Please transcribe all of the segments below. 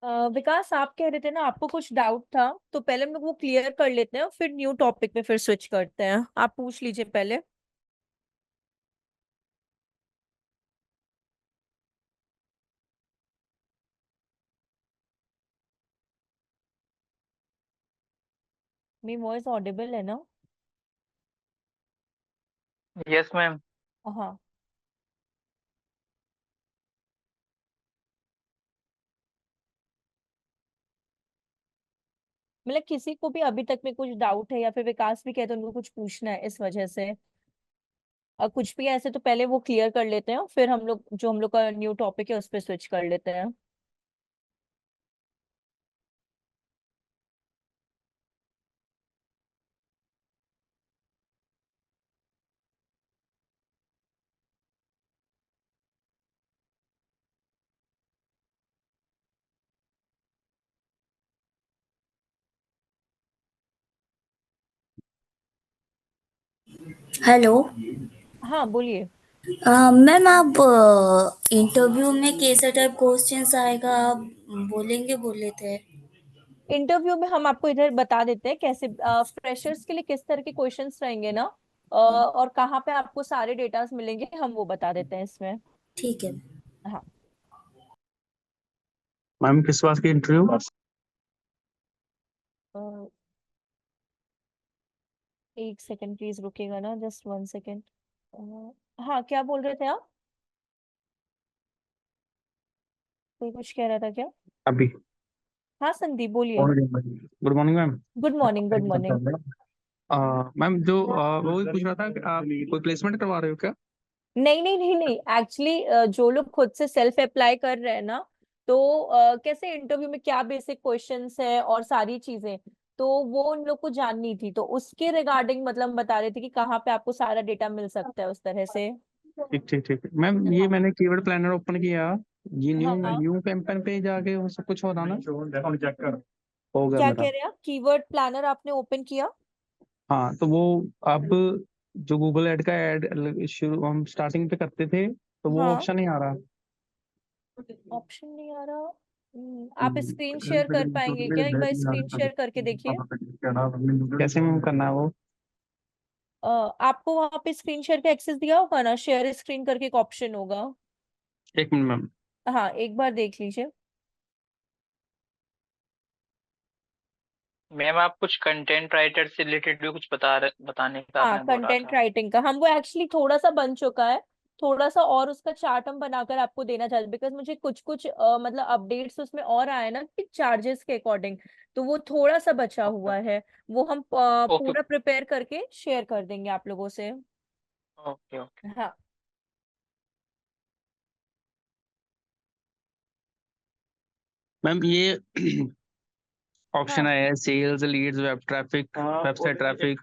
विकास, आप कह रहे थे ना आपको कुछ डाउट था, तो पहले हम लोग वो क्लियर कर लेते हैं, फिर न्यू टॉपिक पे फिर स्विच करते हैं। आप पूछ लीजिए पहले। मेरी वॉइस ऑडिबल है ना? Yes ma'am. हाँ। मतलब किसी को भी अभी तक में कुछ डाउट है या फिर विकास भी कहते हैं उनको कुछ पूछना है इस वजह से, और कुछ भी ऐसे, तो पहले वो क्लियर कर लेते हैं, फिर हम लोग जो हम लोग का न्यू टॉपिक है उस पर स्विच कर लेते हैं। हेलो। हाँ, बोलिए। मैम, आप इंटरव्यू में कैसा टाइप क्वेश्चंस आएगा आप बोलेंगे बोले थे। इंटरव्यू में हम आपको इधर बता देते हैं कैसे फ्रेशर्स के लिए किस तरह के क्वेश्चंस रहेंगे ना, और कहाँ पे आपको सारे डेटास मिलेंगे, हम वो बता देते हैं इसमें। ठीक है। हाँ। मैम किस बात की इंटरव्यू? अ, एक सेकंड प्लीज रुकेगा ना, जस्ट 1 सेकंड। हाँ, क्या बोल रहे थे आप? कोई कुछ कह रहा था क्या? अभी। हाँ संदीप, बोलिए। Good morning ma'am. Good morning, good morning. Ma'am जो वो भी पूछ रहा था कि आप कोई प्लेसमेंट करवा रहे हो क्या? नहीं नहीं नहीं नहीं, एक्चुअली जो लोग खुद से सेल्फ अप्लाई कर रहे हैं ना, तो कैसे इंटरव्यू में क्या बेसिक क्वेश्चंस है और सारी चीजें, तो वो उन लोग को जाननी थी, तो उसके रिगार्डिंग मतलब हम बता रहे थे कि कहाँ पे आपको सारा डेटा मिल सकता है उस तरह से। ठीक ठीक ठीक मैम, ये हाँ मैंने कीवर्ड प्लानर ओपन किया। ये न्यू हाँ। न्यू कैंपेन पे जाके वो सब कुछ हो रहा ना, चेक कर हो गया क्या मेरा। कह रहे हैं आप? कीवर्ड प्लानर आपने ओपन किया? हाँ तो वो अब जो गूगल ऐड का ऐड शुरू हम स्टार्टिंग पे करते थे तो वो हाँ, ऑप्शन नहीं आ रहा। ऑप्शन नहीं आ रहा। आप स्क्रीन शेयर कर पाएंगे क्या? एक बार स्क्रीन शेयर करके देखिए। कैसे मैम करना है वो? आपको वहां पे स्क्रीन शेयर का एक्सेस दिया होगा ना, शेयर स्क्रीन करके एक ऑप्शन होगा। एक मिनट मैम। हाँ, एक बार देख लीजिए। मैम आप कुछ कंटेंट राइटर से रिलेटेड भी कुछ बताने का हाँ, आपने बोला कंटेंट था। राइटिंग का हम वो एक्चुअली थोड़ा सा बन चुका है, थोड़ा सा और उसका चार्ट हम बनाकर आपको देना चाहते, बिकॉज मुझे कुछ कुछ मतलब अपडेट्स उसमें और आए ना कि चार्जेस के अकॉर्डिंग, तो वो थोड़ा सा बचा हुआ है। वो हम ओके पूरा प्रिपेयर करके शेयर कर देंगे आप लोगों से। Okay okay. हाँ मैम ये ऑप्शन हाँ। आया है sales leads web traffic website traffic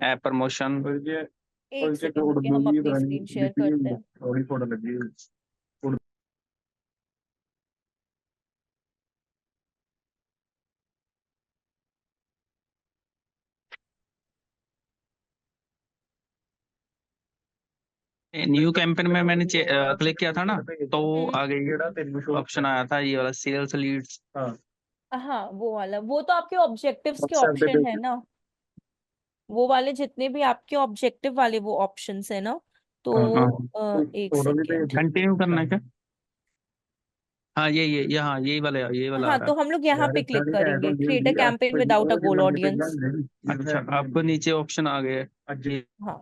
app promotion. एक सेकंड रुके, हम अपनी स्क्रीन शेयर करते हैं। न्यू कैंपेन में मैंने क्लिक किया था ना, तो वो हम्म। आ गई ऑप्शन आया था ये वाला सेल्स लीड्स। हाँ, वो वाला, वो तो आपके ऑब्जेक्टिव्स के ऑप्शन है ना, वो वाले जितने भी आपके ऑब्जेक्टिव वाले वो ऑप्शंस है ना, तो एक सेकेंड। कंटिन्यू करना है क्या? हाँ ये हाँ यही वाला आ हाँ, रहा तो हम लोग यहाँ पे क्लिक करेंगे, create a campaign without a goal audience. है। अच्छा आपको नीचे ऑप्शन आ गए। हाँ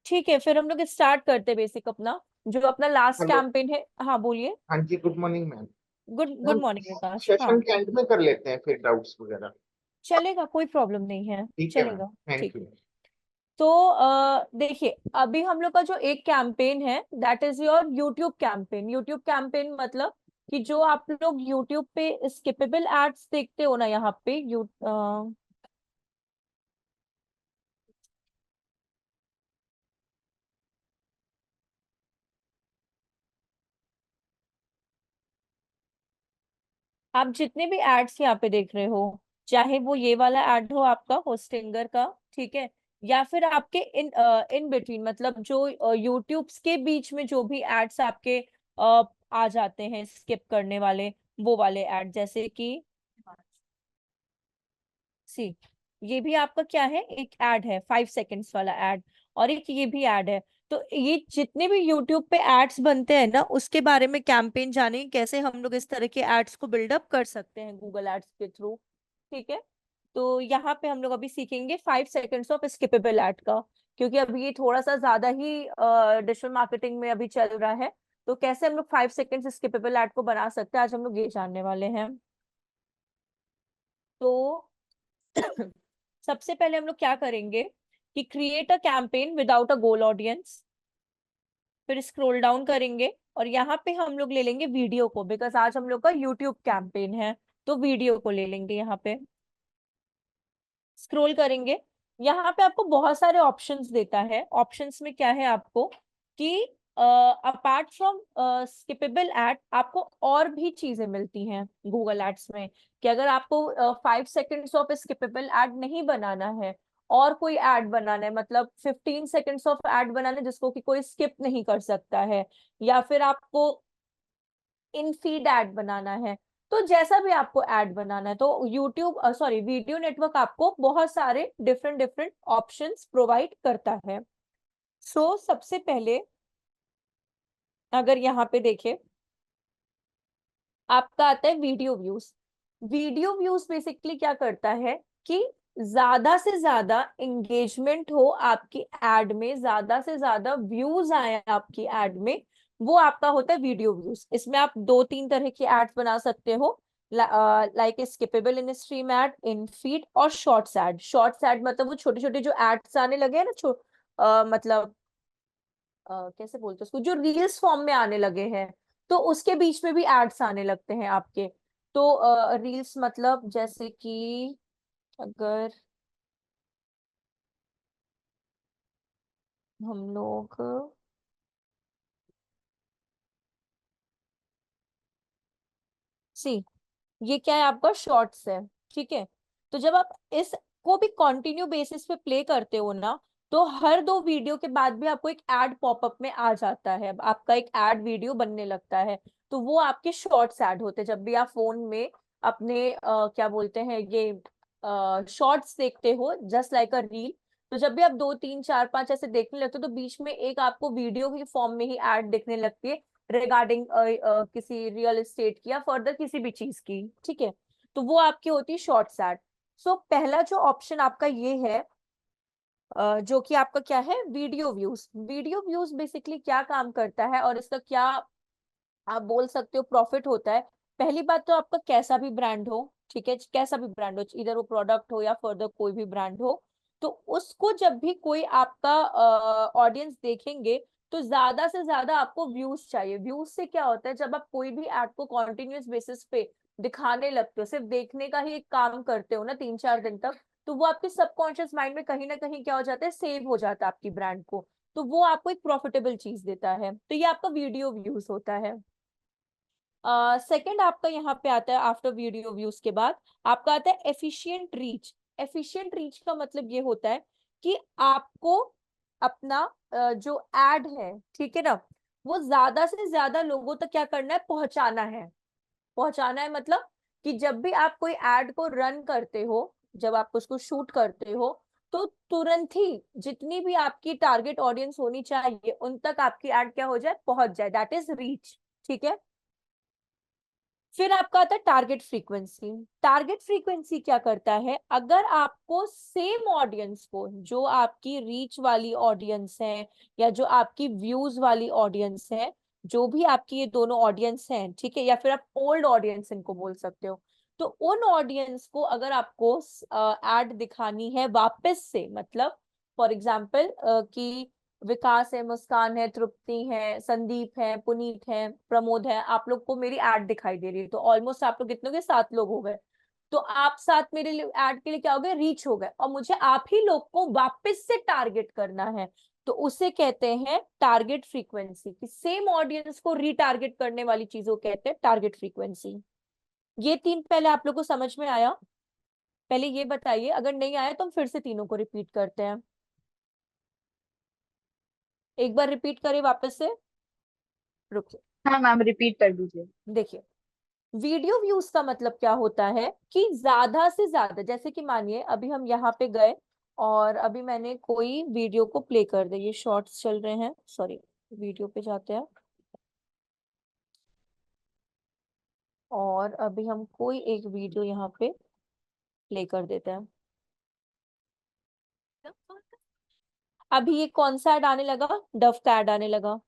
ठीक है, फिर हम लोग स्टार्ट करते हैं बेसिक अपना, जो अपना लास्ट हेलो। कैंपेन है। हाँ बोलिए। हाँ जी, good morning ma'am. Good good ma'am, morning Vikas. हाँ, सेशन के एंड में कर लेते हैं फिर डाउट्स वगैरह। चलेगा, कोई प्रॉब्लम नहीं है, ठीक है मैम, चलेगा। थैंक ठीक। यू। तो देखिए, अभी हम लोग का जो एक कैंपेन है that is your YouTube campaign. YouTube campaign मतलब कि जो आप लोग यूट्यूब पे स्किपेबल एड्स देखते हो ना, यहाँ पे आप जितने भी एड्स यहाँ पे देख रहे हो, चाहे वो ये वाला एड हो आपका होस्टिंगर का, ठीक है, या फिर आपके इन इन बिटवीन, मतलब जो यूट्यूब के बीच में जो भी एड्स आपके आ जाते हैं स्किप करने वाले, वो वाले ऐड, जैसे कि सी, ये भी आपका क्या है, एक ऐड है 5 सेकंड्स वाला ऐड, और एक ये भी ऐड है। तो ये जितने भी यूट्यूब पे एड्स बनते हैं ना, उसके बारे में कैंपेन जाने कैसे हम लोग इस तरह के एड्स को बिल्डअप कर सकते हैं गूगल एड्स के थ्रू। ठीक है, तो यहाँ पे हम लोग अभी सीखेंगे 5 सेकंड्स ऑफ स्किपेबल ऐड का, क्योंकि अभी ये थोड़ा सा ज्यादा ही डिजिटल मार्केटिंग में अभी चल रहा है। तो कैसे हम लोग 5 सेकंड्स स्किपेबल ऐड को बना सकते हैं, आज हम लोग ये जानने वाले हैं। तो सबसे पहले हम लोग क्या करेंगे कि create a campaign without a goal audience, फिर स्क्रॉल डाउन करेंगे और यहाँ पे हम लोग ले लेंगे वीडियो को, बिकॉज आज हम लोग का यूट्यूब कैंपेन है, तो वीडियो को ले लेंगे। यहाँ पे स्क्रॉल करेंगे, यहाँ पे आपको बहुत सारे ऑप्शंस देता है। ऑप्शंस में क्या है आपको कि अपार्ट फ्रॉम स्किपेबल एड आपको और भी चीजें मिलती हैं गूगल एड्स में, कि अगर आपको 5 सेकंड्स ऑफ स्किपेबल एड नहीं बनाना है और कोई ऐड बनाना है, मतलब 15 सेकंड्स ऑफ ऐड बनाना है जिसको कि कोई स्किप नहीं कर सकता है, या फिर आपको इन फीड ऐड बनाना है, तो जैसा भी आपको ऐड बनाना है, तो यूट्यूब सॉरी वीडियो नेटवर्क आपको बहुत सारे डिफरेंट डिफरेंट ऑप्शंस प्रोवाइड करता है। सो सबसे पहले अगर यहाँ पे देखें, आपका आता है video views. Video views basically क्या करता है कि ज्यादा से ज्यादा एंगेजमेंट हो आपकी एड में, ज्यादा से ज्यादा व्यूज आए आपकी एड में, वो आपका होता है वीडियो व्यूज। इसमें आप 2-3 तरह की एड्स बना सकते हो, लाइक स्किपेबल इन स्ट्रीम एड, इन फीड और शॉर्ट्स एड। शॉर्ट्स एड मतलब वो छोटे छोटे जो एड्स आने लगे हैं ना, मतलब कैसे बोलते हैं उसको, जो रील्स फॉर्म में आने लगे हैं, तो उसके बीच में भी एड्स आने लगते हैं आपके। तो रील्स मतलब जैसे कि अगर हम लोग सी, ये क्या है आपका शॉर्ट्स है। ठीक है, तो जब आप इस को भी कंटिन्यू बेसिस पे प्ले करते हो ना, तो हर 2 वीडियो के बाद भी आपको एक एड पॉपअप में आ जाता है, आपका एक एड वीडियो बनने लगता है। तो वो आपके शॉर्ट्स ऐड होते हैं। जब भी आप फोन में अपने क्या बोलते हैं ये शॉर्ट्स देखते हो, जस्ट लाइक अ रील, तो जब भी आप 2-3-4-5 ऐसे देखने लगते हो, तो बीच में एक आपको वीडियो के फॉर्म में ही एड दिखने लगती है रिगार्डिंग किसी रियल एस्टेट की या फर्दर किसी भी चीज की। ठीक है, तो वो आपकी होती है शॉर्ट्स एड। सो पहला जो ऑप्शन आपका ये है, जो कि आपका क्या है, video views. Video views basically क्या काम करता है और इसका क्या आप बोल सकते हो प्रॉफिट होता है। पहली बात तो आपका कैसा भी ब्रांड हो, ठीक है, कैसा भी ब्रांड हो, इधर वो प्रोडक्ट हो या फर्दर कोई भी ब्रांड हो, तो उसको जब भी कोई आपका ऑडियंस देखेंगे, तो ज्यादा से ज्यादा आपको व्यूज चाहिए। व्यूज से क्या होता है, जब आप कोई भी ऐड को कॉन्टिन्यूस बेसिस पे दिखाने लगते हो, सिर्फ देखने का ही एक काम करते हो ना 3-4 दिन तक, तो वो आपके सबकॉन्शियस माइंड में कहीं ना कहीं क्या हो जाता है, सेव हो जाता है आपकी ब्रांड को। तो वो आपको एक प्रॉफिटेबल चीज देता है। तो ये आपका वीडियो व्यूज होता है। सेकंड आपका यहाँ पे आता है, आफ्टर वीडियो व्यूज के बाद आपका आता है एफिशिएंट रीच। एफिशिएंट रीच का मतलब ये होता है कि आपको अपना जो एड है, ठीक है ना, वो ज्यादा से ज्यादा लोगों तक क्या करना है, पहुंचाना है। पहुंचाना है मतलब कि जब भी आप कोई एड को रन करते हो, जब आप उसको शूट करते हो, तो तुरंत ही जितनी भी आपकी टारगेट ऑडियंस होनी चाहिए उन तक आपकी एड क्या हो जाए, पहुंच जाए, दैट इज रीच। ठीक है, फिर आपका आता है टारगेट फ्रीक्वेंसी। टारगेट फ्रीक्वेंसी क्या करता है, अगर आपको सेम ऑडियंस को, जो आपकी रीच वाली ऑडियंस है या जो आपकी व्यूज वाली ऑडियंस है, जो भी आपकी ये दोनों ऑडियंस हैं, ठीक है, या फिर आप ओल्ड ऑडियंस इनको बोल सकते हो, तो उन ऑडियंस को अगर आपको एड दिखानी है वापस से, मतलब फॉर एग्जाम्पल कि विकास है, मुस्कान है, तृप्ति है, संदीप है, पुनीत है, प्रमोद है, आप लोग को मेरी एड दिखाई दे रही है, तो ऑलमोस्ट आप लोग कितने हो गए, 7 लोग हो गए। तो आप 7 मेरे एड के लिए क्या हो गए, रीच हो गए, और मुझे आप ही लोग को वापस से टारगेट करना है, तो उसे कहते हैं टारगेट फ्रीक्वेंसी। कि सेम ऑडियंस को रीटारगेट करने वाली चीजों कहते हैं टारगेट फ्रीक्वेंसी। ये 3 पहले आप लोग को समझ में आया? पहले ये बताइए, अगर नहीं आया तो हम फिर से तीनों को रिपीट करते हैं। एक बार रिपीट करें वापस से, रुकिए, हाँ मैम, रिपीट कर दीजिए। देखिए, वीडियो व्यूज का मतलब क्या होता है कि ज्यादा से ज्यादा, जैसे कि मानिए अभी हम यहाँ पे गए और अभी मैंने कोई वीडियो को प्ले कर दिया, ये शॉर्ट्स चल रहे हैं, सॉरी वीडियो पे जाते हैं, और अभी हम कोई एक वीडियो यहाँ पे प्ले कर देते हैं। अभी ये कौन सा ऐड आने लगा, डव का ऐड आने लगा,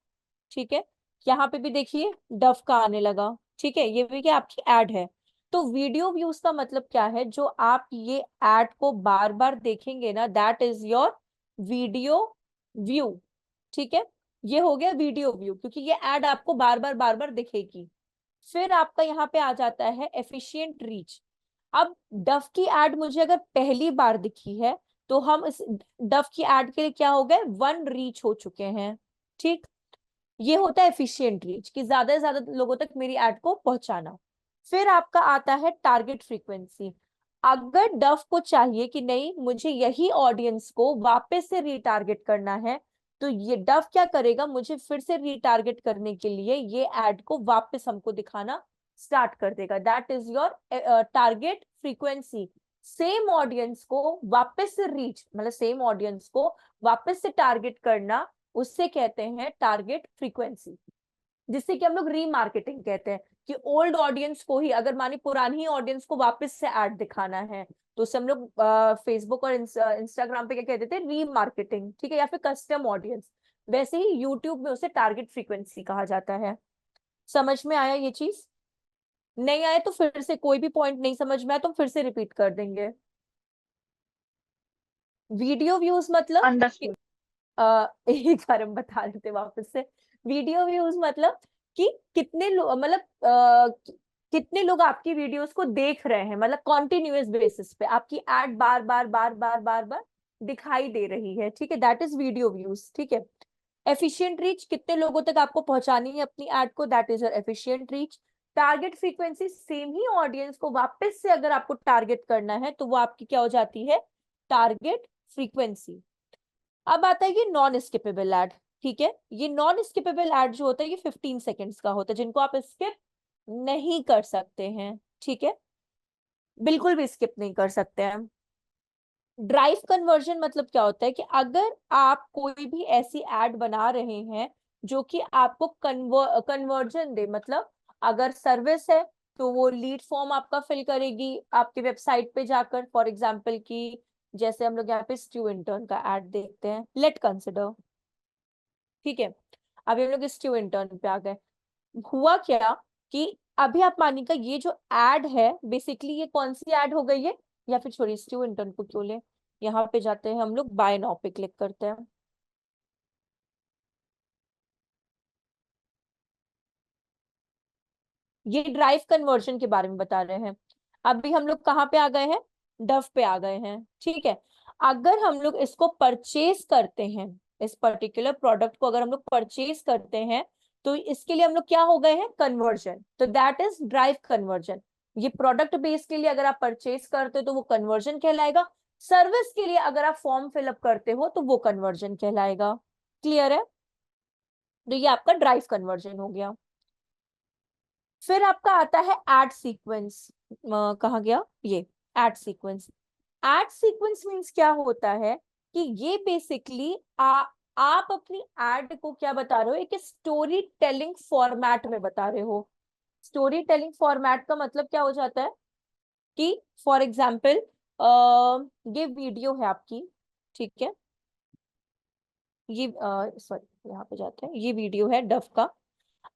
ठीक है। यहाँ पे भी देखिए डव का आने लगा, ठीक है, ये भी क्या आपकी ऐड है। तो वीडियो व्यूज का मतलब क्या है, जो आप ये ऐड को बार बार देखेंगे ना, that is your video view, ठीक है। ये हो गया वीडियो व्यू, क्योंकि ये ऐड आपको बार बार दिखेगी। फिर आपका यहाँ पे आ जाता है एफिशिएंट रीच। अब डव की एड मुझे अगर पहली बार दिखी है तो हम इस डव की एड के लिए क्या हो गए, 1 रीच हो चुके हैं, ठीक। ये होता है एफिशिएंट रीच, कि ज्यादा से ज्यादा लोगों तक मेरी एड को पहुंचाना। फिर आपका आता है टारगेट फ्रीक्वेंसी। अगर डव को चाहिए कि नहीं मुझे यही ऑडियंस को वापस से रीटारगेट करना है, तो ये डव क्या करेगा, मुझे फिर से रीटारगेट करने के लिए ये एड को वापस हमको दिखाना स्टार्ट कर देगा। That is your target frequency. Same audience को वापस से रीच, मतलब सेम ऑडियंस को वापस से टारगेट करना, उससे कहते हैं टारगेट फ्रीक्वेंसी, जिससे कि हम लोग रीमार्केटिंग कहते हैं, कि ओल्ड ऑडियंस को ही, अगर मानी पुरानी ऑडियंस को वापस से ऐड दिखाना है, तो उसे हम लोग फेसबुक और इंस्टाग्राम पे क्या कहते थे, रीमार्केटिंग, ठीक है, या फिर कस्टम ऑडियंस। वैसे ही यूट्यूब में उसे टारगेट फ्रीक्वेंसी कहा जाता है। समझ में आया ये चीज? नहीं आए तो फिर से, कोई भी पॉइंट नहीं समझ में आया तो फिर से रिपीट कर देंगे। वीडियो व्यूज मतलब अंडरस्टूड। एक बार हम बता देते वापस से। वीडियो व्यूज मतलब कि कितने लोग, मतलब कितने लोग आपकी वीडियोस को देख रहे हैं, मतलब कॉन्टिन्यूअस बेसिस पे आपकी एड बार बार दिखाई दे रही है, ठीक है, दैट इज वीडियो व्यूज, ठीक है। एफिशिएंट रीच, कितने लोगों तक आपको पहुंचानी है अपनी एड को, that is efficient reach. Target frequency, same he audience को वापस से अगर आपको टारगेट करना है तो वो आपकी क्या हो जाती है, टारगेट फ्रीक्वेंसी। अब आता है ये नॉन स्किपेबल एड, ठीक है। ये नॉन स्किपेबल एड जो होता है ये 15 सेकेंड्स का होता है, जिनको आप स्किप नहीं कर सकते हैं, ठीक है, बिल्कुल भी स्किप नहीं कर सकते हैं। ड्राइव कन्वर्जन मतलब क्या होता है, कि अगर आप कोई भी ऐसी एड बना रहे हैं जो कि आपको कन्वर्जन दे, मतलब अगर सर्विस है तो वो लीड फॉर्म आपका फिल करेगी आपके वेबसाइट पे जाकर, फॉर एग्जांपल कि जैसे हम लोग यहाँ पे स्ट्यू इंटर्न का एड देखते हैं, लेट कंसिडर, ठीक है। अभी हम लोग स्ट्यू इंटर्न पे आ गए। हुआ क्या कि अभी आप मानिएगा ये जो एड है, बेसिकली ये कौन सी एड हो गई है, या फिर छोड़िए स्ट्यू इंटर्न को क्यों ले, यहाँ पे जाते हैं हम लोग, बाय नाउ पे क्लिक करते हैं। ये ड्राइव कन्वर्जन के बारे में बता रहे हैं। अभी हम लोग कहाँ पे आ गए हैं, डव पे आ गए हैं, ठीक है। अगर हम लोग इसको परचेज करते हैं, इस पर्टिकुलर प्रोडक्ट को अगर हम लोग परचेज करते हैं, तो इसके लिए हम लोग क्या हो गए हैं, कन्वर्जन, तो दैट इज ड्राइव कन्वर्जन। ये प्रोडक्ट बेस के लिए अगर आप परचेज करते हो तो वो कन्वर्जन कहलाएगा। सर्विस के लिए अगर आप फॉर्म फिलअप करते हो तो वो कन्वर्जन कहलाएगा। क्लियर है? तो ये आपका ड्राइव कन्वर्जन हो गया। फिर आपका आता है एड सीक्वेंस। कहाँ गया ये ad sequence? Ad sequence means क्या होता है, कि ये बेसिकली आप अपनी एड को क्या बता रहे हो, एक स्टोरी टेलिंग फॉर्मेट में बता रहे हो। स्टोरी टेलिंग फॉर्मेट का मतलब क्या हो जाता है, कि फॉर एग्जाम्पल ये वीडियो है आपकी, ठीक है, ये सॉरी यहाँ पे जाते हैं, ये वीडियो है डव का।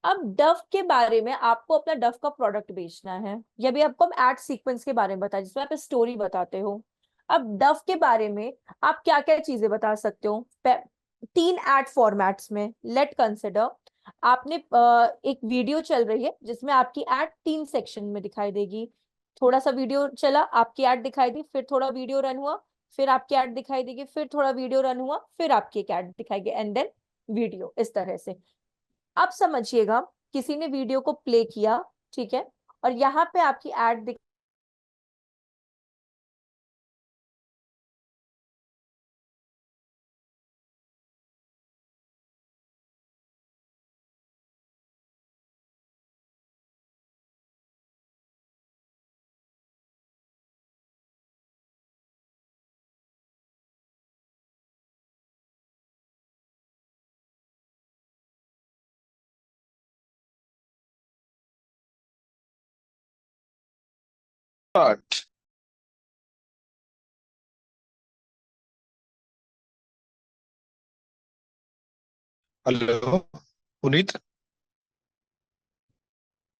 अब डव के बारे में आपको अपना डव का प्रोडक्ट बेचना है, या भी आपको हम एड सीक्वेंस के बारे में बताया जिसमें आप स्टोरी बताते हो। अब डव के बारे में आप क्या क्या चीजें बता सकते हो, 3 एड फॉर्मेट्स में। लेट कंसिडर आपने एक वीडियो चल रही है जिसमें आपकी एड 3 सेक्शन में दिखाई देगी। थोड़ा सा वीडियो चला, आपकी एड दिखाई दी, फिर थोड़ा वीडियो रन हुआ, फिर आपकी एड दिखाई देगी, फिर थोड़ा वीडियो रन हुआ, फिर आपकी एक एड दिखाएगी, एंड देन वीडियो, इस तरह से। अब समझिएगा, किसी ने वीडियो को प्ले किया, ठीक है, और यहाँ पे आपकी ad start. Hello Puneet.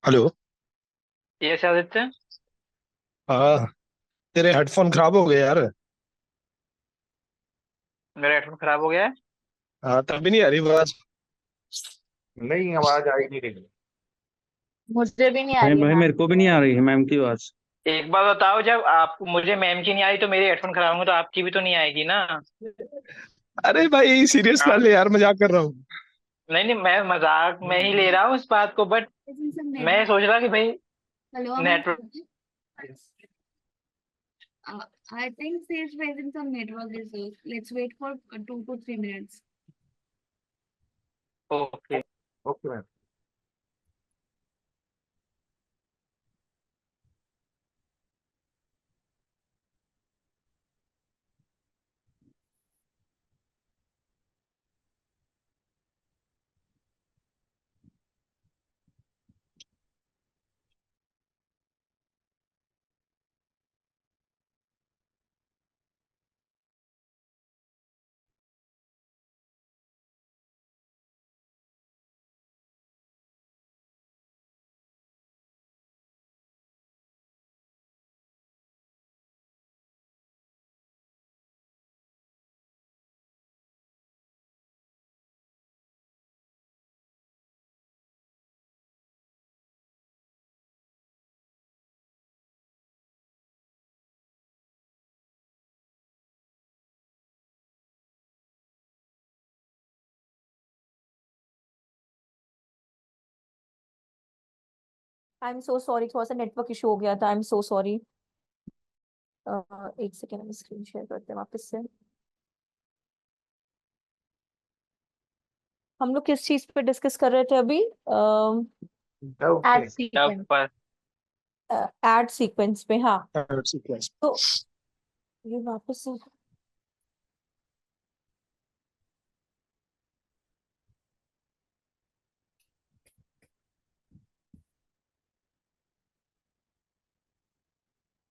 Hello. Yes Aditya. हाँ, तेरे हेडफोन खराब हो गए यार। मेरा हेडफोन खराब हो गया है। हाँ, तभी नहीं आ रही आवाज। नहीं, आवाज आ ही नहीं रही। मुझे भी नहीं आ भाई रही है भाई मैम। मेरे को भी नहीं आ रही है मैम की आवाज। एक बात बताओ, जब आपको मुझे मैम की नहीं आई तो मेरे हेडफोन खराब होंगे तो आपकी भी तो नहीं आएगी ना। अरे भाई सीरियस ना आप ले यार, मजाक कर रहा हूँ। नहीं नहीं, मैं मजाक में ही ले रहा हूँ इस बात को, बट मैं सोच रहा कि भाई Hello, am I network. audible? I think she is facing some network issues. Let's wait for 2 to 3 minutes. Okay. Okay ma'am. I am so sorry, थोड़ा सा नेटवर्क इशू हो गया था। I am so sorry. एक second, हम screen share करते हैं वापस से। हम लोग किस चीज पे डिस्कस कर रहे थे अभी? डव एड पे। सीक्वेंस। पर एड सीक्वेंस पे, हाँ। सीक्वेंस। तो ये वापस से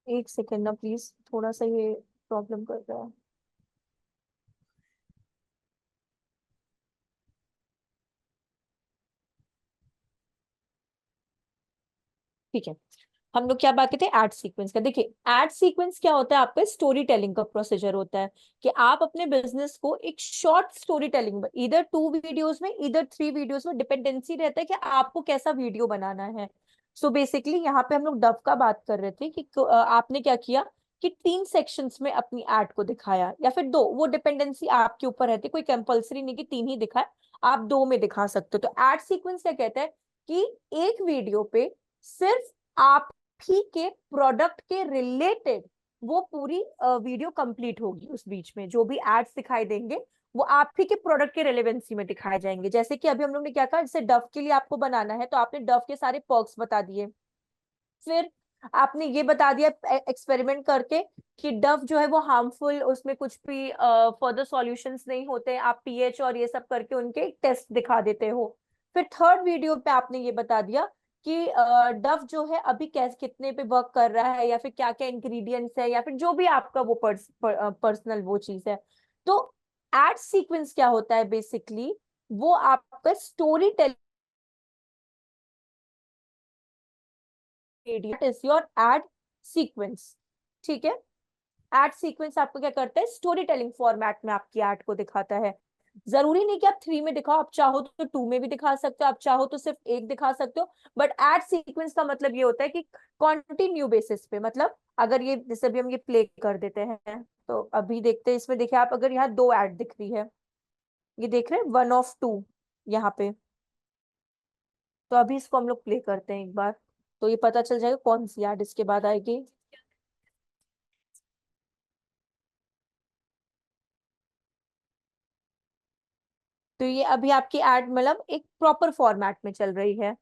एक सेकेंड ना प्लीज, थोड़ा सा ये प्रॉब्लम कर रहा है। ठीक है, हम लोग क्या बात करते हैं? एड सीक्वेंस का। देखिए, एड सीक्वेंस क्या होता है? आपका स्टोरी टेलिंग का प्रोसीजर होता है कि आप अपने बिजनेस को एक शॉर्ट स्टोरी टेलिंग में, इधर 2 वीडियोस में, इधर 3 वीडियोस में, डिपेंडेंसी रहता है कि आपको कैसा वीडियो बनाना है। सो बेसिकली यहाँ पे हम लोग डव का बात कर रहे थे कि आपने क्या किया कि 3 सेक्शंस में अपनी एड को दिखाया, या फिर 2, वो डिपेंडेंसी आपके ऊपर रहती है। कोई कंपलसरी नहीं कि 3 ही दिखाए, आप 2 में दिखा सकते हो। तो एड सीक्वेंस क्या कहता है कि एक वीडियो पे सिर्फ आप ही के प्रोडक्ट के रिलेटेड वो पूरी वीडियो कंप्लीट होगी। उस बीच में जो भी एड्स दिखाई देंगे वो आप ही के प्रोडक्ट के रेलेवेंसी में दिखाए जाएंगे। जैसे कि अभी हम लोग ने क्या कहा, जैसे डव के लिए आपको बनाना है तो आपने डव के सारे पर्क्स बता दिए। फिर आपने ये बता दिया एक्सपेरिमेंट करके कि डव जो है वो हार्मफुल, उसमें कुछ भी फर्दर सॉल्यूशंस नहीं होते। आप पीएच और ये सब करके उनके टेस्ट दिखा देते हो। फिर थर्ड वीडियो पे आपने ये बता दिया कि डव जो है अभी कैसे, कितने पे वर्क कर रहा है, या फिर क्या क्या इंग्रेडिएंट्स है, या फिर जो भी आपका वो पर्सनल वो चीज है। तो एड सीक्वेंस क्या होता है बेसिकली? वो आपका story telling is your add sequence. ठीक है, एड सीक्वेंस आपको क्या करता है? स्टोरी टेलिंग फॉर्मेट में आपकी एड को दिखाता है। जरूरी नहीं कि आप 3 में दिखाओ, आप चाहो तो 2 में भी दिखा सकते हो, आप चाहो तो सिर्फ 1 दिखा सकते हो। बट एड सीक्वेंस का मतलब ये होता है कि कॉन्टिन्यू बेसिस पे, मतलब अगर ये, जैसे अभी हम ये प्ले कर देते हैं तो अभी देखते हैं इसमें। देखिए आप, अगर यहाँ 2 एड दिख रही है, ये देख रहे हैं 1 of 2 यहाँ पे। तो अभी इसको हम लोग प्ले करते हैं एक बार, तो ये पता चल जाएगा कौन सी एड इसके बाद आएगी। तो ये अभी आपकी एड मतलब एक प्रॉपर फॉर्मेट में चल रही है।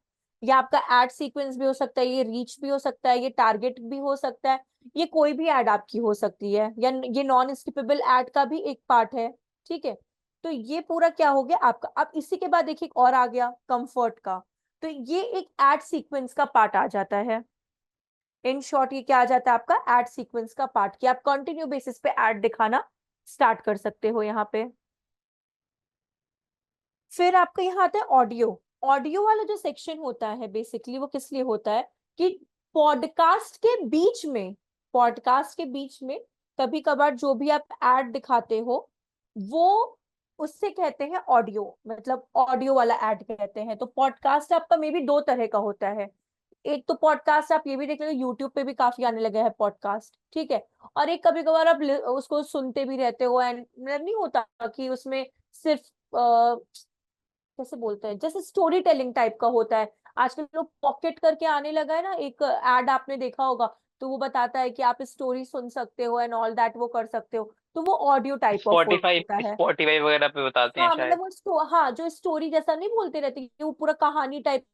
ये आपका एड सीक्वेंस भी हो सकता है, ये रीच भी हो सकता है, ये टारगेट भी हो सकता है, ये कोई भी एड आपकी हो सकती है, या ये नॉन स्किपेबल एड का भी एक पार्ट है। ठीक है, तो ये पूरा क्या हो गया आपका। अब इसी के बाद देखिए और आ गया कंफर्ट का। तो ये एक एड सीक्वेंस का पार्ट आ जाता है। इन शॉर्ट ये क्या आ जाता है आपका एड सीक्वेंस का पार्ट, कि आप कंटिन्यू बेसिस पे एड दिखाना स्टार्ट कर सकते हो यहाँ पे। फिर आपका यहाँ आता है ऑडियो। ऑडियो वाला जो सेक्शन होता है बेसिकली वो किस लिए होता है कि पॉडकास्ट के बीच में, पॉडकास्ट के बीच में कभी कभार जो भी आप एड दिखाते हो वो उससे कहते हैं ऑडियो, मतलब ऑडियो वाला एड कहते हैं। तो पॉडकास्ट आपका मे बी दो तरह का होता है। एक तो पॉडकास्ट आप ये भी देख लो, यूट्यूब पे भी काफी आने लगे हैं पॉडकास्ट, ठीक है। और एक कभी कभार आप उसको सुनते भी रहते हो, एंड नहीं होता कि उसमें सिर्फ कैसे बोलते हैं, जैसे स्टोरी टेलिंग टाइप का होता है। आजकल लोग पॉकेट करके आने लगा है ना, एक एड आपने देखा होगा, तो वो बताता है कि आप स्टोरी सुन सकते हो एंड ऑल दैट, वो कर सकते हो। तो वो ऑडियो टाइप ऑफ स्पॉटिफाई होता है। स्पॉटिफाई वगैरह पे बताते हैं हाँ शायद। मतलब वो हाँ जो स्टोरी जैसा नहीं बोलते रहते कि वो पूरा कहानी टाइप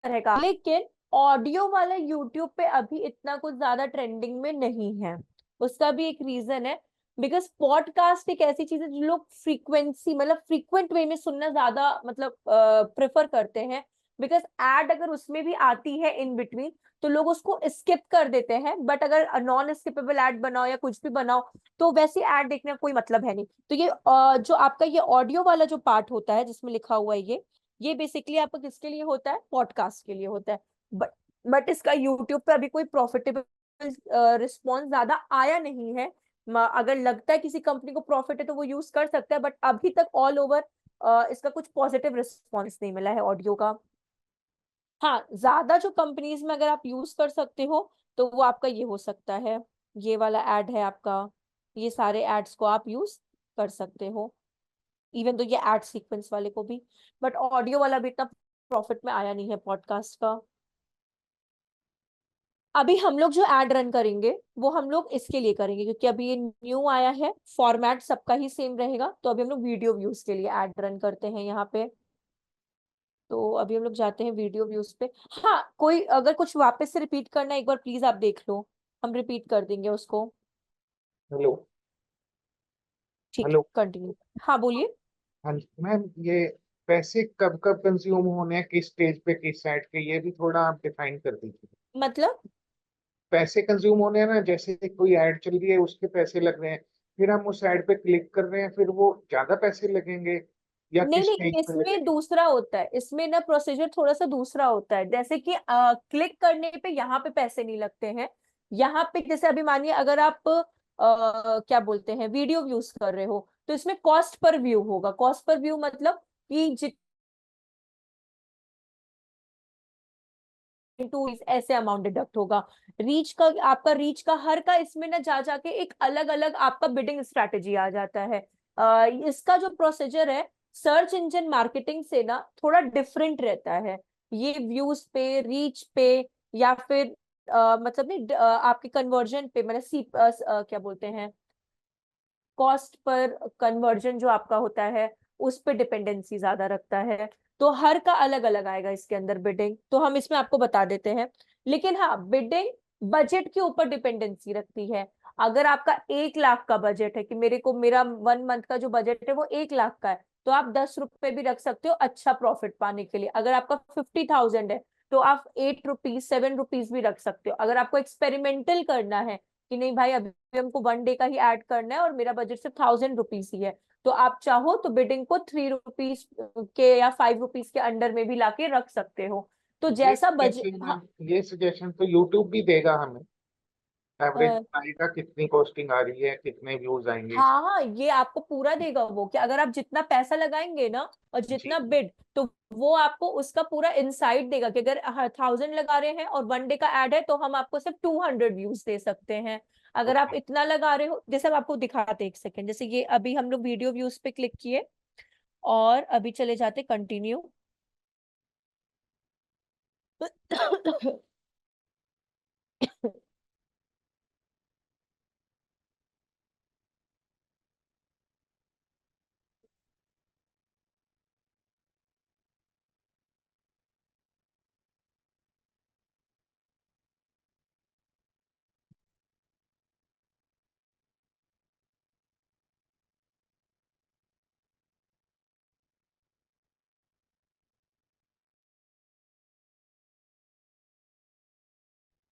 रहेगा। लेकिन ऑडियो वाला यूट्यूब पे अभी इतना कुछ ज्यादा ट्रेंडिंग में नहीं है। उसका भी एक रीजन है, बिकॉज पॉडकास्ट एक ऐसी चीज है जो लोग फ्रीक्वेंसी मतलब फ्रीक्वेंट वे में सुनना ज्यादा मतलब प्रेफर करते हैं। बिकॉज एड अगर उसमें भी आती है इन बिटवीन तो लोग उसको स्किप कर देते हैं, बट अगर नॉन स्किपेबल एड बनाओ या कुछ भी बनाओ तो वैसी एड देखने का कोई मतलब है नहीं। तो ये जो आपका ये ऑडियो वाला जो पार्ट होता है जिसमें लिखा हुआ है ये बेसिकली आपका किसके लिए होता है, पॉडकास्ट के लिए होता है। बट इसका यूट्यूब पे अभी कोई प्रॉफिटेबल रिस्पॉन्स ज्यादा आया नहीं है। अगर लगता है किसी कंपनी को प्रॉफिट है तो वो यूज कर सकता है, बट अभी तक ऑल ओवर इसका कुछ पॉजिटिव रिस्पॉन्स नहीं मिला है ऑडियो का। हाँ ज्यादा जो कंपनीज में अगर आप यूज कर सकते हो तो वो आपका ये हो सकता है, ये वाला एड है आपका, ये सारे एड्स को आप यूज कर सकते हो, इवन तो ये एड सीक्वेंस वाले को भी। बट ऑडियो वाला भी इतना प्रॉफिट में आया नहीं है पॉडकास्ट का। अभी हम लोग जो एड रन करेंगे वो हम लोग इसके लिए करेंगे क्योंकि अभी ये न्यू आया है, फॉर्मेट सबका ही सेम रहेगा। तो अभी हम लोग वीडियो व्यूज के लिए एड रन करते हैं यहाँ पे। तो अभी हम लोग जाते हैं वीडियो व्यूज पे। हाँ कोई अगर कुछ वापस से रिपीट करना है एक बार प्लीज आप देख लो, हम रिपीट कर देंगे उसको। हेलो। ठीक है हेलो। कंटिन्यू। हाँ बोलिए। हाँ जी मैम, ये पैसे कब कब कंज्यूम होने हैं, किस स्टेज पे, किस साइड के, ये भी थोड़ा आप डिफाइन कर दीजिए। मतलब पैसे कंज्यूम होने हैं ना, जैसे कोई ऐड चल रही है उसके पैसे लग रहे हैं, फिर हम उस ऐड पे क्लिक कर रहे हैं, फिर वो ज्यादा पैसे लगेंगे, या नहीं किस स्टेज नहीं पे इसमें लगेंगे? दूसरा होता है, इसमें ना प्रोसीजर थोड़ा सा दूसरा होता है। जैसे कि क्लिक करने पे यहाँ पे पैसे नहीं लगते हैं। यहाँ पे जैसे अभी मानिए अगर आप क्या बोलते हैं वीडियो व्यूज कर रहे हो तो इसमें कॉस्ट पर व्यू होगा। कॉस्ट पर व्यू मतलब कि टू ऐसे अमाउंट डिडक्ट होगा। रीच का आपका रीच का हर का इसमें ना जा जाके एक अलग अलग आपका बिडिंग स्ट्रैटेजी आ जाता है। इसका जो प्रोसीजर है सर्च इंजन मार्केटिंग से ना थोड़ा डिफरेंट रहता है। ये व्यूज पे, रीच पे, या फिर मतलब नहीं आपके कन्वर्जन पे, मतलब क्या बोलते हैं कॉस्ट पर कन्वर्जन जो आपका होता है उस पे डिपेंडेंसी ज्यादा रखता है। तो हर का अलग अलग आएगा इसके अंदर बिडिंग, तो हम इसमें आपको बता देते हैं। लेकिन हाँ बिडिंग बजट के ऊपर डिपेंडेंसी रखती है। अगर आपका 1 लाख का बजट है कि मेरा 1 मंथ का जो बजट है वो 1 लाख का है, तो आप 10 रुपए भी रख सकते हो अच्छा प्रॉफिट पाने के लिए। अगर आपका 50,000 है तो आप 8 रुपीज 7 रुपीज भी रख सकते हो। अगर आपको एक्सपेरिमेंटल करना है कि नहीं भाई अभी हमको 1 डे का ही ऐड करना है और मेरा बजट सिर्फ 1000 रुपीज ही है, तो आप चाहो तो बिडिंग को 3 रुपीज के या 5 रुपीज के अंडर में भी लाके रख सकते हो। तो ये जैसा बजट सजेशन मैम, ये सजेशन तो यूट्यूब भी देगा हमें, एवरेज हाँ बताएगा कितनी कॉस्टिंग आ रही है, कितने व्यूज आएंगे इस। हाँ हाँ ये आपको पूरा देगा वो, कि अगर आप जितना पैसा लगाएंगे ना और जी। जितना बिड, तो वो आपको उसका पूरा इंसाइट देगा कि अगर 1000 लगा रहे हैं और 1 डे का ऐड है तो हम आपको सिर्फ 200 व्यूज दे सकते हैं। अगर आप ओके। इतना लगा रहे हो, जैसे हम आपको दिखाते एक सेकेंड, जैसे ये अभी हम लोग वीडियो व्यूज पे क्लिक किए और अभी चले जाते कंटिन्यू।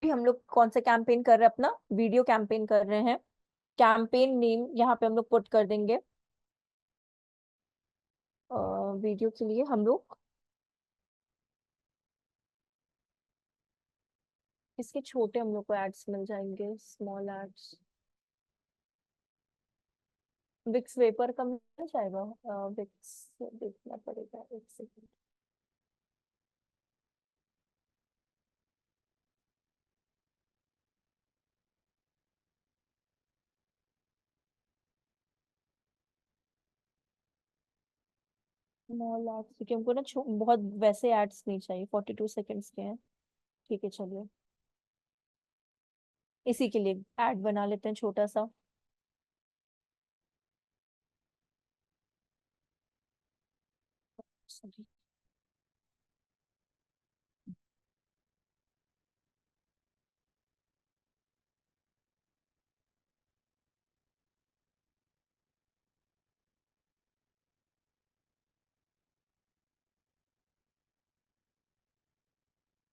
हम लोग कौन सा कैंपेन कर रहे हैं, अपना वीडियो कैंपेन कर रहे हैं। कैंपेन नेम यहाँ पे हम लोग पुट कर देंगे। वीडियो के लिए हम लोग इसके छोटे हम लोग को एड्स मिल जाएंगे, स्मॉल एड्स। विक्स वेपर का मिल जाएगा। विक्स देखना पड़ेगा, एक सेकंड। स्मॉल एड्स क्योंकि हमको ना बहुत वैसे एड्स नहीं चाहिए, 42 सेकंड्स के हैं। ठीक है चलिए, इसी के लिए एड बना लेते हैं छोटा सा।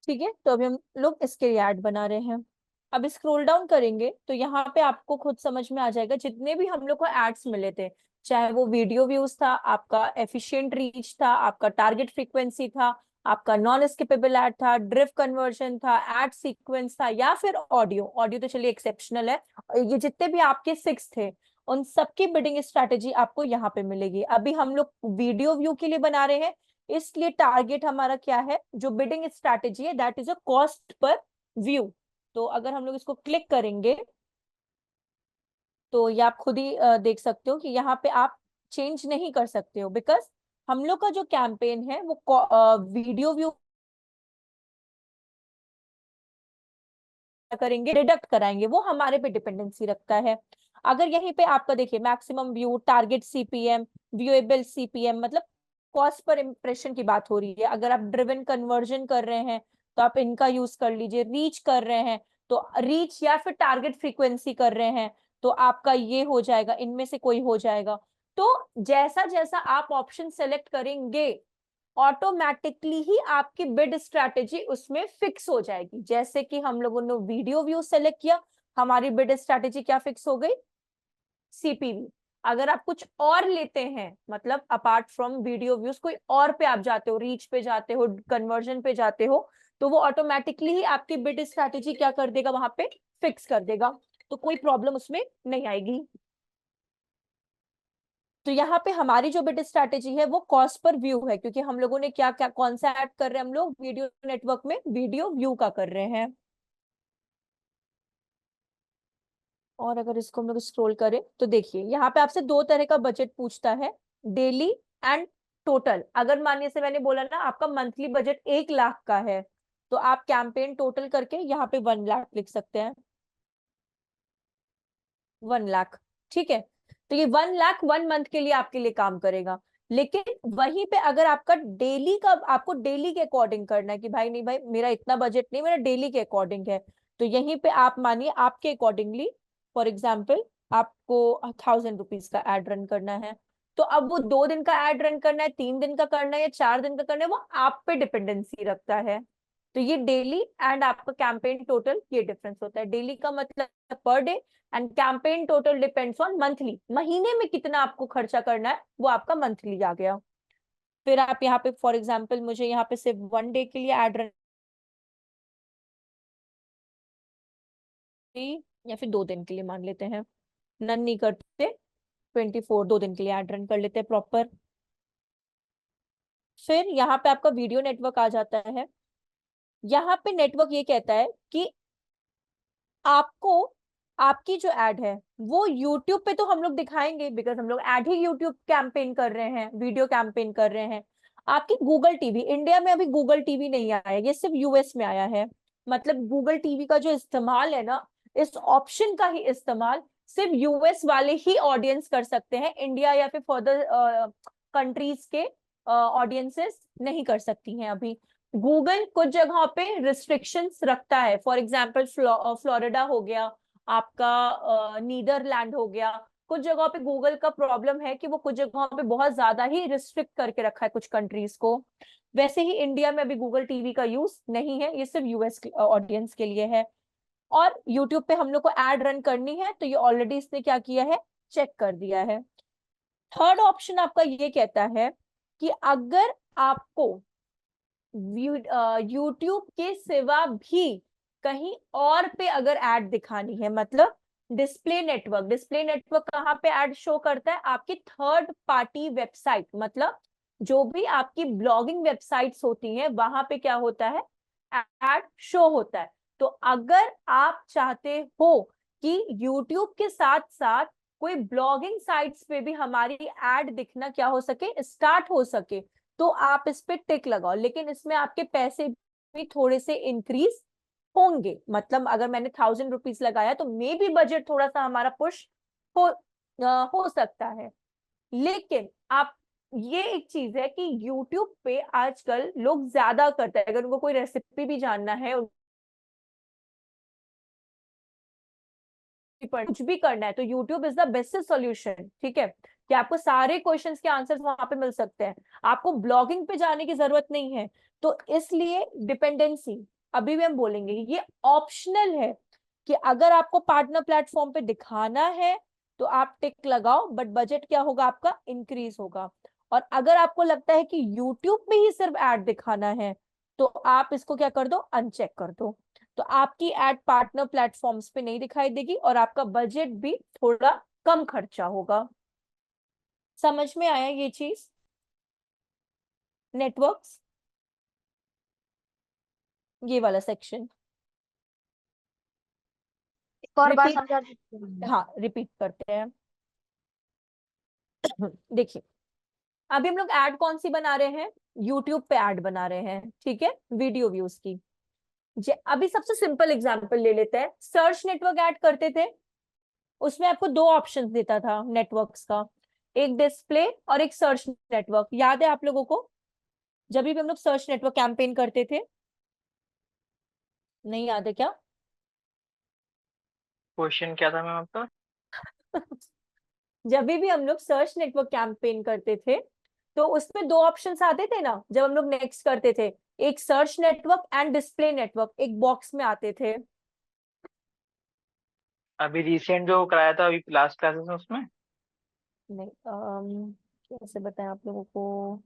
ठीक है, तो अभी हम लोग इसके लिए ऐड बना रहे हैं। अब स्क्रॉल डाउन करेंगे तो यहाँ पे आपको खुद समझ में आ जाएगा जितने भी हम लोग को एड्स मिले थे, चाहे वो वीडियो व्यूज था, आपका एफिशिएंट रीच था, आपका टारगेट फ्रीक्वेंसी था, आपका नॉन स्किपेबल एड था, ड्रिफ्ट कन्वर्जन था, एड सीक्वेंस था, या फिर ऑडियो। ऑडियो तो चलिए एक्सेप्शनल है। ये जितने भी आपके 6 थे, उन सबकी बिडिंग स्ट्रैटेजी आपको यहाँ पे मिलेगी। अभी हम लोग वीडियो व्यू के लिए बना रहे हैं, इसलिए टारगेट हमारा क्या है, जो बिडिंग स्ट्रैटेजी है that is a cost per view. तो अगर हम लोग इसको क्लिक करेंगे तो ये आप खुद ही देख सकते हो कि यहाँ पे आप चेंज नहीं कर सकते हो, बिकॉज हम लोग का जो कैंपेन है वो वीडियो व्यू करेंगे, डिडक्ट कराएंगे, वो हमारे पे डिपेंडेंसी रखता है। अगर यहीं पे आपका देखिए maximum view, target CPM, viewable CPM, मतलब कॉस्ट पर इंप्रेशन की बात हो रही है। अगर आप ड्रिवन कन्वर्जन कर रहे हैं तो आप इनका यूज कर लीजिए। रीच कर रहे हैं तो रीच, या फिर टारगेट फ्रीक्वेंसी कर रहे हैं तो आपका ये हो जाएगा, इनमें से कोई हो जाएगा। तो जैसा जैसा आप ऑप्शन सेलेक्ट करेंगे ऑटोमेटिकली ही आपकी बिड स्ट्रैटेजी उसमें फिक्स हो जाएगी। जैसे कि हम लोगों ने वीडियो व्यू सेलेक्ट किया, हमारी बिड स्ट्रैटेजी क्या फिक्स हो गई, सीपीवी। अगर आप कुछ और लेते हैं, मतलब अपार्ट फ्रॉम वीडियो व्यूज कोई और पे आप जाते हो, रीच पे जाते हो, कन्वर्जन पे जाते हो, तो वो ऑटोमेटिकली ही आपकी बिड स्ट्रैटेजी क्या कर देगा, वहां पे फिक्स कर देगा। तो कोई प्रॉब्लम उसमें नहीं आएगी। तो यहाँ पे हमारी जो बिड स्ट्रैटेजी है वो कॉस्ट पर व्यू है, क्योंकि हम लोगों ने क्या क्या कौन सा ऐड कर रहे हैं, हम लोग वीडियो नेटवर्क में वीडियो व्यू का कर रहे हैं। और अगर इसको हम लोग स्क्रॉल करें तो देखिए यहाँ पे आपसे 2 तरह का बजट पूछता है, डेली एंड टोटल। अगर मानिए से मैंने बोला ना आपका मंथली बजट 1 लाख का है, तो आप कैंपेन टोटल करके यहाँ पे 1 लाख लिख सकते हैं, 1 लाख। ठीक है, तो ये 1 लाख 1 मंथ के लिए आपके लिए काम करेगा। लेकिन वहीं पे अगर आपका डेली का, आपको डेली के अकॉर्डिंग करना है कि भाई नहीं भाई मेरा इतना बजट नहीं, मेरा डेली के अकॉर्डिंग है, तो यहीं पे आप मानिए आपके अकॉर्डिंगली, फॉर एग्जाम्पल आपको 1000 रुपीज का एड रन करना है, तो अब वो 2 दिन का एड रन करना है, 3 दिन का करना है, या 4 दिन का करना है, वो आप पे डिपेंडेंसी रखता है। तो ये डेली एंड आपका कैंपेन टोटल, ये डिफरेंस होता है। डेली का मतलब per day, and campaign total depends on monthly, महीने में कितना आपको खर्चा करना है वो आपका मंथली आ गया। फिर आप यहाँ पे फॉर एग्जांपल मुझे यहाँ पे सिर्फ 1 डे के लिए एड रन, या फिर 2 दिन के लिए मान लेते हैं, नन नहीं करते, 24 2 दिन के लिए एड रन कर लेते हैं प्रॉपर। फिर यहाँ पे आपका वीडियो नेटवर्क आ जाता है। यहाँ पे नेटवर्क ये कहता है कि आपको आपकी जो एड है वो यूट्यूब पे तो हम लोग दिखाएंगे, बिकॉज हम लोग एड ही यूट्यूब कैंपेन कर रहे हैं, वीडियो कैंपेन कर रहे हैं। आपकी गूगल टीवी, इंडिया में अभी गूगल टीवी नहीं आया है, ये सिर्फ यूएस में आया है। मतलब गूगल टीवी का जो इस्तेमाल है ना, इस ऑप्शन का ही इस्तेमाल सिर्फ यूएस वाले ही ऑडियंस कर सकते हैं, इंडिया या फिर फर्दर कंट्रीज के ऑडियंसेस नहीं कर सकती हैं अभी। गूगल कुछ जगहों पे रिस्ट्रिक्शंस रखता है, फॉर एग्जांपल फ्लोरिडा हो गया, आपका नीदरलैंड हो गया, कुछ जगहों पे गूगल का प्रॉब्लम है कि वो कुछ जगहों पे बहुत ज्यादा ही रिस्ट्रिक्ट करके रखा है कुछ कंट्रीज को। वैसे ही इंडिया में अभी गूगल टीवी का यूज नहीं है, ये सिर्फ यूएस ऑडियंस के लिए है। और यूट्यूब पे हम लोग को एड रन करनी है, तो ये ऑलरेडी इसने क्या किया है, चेक कर दिया है। थर्ड ऑप्शन आपका ये कहता है कि अगर आपको यूट्यूब के सिवा भी कहीं और पे अगर एड दिखानी है, मतलब डिस्प्ले नेटवर्क कहाँ पे एड शो करता है, आपकी थर्ड पार्टी वेबसाइट, मतलब जो भी आपकी ब्लॉगिंग वेबसाइट्स होती हैं वहां पे क्या होता है, एड शो होता है। तो अगर आप चाहते हो कि यूट्यूब के साथ साथ कोई ब्लॉगिंग साइट्स पे भी हमारी एड दिखना क्या हो सके, स्टार्ट हो सके, तो आप इस पे टिक लगाओ। लेकिन इसमें आपके पैसे भी थोड़े से इंक्रीज होंगे, मतलब अगर मैंने 1000 रुपीज लगाया तो मे बी बजट थोड़ा सा हमारा पुश हो सकता है। लेकिन आप, ये एक चीज है कि YouTube पे आजकल लोग ज्यादा करते हैं, अगर उनको कोई रेसिपी भी जानना है, कुछ भी करना है, तो YouTube is the best solution. ठीक है, कि आपको सारे क्वेश्चंस के आंसर्स वहां पे मिल सकते हैं, आपको ब्लॉगिंग पे जाने की जरूरत नहीं है। तो इसलिए डिपेंडेंसी, अभी भी हम बोलेंगे ये ऑप्शनल है, कि अगर आपको पार्टनर प्लेटफॉर्म पे दिखाना है तो आप टिक लगाओ, बट बजट क्या होगा आपका, इंक्रीज होगा। और अगर आपको लगता है कि यूट्यूब पे ही सिर्फ एड दिखाना है, तो आप इसको क्या कर दो, अनचेक कर दो। तो आपकी एड पार्टनर प्लेटफॉर्म्स पे नहीं दिखाई देगी और आपका बजट भी थोड़ा कम खर्चा होगा। समझ में आया ये चीज? नेटवर्क्स, ये वाला सेक्शन एक और बार रिपीट, समझा दीजिए। हाँ रिपीट करते हैं। देखिए, अभी हम लोग ऐड कौन सी बना रहे हैं, यूट्यूब पे ऐड बना रहे हैं, ठीक है, वीडियो व्यूज की। अभी सबसे सिंपल एग्जांपल ले लेते हैं, सर्च नेटवर्क ऐड करते थे, उसमें आपको दो ऑप्शंस देता था नेटवर्क्स का, एक डिस्प्ले और एक सर्च नेटवर्क। याद है आप लोगों को, जब भी हम लोग सर्च नेटवर्क कैंपेन करते थे? नहीं याद है क्या? क्वेश्चन क्या था मैम आपका? जब भी हम लोग सर्च नेटवर्क कैंपेन करते थे तो उसमें दो ऑप्शंस आते थे ना, जब हम लोग नेक्स्ट करते थे, एक search network and display network, एक बॉक्स में आते थे। अभी रिसेंट जो कराया था अभी लास्ट क्लासेस में, उसमें नहीं, कैसे बताएं आप लोगों को,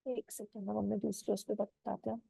एक सेकंड, हम लोग दूसरे उस पर बताते हैं।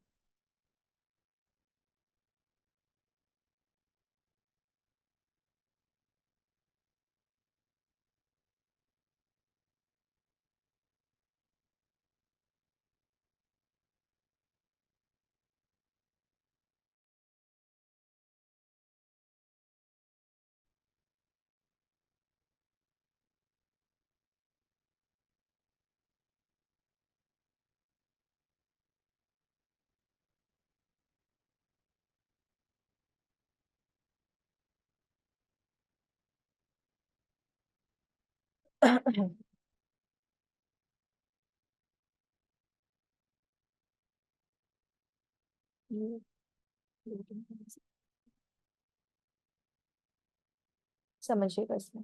समझिएगा, इसमें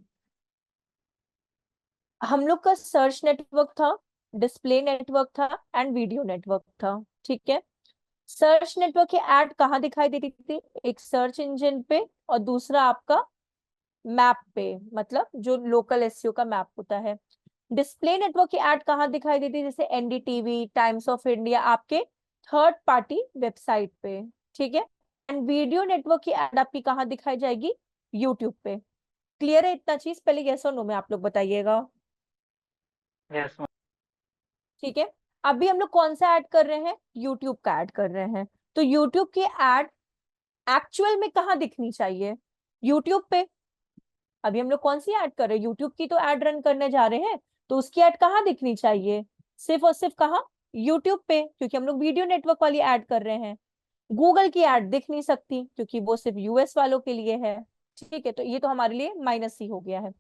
हम लोग का सर्च नेटवर्क था, डिस्प्ले नेटवर्क था एंड वीडियो नेटवर्क था, ठीक है। सर्च नेटवर्क की ऐड कहाँ दिखाई देती थी, एक सर्च इंजन पे और दूसरा आपका मैप पे, मतलब जो लोकल एसईओ का मैप होता है। डिस्प्ले नेटवर्क की ऐड कहाँ दिखाई देती है, जैसे एनडीटीवी, टाइम्स ऑफ इंडिया, आपके थर्ड पार्टी वेबसाइट पे, ठीक है। एंड वीडियो नेटवर्क की ऐड आपकी कहाँ दिखाई जाएगी, यूट्यूब पे। क्लियर है इतना चीज? पहले यस और नो में आप लोग बताइएगा। Yes ma'am. ठीक है, अभी हम लोग कौन सा ऐड कर रहे हैं, यूट्यूब का ऐड कर रहे हैं। तो यूट्यूब की ऐड एक्चुअल में कहाँ दिखनी चाहिए, यूट्यूब पे। अभी हम लोग कौन सी ऐड कर रहे हैं, यूट्यूब की तो ऐड रन करने जा रहे हैं, तो उसकी ऐड कहाँ दिखनी चाहिए, सिर्फ और सिर्फ कहाँ, यूट्यूब पे, क्योंकि हम लोग वीडियो नेटवर्क वाली ऐड कर रहे हैं। गूगल की ऐड दिख नहीं सकती क्योंकि वो सिर्फ यूएस वालों के लिए है, ठीक है। तो ये तो हमारे लिए माइनस ही हो गया है।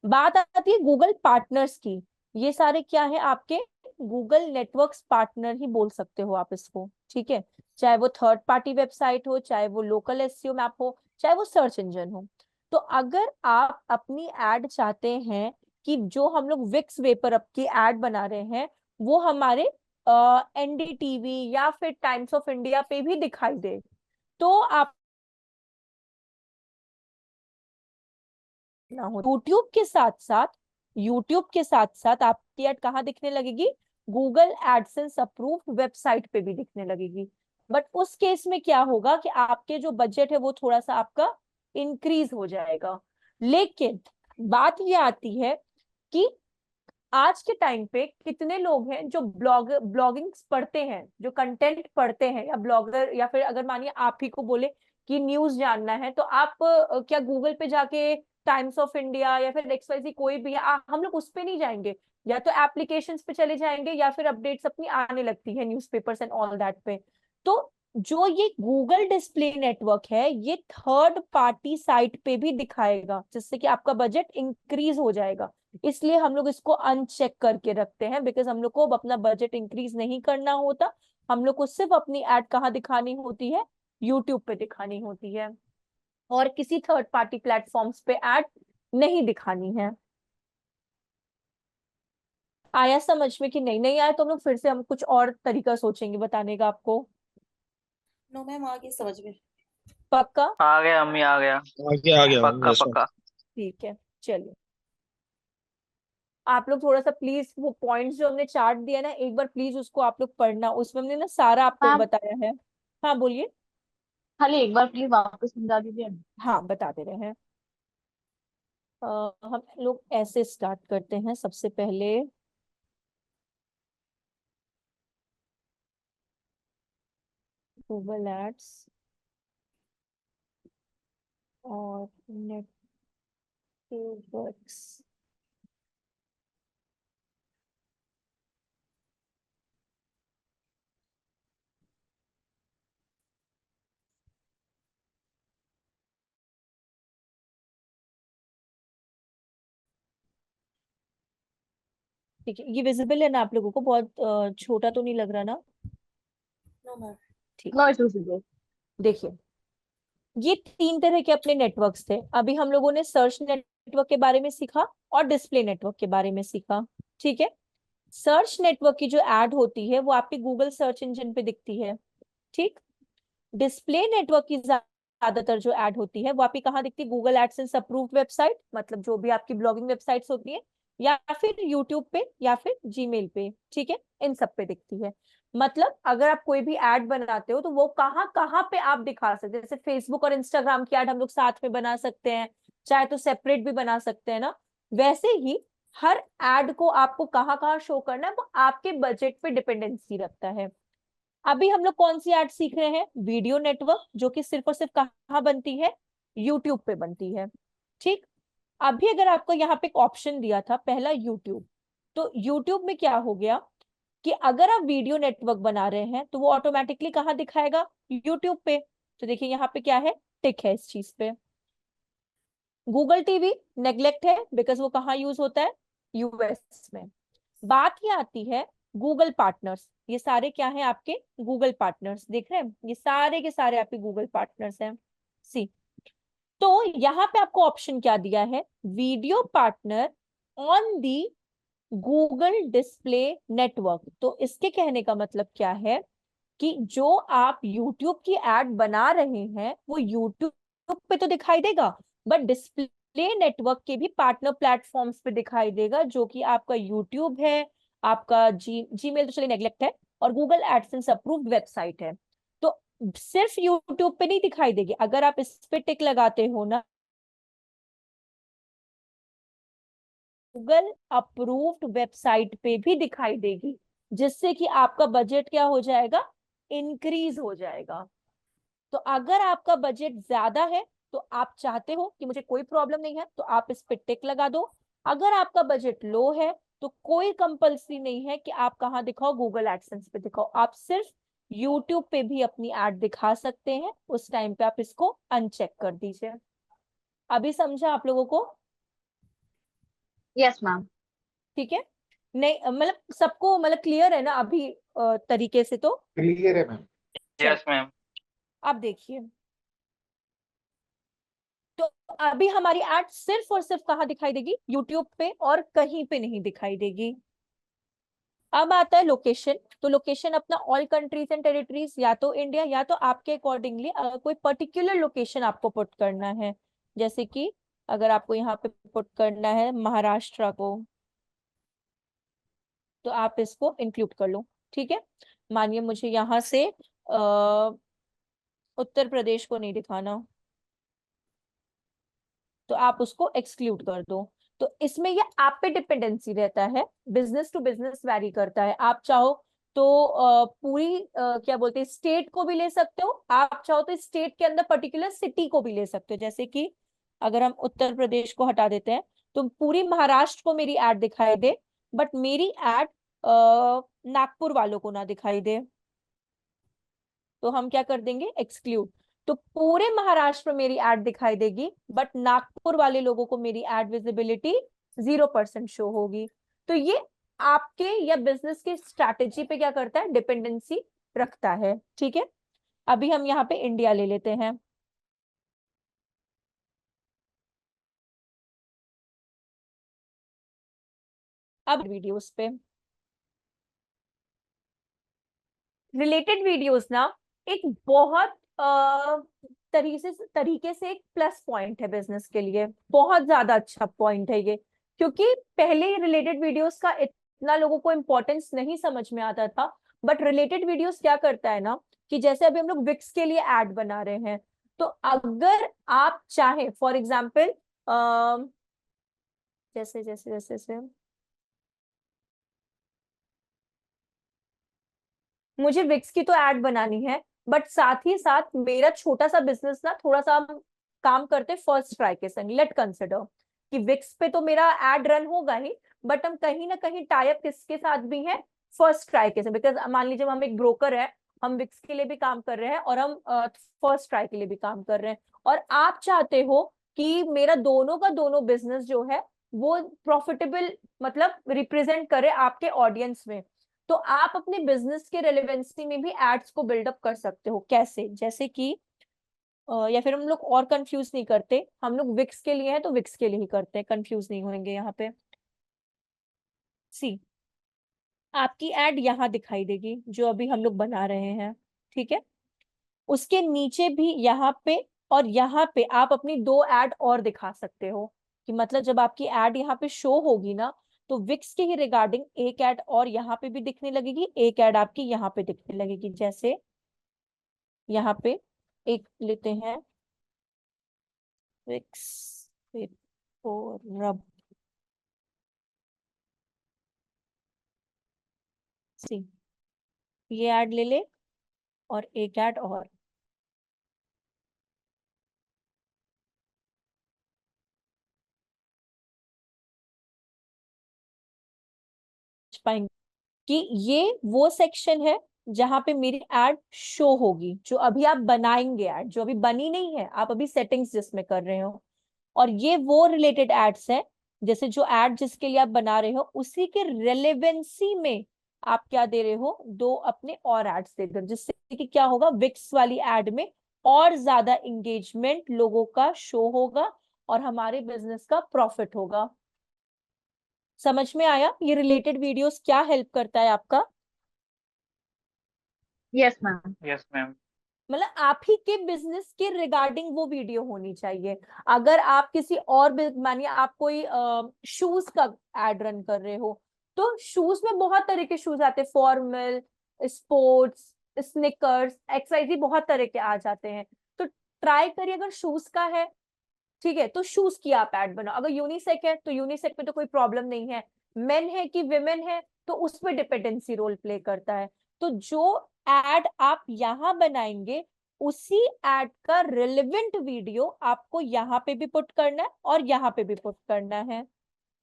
बात आती है गूगल पार्टनर्स की, ये सारे क्या है आपके गूगल नेटवर्क्स पार्टनर ही बोल सकते हो आप इसको, ठीक है। चाहे वो थर्ड पार्टी वेबसाइट हो, चाहे वो लोकल एसईओ मैप हो, चाहे वो सर्च इंजन हो। तो अगर आप अपनी ऐड चाहते हैं कि जो हम लोग विक्स वेपर अप की ऐड बना रहे हैं वो हमारे एनडीटीवी या फिर टाइम्स ऑफ इंडिया पे भी दिखाई दे, तो आप ना हो। यूट्यूब के साथ साथ आपकी ऐड कहाँ दिखने लगेगी? गूगल एडसेंस अप्रूव्ड वेबसाइट पे भी दिखने लगेगी। बट उस केस में क्या होगा कि आपके जो बजट है वो थोड़ा सा आपका इंक्रीज हो जाएगा। लेकिन बात ये आती है कि आज के टाइम पे कितने लोग हैं जो ब्लॉगिंग पढ़ते हैं, जो कंटेंट पढ़ते हैं, या ब्लॉगर, या फिर अगर मानिए आप ही को बोले कि न्यूज जानना है तो आप क्या गूगल पे जाके टाइम्स ऑफ इंडिया या फिर XYZ कोई भी है, हम लोग उस पे नहीं जाएंगे, या तो एप्लीकेशंस पे चले जाएंगे या फिर अपडेट्स अपनी आने लगती है न्यूज़पेपर्स एंड ऑल दैट पे। तो जो ये गूगल डिस्प्ले नेटवर्क है ये थर्ड पार्टी साइट पे भी दिखाएगा, जिससे कि आपका बजट इंक्रीज हो जाएगा। इसलिए हम लोग इसको अनचेक करके रखते हैं, बिकॉज हम लोग को अपना बजट इंक्रीज नहीं करना होता, हम लोग को सिर्फ अपनी ऐड कहाँ दिखानी होती है? यूट्यूब पे दिखानी होती है, और किसी थर्ड पार्टी प्लेटफॉर्म्स पे ऐड नहीं दिखानी है। आया समझ में कि नहीं? नहीं आया तो हम लोग फिर से हम कुछ और तरीका सोचेंगे बताने का आपको। नो मैम, आ गई समझ में। पक्का? आ गया अम्मी, आ गया। आ गया पक्का yes, ma'am. पक्का। ठीक है, चलिए आप लोग थोड़ा सा प्लीज वो पॉइंट्स जो हमने चार्ट दिया ना, एक बार प्लीज उसको आप लोग पढ़ना, उसमें हमने ना सारा आपको मैम बताया है। हाँ बोलिए। खाली एक बार प्लीज वापस समझा दीजिए। हाँ बता दे रहे हैं। हम लोग ऐसे स्टार्ट करते हैं। सबसे पहले गूगल एड्स और नेटवर्क्स। ठीक है, ये विजिबल है ना आप लोगों को? बहुत छोटा तो नहीं लग रहा ना? No ma'am. ठीक, नो इश्यूज। देखिए ये 3 तरह के अपने नेटवर्क्स थे। अभी हम लोगों ने सर्च नेटवर्क के बारे में सीखा और डिस्प्ले नेटवर्क के बारे में सीखा। ठीक है, सर्च नेटवर्क की जो ऐड होती है वो आपके गूगल सर्च इंजन पे दिखती है। ठीक, डिस्प्ले नेटवर्क की ज्यादातर जो ऐड होती है वो आपकी कहाँ दिखती है? गूगल एडसेंस अप्रूव्ड वेबसाइट, मतलब जो भी आपकी ब्लॉगिंग वेबसाइट्स होती है, या फिर यूट्यूब पे, या फिर जीमेल पे। ठीक है, इन सब पे दिखती है। मतलब अगर आप कोई भी ऐड बनाते हो तो वो कहाँ कहाँ पे आप दिखा सकते हैं। जैसे फेसबुक और इंस्टाग्राम की ऐड हम लोग साथ में बना सकते हैं, चाहे तो सेपरेट भी बना सकते हैं ना, वैसे ही हर ऐड को आपको कहाँ कहाँ शो करना है वो आपके बजट पे डिपेंडेंसी रखता है। अभी हम लोग कौन सी ऐड सीख रहे हैं? वीडियो नेटवर्क, जो कि सिर्फ और सिर्फ कहाँ बनती है? यूट्यूब पे बनती है। ठीक, अभी अगर आपको यहाँ पे एक ऑप्शन दिया था पहला यूट्यूब, तो यूट्यूब में क्या हो गया कि अगर आप वीडियो नेटवर्क बना रहे हैं तो वो ऑटोमेटिकली कहाँ दिखाएगा? यूट्यूब पे। तो देखिए यहाँ पे क्या है, टिक है इस चीज पे। गूगल टीवी नेग्लेक्ट है, बिकॉज वो कहाँ यूज होता है? यूएस में। बात ये आती है गूगल पार्टनर्स। ये सारे क्या हैं? आपके गूगल पार्टनर्स। देख रहे हैं, ये सारे के सारे आपके गूगल पार्टनर्स हैं। सी, तो यहाँ पे आपको ऑप्शन क्या दिया है? Video partner on the Google display network. तो इसके कहने का मतलब क्या है कि जो आप YouTube की ऐड बना रहे हैं वो YouTube पे तो दिखाई देगा, बट डिस्प्ले नेटवर्क के भी पार्टनर प्लेटफॉर्म्स पे दिखाई देगा, जो कि आपका YouTube है, आपका जीमेल तो चलिए नेग्लेक्ट है, और गूगल एडसेंस अप्रूव्ड वेबसाइट है। तो सिर्फ YouTube पे नहीं दिखाई देगी, अगर आप इस पे टिक लगाते हो ना, गूगल अप्रूव्ड वेबसाइट पे भी दिखाई देगी, जिससे कि आपका बजट क्या हो जाएगा? इंक्रीज हो जाएगा। तो अगर आपका बजट ज्यादा है तो आप चाहते हो कि मुझे कोई प्रॉब्लम नहीं है तो आप इस पे टिक लगा दो। अगर आपका बजट लो है तो कोई कंपल्सरी नहीं है कि आप कहाँ दिखाओ, गूगल एडसेंस पे दिखाओ, आप सिर्फ यूट्यूब पे भी अपनी ऐड दिखा सकते हैं। उस टाइम पे आप इसको अनचेक कर दीजिए। अभी समझा आप लोगों को? Yes ma'am. ठीक है, नहीं मतलब सबको मतलब क्लियर है ना अभी तरीके से? तो क्लियर है मैम। Yes ma'am. अब देखिए, तो अभी हमारी ऐड सिर्फ और सिर्फ कहाँ दिखाई देगी? यूट्यूब पे, और कहीं पे नहीं दिखाई देगी। अब आता है लोकेशन। तो लोकेशन अपना ऑल कंट्रीज एंड टेरिटरीज, या तो इंडिया, या तो आपके अकॉर्डिंगली अगर कोई पर्टिकुलर लोकेशन आपको पुट करना है, जैसे कि अगर आपको यहाँ पे पुट करना है महाराष्ट्र को, तो आप इसको इंक्लूड कर लो। ठीक है, मानिए मुझे यहाँ से उत्तर प्रदेश को नहीं दिखाना, तो आप उसको एक्सक्लूड कर दो। तो इसमें ये आप पे डिपेंडेंसी रहता है, बिजनेस टू बिजनेस वैरी करता है। आप चाहो तो पूरी क्या बोलते हैं स्टेट को भी ले सकते हो, आप चाहो तो स्टेट के अंदर पर्टिकुलर सिटी को भी ले सकते हो। जैसे कि अगर हम उत्तर प्रदेश को हटा देते हैं तो पूरी महाराष्ट्र को मेरी एड दिखाई दे, बट मेरी एड नागपुर वालों को ना दिखाई दे, तो हम क्या कर देंगे एक्सक्लूड। तो पूरे महाराष्ट्र में मेरी एड दिखाई देगी, बट नागपुर वाले लोगों को मेरी एड विजिबिलिटी 0% शो होगी। तो ये आपके या बिजनेस की स्ट्रैटेजी पे क्या करता है, डिपेंडेंसी रखता है। ठीक है, अभी हम यहाँ पे इंडिया ले लेते हैं। अब वीडियोस पे रिलेटेड वीडियोस ना एक बहुत तरीके से एक प्लस पॉइंट है बिजनेस के लिए, बहुत ज्यादा अच्छा पॉइंट है ये। क्योंकि पहले रिलेटेड वीडियोस का इतना लोगों को इम्पोर्टेंस नहीं समझ में आता था, बट रिलेटेड वीडियोस क्या करता है ना कि जैसे अभी हम लोग विक्स के लिए एड बना रहे हैं, तो अगर आप चाहें फॉर एग्जाम्पल जैसे जैसे जैसे जैसे मुझे विक्स की तो ऐड बनानी है, बट साथ ही साथ मेरा छोटा सा बिजनेस ना थोड़ा सा हम काम करते फर्स्ट ट्राई के संग। लेट कंसिडर कि विक्स पे तो मेरा एड रन होगा ही, बट हम कहीं ना कहीं टाई अप किसके साथ भी है, फर्स्ट ट्राई के संग। बिकॉज मान लीजिए हम एक ब्रोकर है, हम विक्स के लिए भी काम कर रहे हैं और हम फर्स्ट ट्राई के लिए भी काम कर रहे हैं, और आप चाहते हो कि मेरा दोनों का दोनों बिजनेस जो है वो प्रॉफिटेबल मतलब रिप्रेजेंट करे आपके ऑडियंस में। तो आप अपने बिजनेस के रेलेवेंसी में भी एड्स को बिल्डअप कर सकते हो। कैसे, जैसे कि या फिर हम लोग और कंफ्यूज नहीं करते, हम लोग विक्स के लिए हैं तो विक्स के लिए ही करते हैं, कंफ्यूज नहीं होंगे यहाँ पे। सी आपकी एड यहाँ दिखाई देगी जो अभी हम लोग बना रहे हैं। ठीक है, उसके नीचे भी यहाँ पे और यहाँ पे आप अपनी 2 एड और दिखा सकते हो, कि मतलब जब आपकी एड यहाँ पे शो होगी ना, तो विक्स के ही रिगार्डिंग एक एड और यहाँ पे भी दिखने लगेगी, एक एड आपकी यहाँ पे दिखने लगेगी। जैसे यहाँ पे एक लेते हैं विक्स रब सी, ये ऐड ले ले और एक ऐड और। पाएंगे कि ये वो सेक्शन है जहां पे मेरी एड शो होगी, जो अभी आप बनाएंगे एड, जो अभी बनी नहीं है, आप अभी सेटिंग्स जिसमें कर रहे हो। और ये वो रिलेटेड एड्स हैं, जैसे जो एड जिसके लिए आप बना रहे हो उसी के रेलेवेंसी में आप क्या दे रहे हो, 2 अपने और एड्स दे दो, जिससे कि क्या होगा, विक्स वाली एड में और ज्यादा इंगेजमेंट लोगों का शो होगा और हमारे बिजनेस का प्रॉफिट होगा। समझ में आया ये रिलेटेड वीडियोस क्या हेल्प करता है आपका? Yes ma'am. Yes ma'am. मतलब आप ही के बिजनेस के रिगार्डिंग वो वीडियो होनी चाहिए। अगर आप किसी और मानिए आप कोई शूज का एड रन कर रहे हो, तो शूज में बहुत तरह के शूज आते हैं, फॉर्मल, स्पोर्ट्स, स्निकर्स, एक्सरसाइज, बहुत तरह के आ जाते हैं। तो ट्राई करिए, अगर शूज का है ठीक है तो शूज की आप एड बनाओ, अगर यूनिसेक है तो यूनिसेक में तो कोई प्रॉब्लम नहीं है, मेन है कि विमेन है तो उस पर डिपेंडेंसी रोल प्ले करता है। तो जो एड आप यहाँ बनाएंगे उसी एड का रिलेवेंट वीडियो आपको यहाँ पे भी पुट करना है और यहाँ पे भी पुट करना है।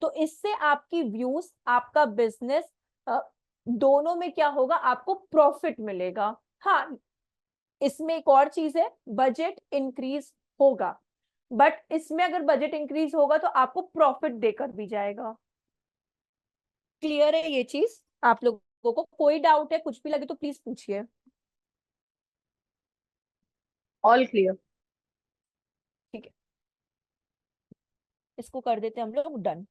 तो इससे आपकी व्यूज, आपका बिजनेस दोनों में क्या होगा, आपको प्रॉफिट मिलेगा। हाँ, इसमें एक और चीज है, बजट इंक्रीज होगा, बट इसमें अगर बजट इंक्रीज होगा तो आपको प्रॉफिट देकर भी जाएगा। क्लियर है ये चीज? आप लोगों को कोई डाउट है, कुछ भी लगे तो प्लीज पूछिए। All clear. ठीक है, इसको कर देते हम लोग डन।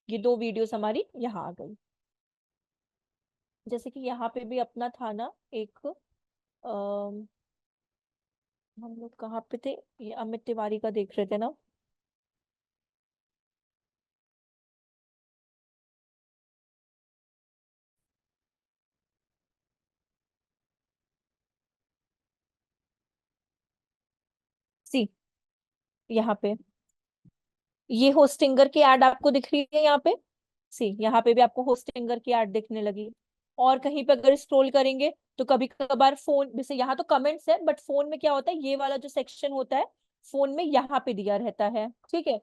ये 2 वीडियोस हमारी यहाँ आ गई। जैसे कि यहाँ पे भी अपना था ना एक हम लोग कहाँ पे थे, ये अमित तिवारी का देख रहे थे ना, यहाँ पे ये होस्टिंगर की एड आपको दिख रही है, यहाँ पे सी यहाँ पे भी आपको होस्टिंगर की एड दिखने लगी। और कहीं पे अगर स्क्रॉल करेंगे तो कभी कभार फोन, जैसे यहाँ तो कमेंट्स है, बट फोन में क्या होता है, ये वाला जो सेक्शन होता है फोन में यहाँ पे दिया रहता है, ठीक है,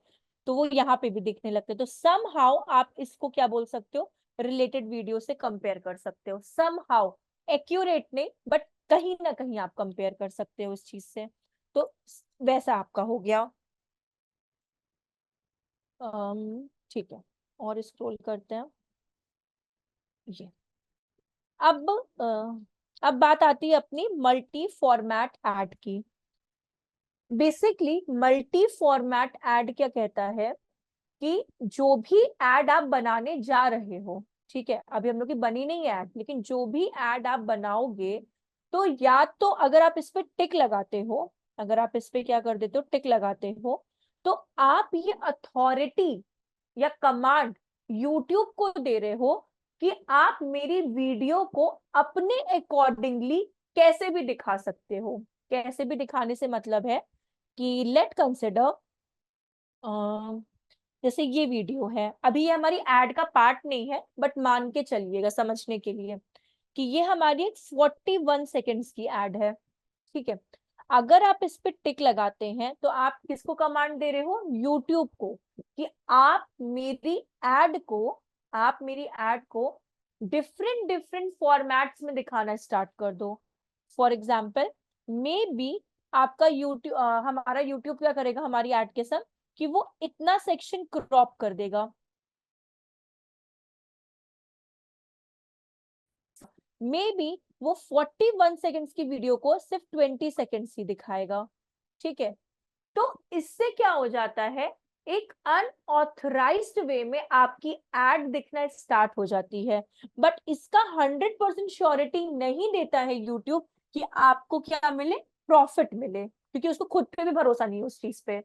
तो वो यहाँ पे भी दिखने लगते हैं। तो सम हाउ आप इसको क्या बोल सकते हो, रिलेटेड वीडियो से कंपेयर कर सकते हो। सम हाउ, एक्यूरेट नहीं, बट कहीं ना कहीं आप कंपेयर कर सकते हो इस चीज से। तो वैसा आपका हो गया। ठीक है, और स्क्रॉल करते हैं। ये अब बात आती है अपनी मल्टी फॉर्मेट ऐड की। बेसिकली मल्टी फॉर्मेट ऐड क्या कहता है कि जो भी ऐड आप बनाने जा रहे हो, ठीक है, अभी हम लोग की बनी नहीं है ऐड, लेकिन जो भी ऐड आप बनाओगे, तो या तो अगर आप इस पे टिक लगाते हो, अगर आप इस पे क्या कर देते हो, टिक लगाते हो, तो आप ये अथॉरिटी या कमांड यूट्यूब को दे रहे हो कि आप मेरी वीडियो को अपने अकॉर्डिंगली कैसे भी दिखा सकते हो। कैसे भी दिखाने से मतलब है कि लेट कंसिडर, जैसे ये वीडियो है, अभी ये हमारी एड का पार्ट नहीं है, बट मान के चलिएगा समझने के लिए कि ये हमारी एक 41 सेकेंड्स की एड है, ठीक है। अगर आप इस पे टिक लगाते हैं तो आप किसको कमांड दे रहे हो, यूट्यूब को, कि आप मेरी एड को डिफरेंट डिफरेंट फॉर्मेट्स में दिखाना स्टार्ट कर दो। फॉर एग्जाम्पल, मे बी आपका यूट्यूब, हमारा यूट्यूब क्या करेगा हमारी एड के साथ कि वो इतना सेक्शन क्रॉप कर देगा, मे बी वो 41 सेकेंड्स की वीडियो को सिर्फ 20 सेकेंड्स ही दिखाएगा, ठीक है। तो इससे क्या हो जाता है, एक अनऑथराइज्ड वे में आपकी एड दिखना स्टार्ट हो जाती है। बट इसका 100% श्योरिटी नहीं देता है यूट्यूब कि आपको क्या मिले, प्रॉफिट मिले, क्योंकि उसको खुद पे भी भरोसा नहीं है उस चीज पे।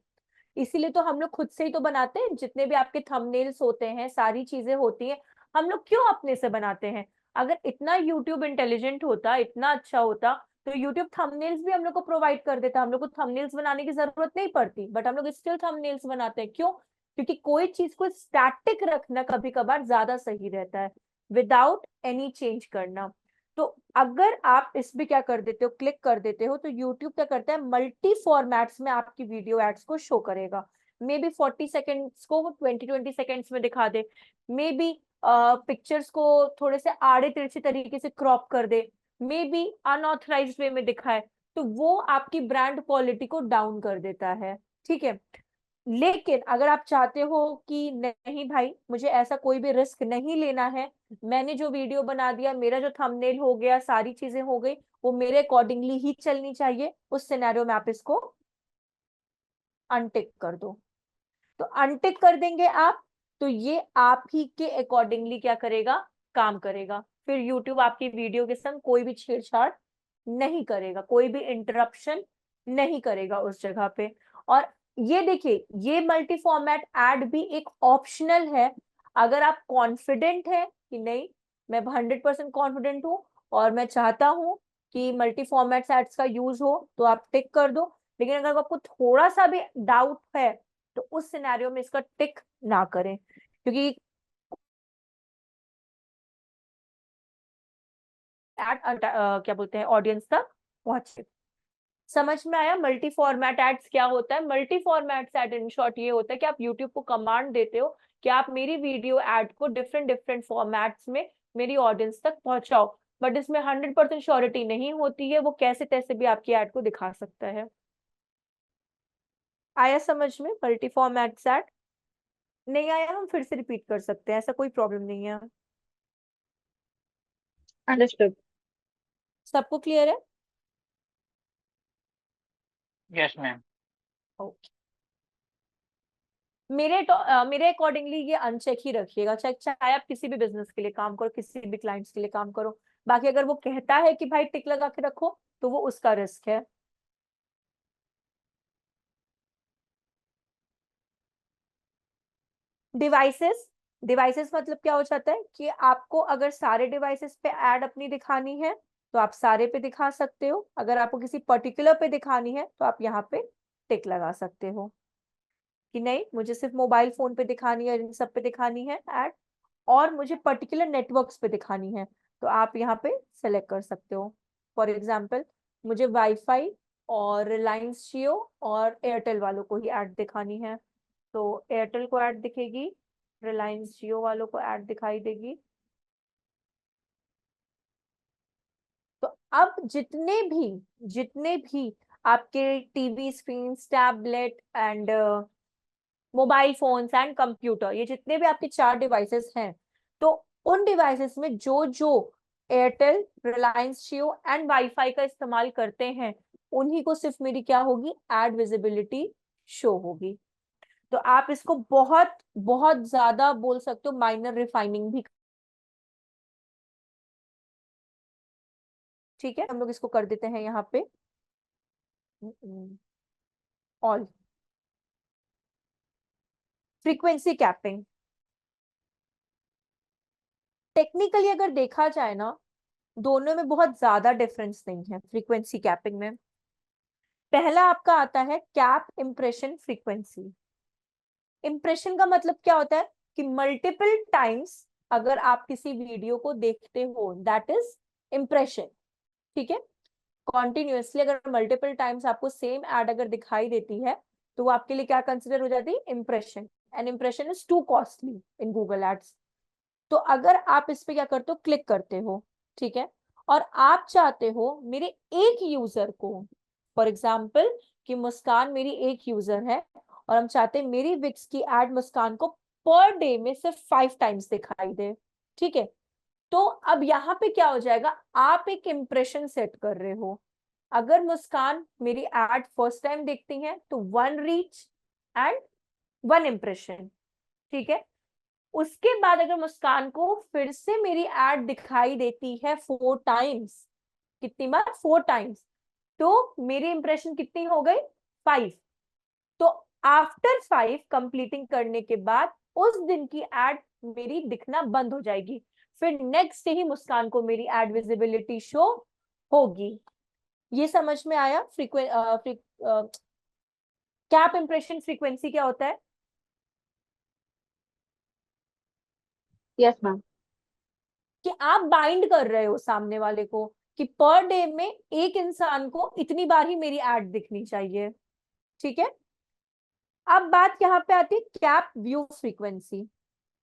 इसीलिए तो हम लोग खुद से ही तो बनाते हैं, जितने भी आपके थंबनेल्स होते हैं, सारी चीजें होती हैं, हम लोग क्यों अपने से बनाते हैं। अगर इतना यूट्यूब इंटेलिजेंट होता, इतना अच्छा होता, तो यूट्यूब थंबनेल्स भी हम लोग को प्रोवाइड कर देता, हम लोग को थंबनेल्स बनाने की जरूरत नहीं पड़ती, बट हम लोग स्टिल थंबनेल्स बनाते हैं। क्यों? क्योंकि कोई चीज को स्टैटिक रखना कभी कभार ज्यादा सही रहता है, विदाउट एनी चेंज करना। तो अगर आप इस पे क्या कर देते हो, क्लिक कर देते हो, तो यूट्यूब क्या करता है, मल्टी फॉर्मेट्स में आपकी वीडियो एड्स को शो करेगा। मे बी 40 सेकेंड्स को 20 सेकेंड्स में दिखा दे, मे बी पिक्चर्स को थोड़े से आड़े तिरछे तरीके से क्रॉप कर दे, मे बी अनऑथराइज्ड वे में दिखाए, तो वो आपकी ब्रांड क्वालिटी को डाउन कर देता है, ठीक है। लेकिन अगर आप चाहते हो कि नहीं भाई, मुझे ऐसा कोई भी रिस्क नहीं लेना है, मैंने जो वीडियो बना दिया, मेरा जो थंबनेल हो गया, सारी चीजें हो गई, वो मेरे अकॉर्डिंगली ही चलनी चाहिए, उस सिनेरियो में आप इसको अनटिक कर दो। तो अनटिक कर देंगे आप, तो ये आप ही के अकॉर्डिंगली क्या करेगा, काम करेगा। फिर यूट्यूब आपकी वीडियो के संग कोई भी छेड़छाड़ नहीं करेगा, कोई भी इंटरप्शन नहीं करेगा उस जगह पे। और ये देखिए, ये मल्टी फॉर्मेट ऐड भी एक ऑप्शनल है। अगर आप कॉन्फिडेंट है कि नहीं, मैं 100% कॉन्फिडेंट हूं और मैं चाहता हूं कि मल्टी फॉर्मेट एड्स का यूज हो, तो आप टिक कर दो। लेकिन अगर आपको थोड़ा सा भी डाउट है, तो उस सिनेरियो में इसका टिक ना करें, क्योंकि एड क्या बोलते हैं, ऑडियंस तक पहुंचे। समझ में आया मल्टी फॉर्मेट एड्स क्या होता है? Multi format ad in short ये होता है कि आप यूट्यूब को कमांड देते हो कि आप मेरी वीडियो एड को डिफरेंट डिफरेंट फॉर्मेट्स में मेरी ऑडियंस तक पहुंचाओ, बट इसमें 100% श्योरिटी नहीं होती है, वो कैसे तैसे भी आपकी एड को दिखा सकता है। आया समझ में मल्टी फॉर्मेट एड? नहीं आया हम फिर से रिपीट कर सकते हैं, ऐसा कोई प्रॉब्लम नहीं है। Understood. सबको क्लियर है? Yes ma'am. ओके, मेरे अकॉर्डिंगली ये अनचेक ही रखिएगा, चाहे आप किसी भी बिजनेस के लिए काम करो, किसी भी क्लाइंट्स के लिए काम करो। बाकी अगर वो कहता है कि भाई टिक लगा के रखो, तो वो उसका रिस्क है। डिवाइसेस, डिवाइसेस मतलब क्या हो जाता है कि आपको अगर सारे डिवाइसेस पे ऐड अपनी दिखानी है, तो आप सारे पे दिखा सकते हो। अगर आपको किसी पर्टिकुलर पे दिखानी है, तो आप यहाँ पे टिक लगा सकते हो। कि नहीं मुझे सिर्फ मोबाइल फोन पे दिखानी है, इन सब पे दिखानी है एड, और मुझे पर्टिकुलर नेटवर्क्स पे दिखानी है, तो आप यहाँ पे सेलेक्ट कर सकते हो। फॉर एग्जाम्पल मुझे वाईफाई और रिलायंस जियो और एयरटेल वालों को ही ऐड दिखानी है, तो एयरटेल को ऐड दिखेगी, रिलायंस जियो वालों को ऐड दिखाई देगी। तो अब जितने भी आपके TV screen, tablet and mobile phones and computer, ये जितने भी आपके 4 डिवाइसेस हैं, तो उन डिवाइसेस में जो जो Airtel, Reliance Jio and wifi का इस्तेमाल करते हैं, उन्हीं को सिर्फ मेरी क्या होगी, एड विजिबिलिटी शो होगी। तो आप इसको बहुत बहुत ज्यादा बोल सकते हो माइनर रिफाइनिंग भी। ठीक है, हम लोग इसको कर देते हैं यहाँ पे ऑल। फ्रीक्वेंसी कैपिंग, टेक्निकली अगर देखा जाए ना, दोनों में बहुत ज्यादा डिफरेंस नहीं है। फ्रीक्वेंसी कैपिंग में पहला आपका आता है कैप इंप्रेशन फ्रीक्वेंसी। इंप्रेशन का मतलब क्या होता है कि मल्टीपल टाइम्स अगर आप किसी वीडियो को देखते हो, दैट इज इंप्रेशन। ठीक है, कॉन्टिन्यूअसली अगर मल्टीपल टाइम्स आपको सेम एड अगर दिखाई देती है, तो वो आपके लिए क्या कंसिडर हो जाती है, impression. And impression is too costly in Google ads. तो अगर आप इस पे क्या करते हो, क्लिक करते हो, ठीक है, और आप चाहते हो मेरे एक यूजर को, फॉर एग्जाम्पल कि मुस्कान मेरी एक यूजर है, और हम चाहते हैं मेरी विक्स की एड मुस्कान को पर डे में सिर्फ 5 टाइम्स दिखाई दे। ठीक है, तो अब यहाँ पे क्या हो जाएगा, आप एक इंप्रेशन सेट कर रहे हो। अगर मुस्कान मेरी एड फर्स्ट टाइम देखती हैं तो 1 रीच एंड 1 इंप्रेशन। ठीक है, उसके बाद अगर मुस्कान को फिर से मेरी एड दिखाई देती है 4 टाइम्स, कितनी बार, 4 टाइम्स, तो मेरी इंप्रेशन कितनी हो गई, 5। तो आफ्टर 5 कंप्लीटिंग करने के बाद उस दिन की एड मेरी दिखना बंद हो जाएगी, फिर नेक्स्ट डे ही मुस्कान को मेरी एड विजिबिलिटी शो होगी। ये समझ में आया? कैप इंप्रेशन फ्रीक्वेंसी क्या होता है? Yes, ma'am. कि आप बाइंड कर रहे हो सामने वाले को कि पर डे में एक इंसान को इतनी बार ही मेरी एड दिखनी चाहिए। ठीक है, अब बात यहाँ पे आती है कैप व्यू फ्रीक्वेंसी।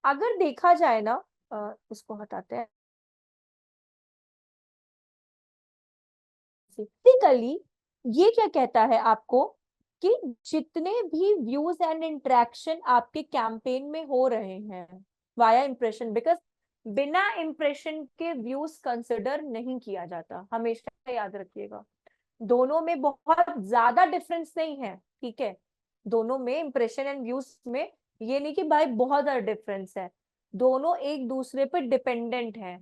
अगर देखा जाए ना, इसको हटाते हैं, बेसिकली ये क्या कहता है आपको कि जितने भी व्यूज एंड इंटरेक्शन आपके कैंपेन में हो रहे हैं वाया इंप्रेशन, बिकॉज बिना इंप्रेशन के व्यूज कंसिडर नहीं किया जाता, हमेशा याद रखिएगा। दोनों में बहुत ज्यादा डिफरेंस नहीं है, ठीक है, दोनों में इंप्रेशन एंड व्यूज में ये नहीं कि भाई बहुत ज्यादा डिफरेंस है, दोनों एक दूसरे पर डिपेंडेंट है।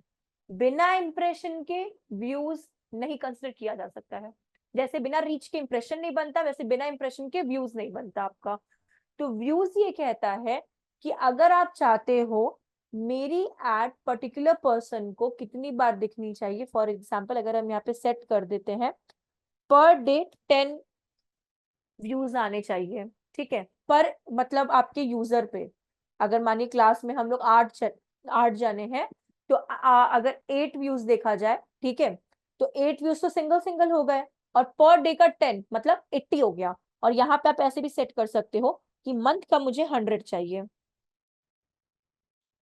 बिना इंप्रेशन के व्यूज नहीं कंसिडर किया जा सकता है। जैसे बिना रीच के इंप्रेशन नहीं बनता, वैसे बिना इंप्रेशन के व्यूज नहीं बनता आपका। तो व्यूज ये कहता है कि अगर आप चाहते हो मेरी एड पर्टिकुलर पर्सन को कितनी बार दिखनी चाहिए, फॉर एग्जाम्पल अगर हम यहाँ पे सेट कर देते हैं पर डे 10 व्यूज आने चाहिए, ठीक है, पर मतलब आपके यूजर पे, अगर मानिए क्लास में हम लोग 8 जाने हैं, तो अगर 8 व्यूज देखा जाए, ठीक है, तो 8 व्यूज तो सिंगल सिंगल हो गए, और पर डे का 10 मतलब 80 हो गया। और यहाँ पे आप ऐसे भी सेट कर सकते हो कि मंथ का मुझे 100 चाहिए,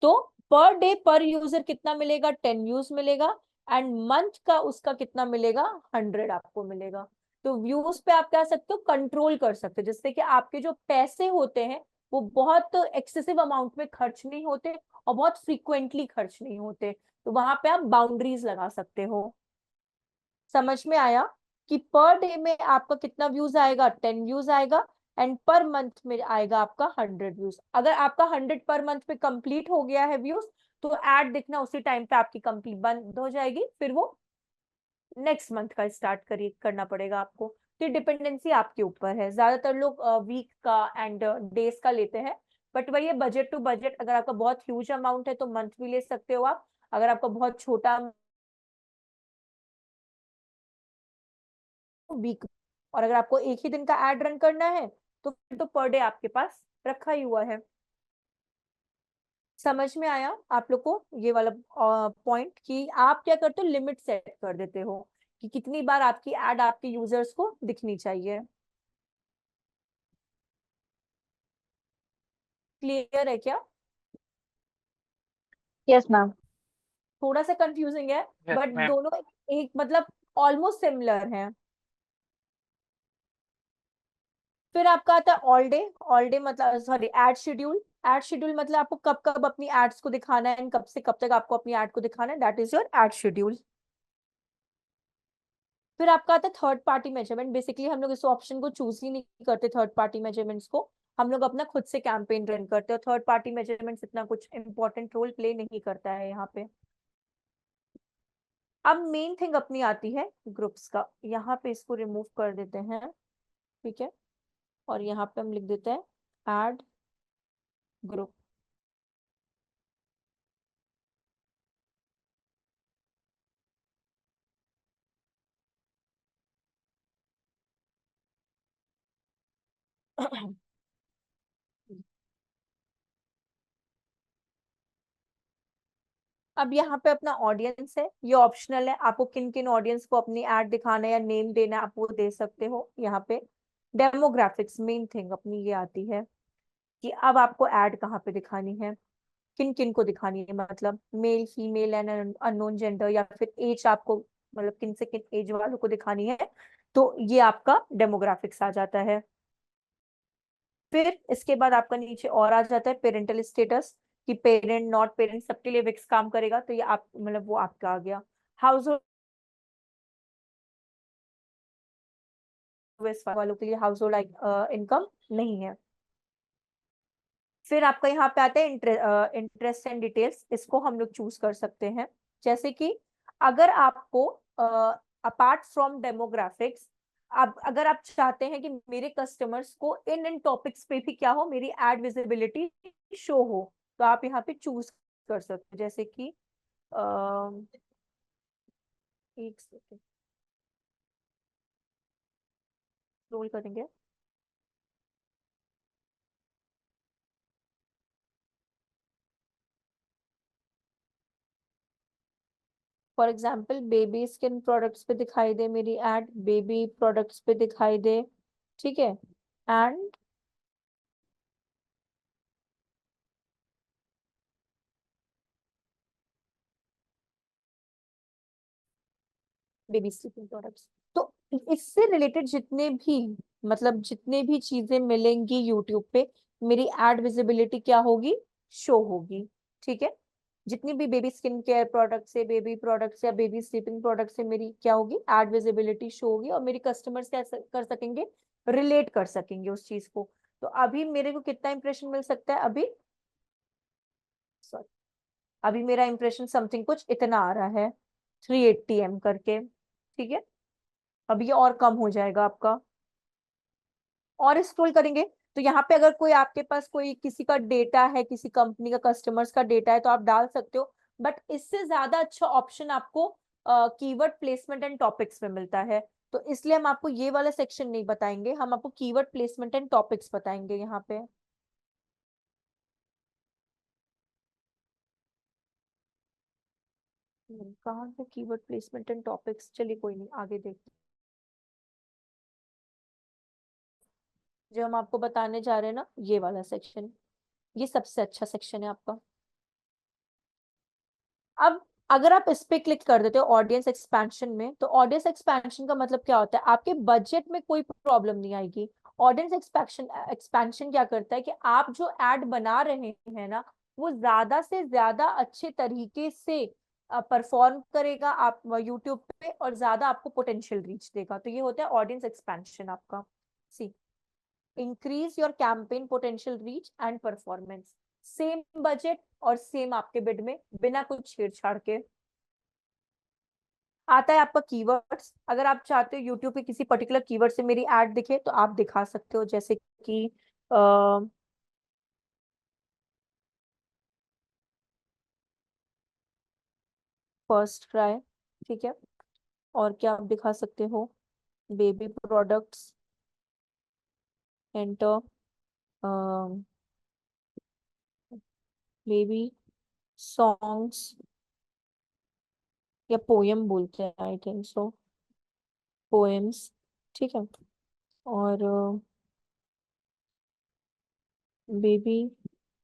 तो पर डे पर यूजर कितना मिलेगा, 10 व्यूज मिलेगा, एंड मंथ का उसका कितना मिलेगा, 100 आपको मिलेगा। तो व्यूज पे आप कह सकते हो कंट्रोल कर सकते हो, जिससे कि आपके जो पैसे होते हैं वो बहुत एक्सेसिव अमाउंट में खर्च नहीं होते और बहुत फ्रीक्वेंटली खर्च नहीं होते, तो वहां पे आप बाउंड्रीज लगा सकते हो। समझ में आया कि पर डे में आपका कितना व्यूज आएगा, 10 व्यूज आएगा, एंड पर मंथ में आएगा आपका 100 व्यूज। अगर आपका 100 पर मंथ पे कंप्लीट हो गया है व्यूज, तो एड दिखना उसी टाइम पे आपकी कंप्लीट बंद हो जाएगी, फिर वो नेक्स्ट मंथ का स्टार्ट करना पड़ेगा आपको। तो डिपेंडेंसी आपके ऊपर है, ज्यादातर लोग वीक का एंड डेज का लेते हैं, बट वही है बजट टू बजट। अगर आपका बहुत ह्यूज अमाउंट है तो मंथ भी ले सकते हो आप, अगर आपका बहुत छोटा वीक, और अगर आपको एक ही दिन का एड रन करना है तो फिर तो पर डे आपके पास रखा ही हुआ है। समझ में आया आप लोग को ये वाला पॉइंट कि आप क्या करते हो, लिमिट सेट कर देते हो कि कितनी बार आपकी एड आपके यूजर्स को दिखनी चाहिए। क्लियर है क्या? Yes, ma'am. थोड़ा सा कंफ्यूजिंग है Yes, बट ma'am. दोनों एक मतलब ऑलमोस्ट सिमिलर है। फिर आपका आता है ऑल डे मतलब sorry ad schedule. Ad schedule मतलब आपको कब कब अपनी एड्स को दिखाना है, कब से कब तक आपको अपनी एड को दिखाना है, that is your add schedule. फिर आपका आता है थर्ड पार्टी मेजरमेंट। बेसिकली हम लोग इस ऑप्शन को चूज ही नहीं करते, थर्ड पार्टी मेजरमेंट्स को हम लोग अपना खुद से कैंपेन रन करते हैं। थर्ड पार्टी मेजरमेंट्स इतना कुछ इंपॉर्टेंट रोल प्ले नहीं करता है यहाँ पे। अब मेन थिंग अपनी आती है ग्रुप्स का। यहाँ पे इसको रिमूव कर देते हैं, ठीक है, और यहाँ पे हम लिख देते हैं ऐड ग्रुप। अब यहाँ पे अपना ऑडियंस है, ये ऑप्शनल है, आपको किन किन ऑडियंस को अपनी ऐड दिखाना है या नेम देना है आप वो दे सकते हो। यहाँ पे डेमोग्राफिक्स मेन थिंग अपनी ये आती है कि अब आपको ऐड कहाँ पे दिखानी है, किन किन को दिखानी है, मतलब male female and unknown gender, या फिर एज आपको मतलब किन से किन एज वालों को दिखानी है। तो ये आपका डेमोग्राफिक्स आ जाता है। फिर इसके बाद आपका नीचे और आ जाता है पेरेंटल स्टेटस कि पेरेंट नॉट पेरेंट सबके लिए विक्स काम करेगा, तो ये आप मतलब वो आपका आ गया। हाउस वालों के लिए हाउस होल्ड इनकम नहीं है। फिर आपका यहाँ पे आता है इंटरेस्ट एंड डिटेल्स, इसको हम लोग चूज कर सकते हैं। जैसे कि अगर आपको अपार्ट फ्रॉम डेमोग्राफिक्स, अब अगर आप चाहते हैं कि मेरे कस्टमर्स को इन इन टॉपिक्स पे भी क्या हो, मेरी एड विजिबिलिटी शो हो, तो आप यहाँ पे चूज कर सकते हैं। जैसे कि एक सेकेंड स्क्रॉल करेंगे। For example baby skin products पे दिखाई दे मेरी एड, बेबी प्रोडक्ट्स पे दिखाई दे, ठीक है, एंड बेबी स्लीपिंग प्रोडक्ट्स। तो इससे रिलेटेड जितने भी मतलब जितने भी चीजें मिलेंगी यूट्यूब पे, मेरी एड विजिबिलिटी क्या होगी, शो होगी, ठीक है। जितनी भी बेबी स्किन केयर प्रोडक्ट्स से, बेबी प्रोडक्ट्स या बेबी स्लीपिंग प्रोडक्ट्स से मेरी क्या होगी, एड विजिबिलिटी शो होगी, और मेरी कस्टमर्स क्या कर सकेंगे, रिलेट कर सकेंगे उस चीज को। तो अभी मेरे को कितना इंप्रेशन मिल सकता है, अभी सॉरी अभी मेरा इंप्रेशन समथिंग कुछ इतना आ रहा है 380M करके, ठीक है। अब ये और कम हो जाएगा आपका, और स्क्रॉल करेंगे तो यहाँ पे अगर कोई आपके पास कोई किसी का डेटा है, किसी कंपनी का कस्टमर्स का डेटा है तो आप डाल सकते हो। बट इससे ज्यादा अच्छा ऑप्शन आपको कीवर्ड प्लेसमेंट एंड टॉपिक्स में मिलता है। तो इसलिए हम आपको ये वाला सेक्शन नहीं बताएंगे, हम आपको कीवर्ड प्लेसमेंट एंड टॉपिक्स बताएंगे यहाँ पे। कहाँ है कीवर्ड प्लेसमेंट एंड टॉपिक्स, चलिए कोई नहीं आगे देखते। जो हम आपको बताने जा रहे हैं ना, ये वाला सेक्शन, ये सबसे अच्छा सेक्शन है आपका। अब अगर आप इस पे क्लिक कर देते हो ऑडियंस एक्सपेंशन में, तो ऑडियंस एक्सपेंशन का मतलब क्या होता है, आपके बजट में कोई प्रॉब्लम नहीं आएगी। ऑडियंस एक्सपेंशन एक्सपेंशन क्या करता है कि आप जो एड बना रहे हैं ना, वो ज्यादा से ज्यादा अच्छे तरीके से परफॉर्म करेगा आप यूट्यूब पे, और ज्यादा आपको पोटेंशियल रीच देगा। तो ये होता है ऑडियंस एक्सपेंशन आपका। See increase your campaign potential reach and performance, same budget और सेम आपके बिड में, बिना कुछ छेड़छाड़ के। आता है आपका कीवर्ड्स, अगर आप चाहते हो यूट्यूब पे किसी पर्टिकुलर कीवर्ड से मेरी एड दिखे तो आप दिखा सकते हो, जैसे कि फर्स्ट क्राई, ठीक है, और क्या आप दिखा सकते हो, baby products, enter baby songs या पोयम बोलते हैं, आई थिंक सो, पोएम्स, ठीक है। और baby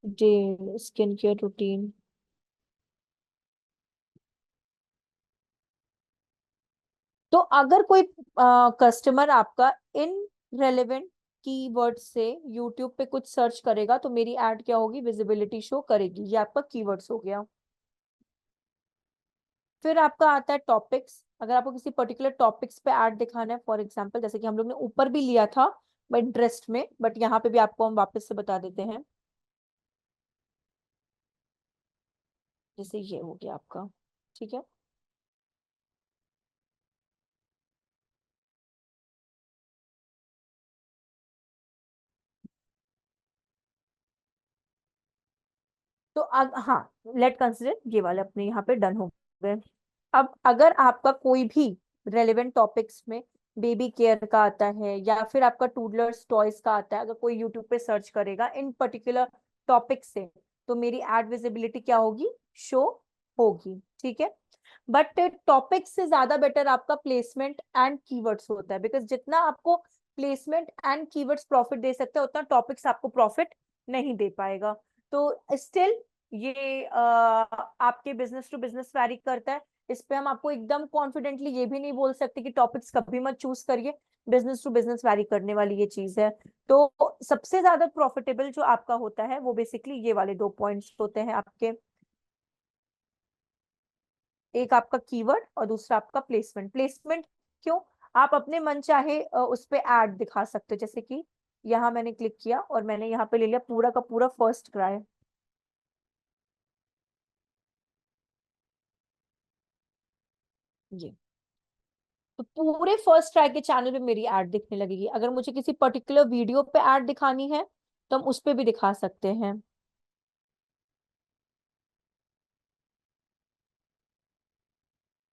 day skin care routine. तो अगर कोई कस्टमर आपका इन रेलेवेंट कीवर्ड से यूट्यूब पे कुछ सर्च करेगा तो मेरी ऐड क्या होगी, विजिबिलिटी शो करेगी। ये आपका कीवर्ड्स हो गया। फिर आपका आता है टॉपिक्स। अगर आपको किसी पर्टिकुलर टॉपिक्स पे ऐड दिखाना है, फॉर एग्जांपल जैसे कि हम लोग ने ऊपर भी लिया था इंटरेस्ट में, बट यहाँ पे भी आपको हम वापस से बता देते हैं। जैसे ये हो गया आपका, ठीक है। तो हाँ, लेट कंसिडर ये वाले अपने यहाँ पे डन हो गए। अब अगर आपका कोई भी रेलेवेंट टॉपिक्स में बेबी केयर का आता है या फिर आपका टूडलर्स टॉयज का आता है, अगर कोई यूट्यूब पे सर्च करेगा इन पर्टिकुलर टॉपिक से, तो मेरी एड विजिबिलिटी क्या होगी, शो होगी, ठीक है। बट टॉपिक से ज्यादा बेटर आपका प्लेसमेंट एंड कीवर्ड्स होता है, बिकॉज जितना आपको प्लेसमेंट एंड कीवर्ड्स प्रॉफिट दे सकते हैं उतना टॉपिक्स आपको प्रॉफिट नहीं दे पाएगा। तो स्टिल ये आपके बिजनेस टू बिजनेस वैरी करता है। इस पे हम आपको एकदम कॉन्फिडेंटली ये भी नहीं बोल सकते कि टॉपिक्स कभी मत चूज करिए, बिजनेस टू बिजनेस वैरी करने वाली ये चीज है। तो सबसे ज्यादा प्रॉफिटेबल जो आपका होता है वो बेसिकली ये वाले 2 पॉइंट्स होते हैं आपके, एक आपका कीवर्ड और दूसरा आपका प्लेसमेंट। प्लेसमेंट क्यों, आप अपने मन चाहे उस पे ऐड दिखा सकते हो। जैसे कि यहाँ मैंने क्लिक किया और मैंने यहाँ पे ले लिया पूरा का पूरा फर्स्ट क्राई, ये तो पूरे फर्स्ट ट्राई के चैनल पे मेरी ऐड दिखने लगेगी। अगर मुझे किसी पर्टिकुलर वीडियो पे ऐड दिखानी है तो हम उस पे भी दिखा सकते हैं।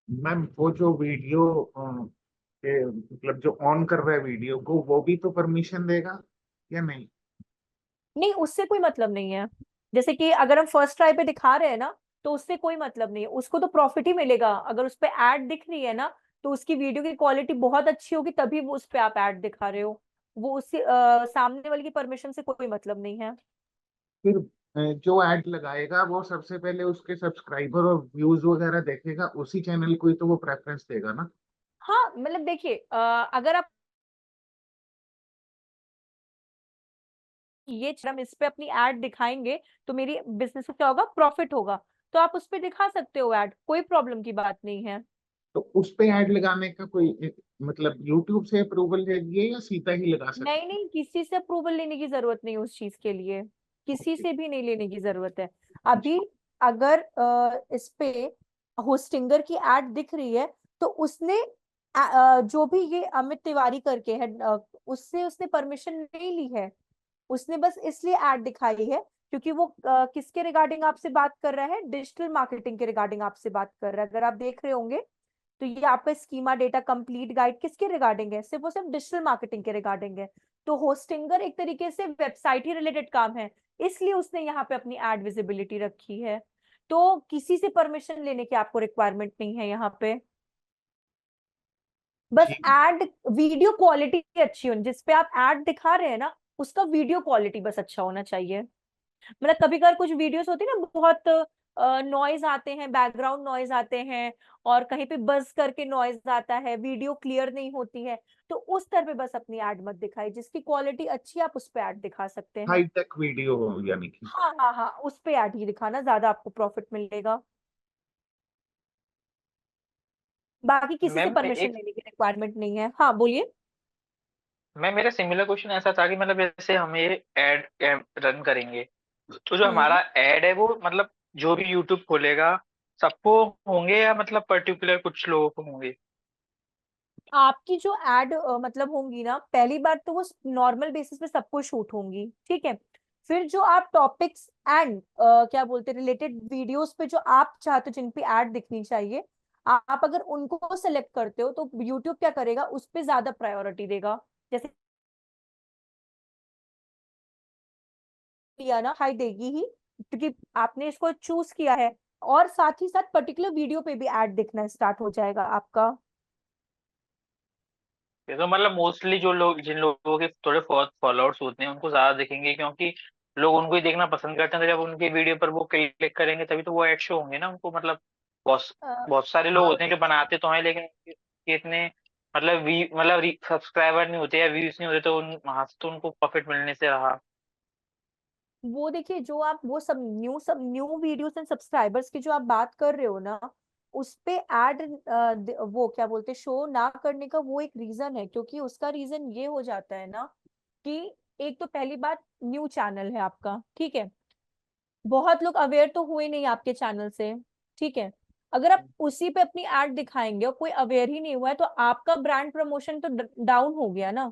मैम वो जो वीडियो मतलब जो ऑन कर रहा है वीडियो को, वो भी तो परमिशन देगा या नहीं? नहीं, उससे कोई मतलब नहीं है। जैसे कि अगर हम फर्स्ट ट्राई पे दिखा रहे हैं ना, तो उससे कोई मतलब नहीं है, उसको तो प्रॉफिट ही मिलेगा। अगर उस पे ऐड दिख रही है ना, तो उसकी वीडियो की क्वालिटी बहुत अच्छी होगी, तभी वो उस पे आप ऐड दिखा रहे हो। वो उससे सामने वाले की परमिशन से कोई मतलब नहीं है। फिर जो ऐड लगाएगा वो सबसे पहले उसके सब्सक्राइबर और व्यूज वगैरह देखेगा, उसी चैनल को ही तो वो प्रेफरेंस देगा ना। हाँ मतलब देखिए, अगर आप ये हम इस पे अपनी ऐड दिखाएंगे तो मेरी बिजनेस को क्या होगा, प्रॉफिट होगा। तो आप उस पे दिखा सकते हो ऐड, कोई प्रॉब्लम की बात नहीं है। तो उस पे ऐड लगाने का कोई मतलब यूट्यूब से अप्रूवल चाहिए या सीधा ही लगा सकते नहीं नहीं, किसी से अप्रूवल लेने की जरूरत नहीं उस चीज के लिए, किसी हैं? से भी नहीं लेने की जरूरत है। अभी अगर इस पे होस्टिंगर की ऐड दिख रही है तो उसने जो भी ये अमित तिवारी करके है, उससे उसने परमिशन नहीं ली है। उसने बस इसलिए ऐड दिखाई है क्योंकि वो किसके रिगार्डिंग आपसे बात कर रहा है, डिजिटल मार्केटिंग के रिगार्डिंग आपसे बात कर रहा है। अगर आप देख रहे होंगे तो ये आपका स्कीमा डेटा कंप्लीट गाइड किसके रिगार्डिंग है, सिर्फ और सिर्फ डिजिटल मार्केटिंग के रिगार्डिंग है। तो होस्टिंगर एक तरीके से वेबसाइट ही रिलेटेड काम है, इसलिए उसने यहाँ पे अपनी एड विजिबिलिटी रखी है। तो किसी से परमिशन लेने की आपको रिक्वायरमेंट नहीं है यहाँ पे। बस ठीक। एड वीडियो क्वालिटी अच्छी होनी, जिसपे आप एड दिखा रहे हैं ना उसका वीडियो क्वालिटी बस अच्छा होना चाहिए। मतलब कभी कभार कुछ वीडियोस होती है ना, बहुत नॉइज आते हैं, बैकग्राउंड नॉइज आते हैं, और कहीं पे बज करके नॉइज आता है, वीडियो क्लियर नहीं होती है। तो उस तरह पे बस अपनी ऐड मत दिखाई, जिसकी क्वालिटी अच्छी है आप उस पे ऐड दिखा सकते हैं। हाई टेक वीडियो यानी कि। हाँ हाँ हाँ, उस पे ऐड ही दिखाना, ज्यादा आपको प्रॉफिट मिलेगा। बाकी किसी से मैम परमिशन एक लेने की रिक्वायरमेंट नहीं है। हाँ बोलिए। मैम मेरा सिमिलर क्वेश्चन ऐसा था कि मतलब जैसे हम ये एड रन करेंगे तो जो हम्म। हमारा एड है वो मतलब जो भी यूट्यूब खोलेगा सबको होंगे या मतलब पर्टिकुलर कुछ लोगों को होंगे? आपकी जो एड मतलब होंगी ना, पहली बार तो वो नॉर्मल बेसिस पे सबको शूट होंगी, ठीक है। फिर जो आप टॉपिक्स एंड क्या बोलते हैं रिलेटेड वीडियोस पे जो आप चाहते हो जिन पे ऐड दिखनी चाहिए, आप अगर उनको सेलेक्ट करते हो तो यूट्यूब क्या करेगा, उस पे ज्यादा प्रायोरिटी देगा। जैसे लिया ना, हाई देगी ही, क्योंकि आपने इसको चूज किया है, और साथ ही साथ पर्टिकुलर वीडियो पे भी ऐड दिखना स्टार्ट हो जाएगा आपका। ये तो मतलब मोस्टली जो लोग, जिन लोगों के थोड़े फॉलोअर्स होते हैं उनको ज्यादा दिखेंगे, क्योंकि लोग उनको ही देखना पसंद करते हैं। तो जब उनके वीडियो पर वो क्लिक करेंगे तभी तो वो ऐड शो होंगे ना उनको। मतलब बहुत अ, बहुत सारे लोग होते हैं जो बनाते तो हैं, लेकिन उनके इतने मतलब सब्सक्राइबर नहीं होते या व्यूज नहीं होते, तो वहां से तो उनको प्रॉफिट मिलने से रहा। वो देखिए, जो आप वो सब न्यू वीडियोस एंड सब्सक्राइबर्स की जो आप बात कर रहे हो ना, उस पे ऐड वो क्या बोलते हैं, शो ना करने का वो एक रीजन है। क्योंकि उसका रीजन ये हो जाता है ना कि एक तो पहली बात, न्यू चैनल है आपका, ठीक है, बहुत लोग अवेयर तो हुए नहीं आपके चैनल से, ठीक है। अगर आप उसी पे अपनी एड दिखाएंगे और कोई अवेयर ही नहीं हुआ है, तो आपका ब्रांड प्रमोशन तो डाउन हो गया ना।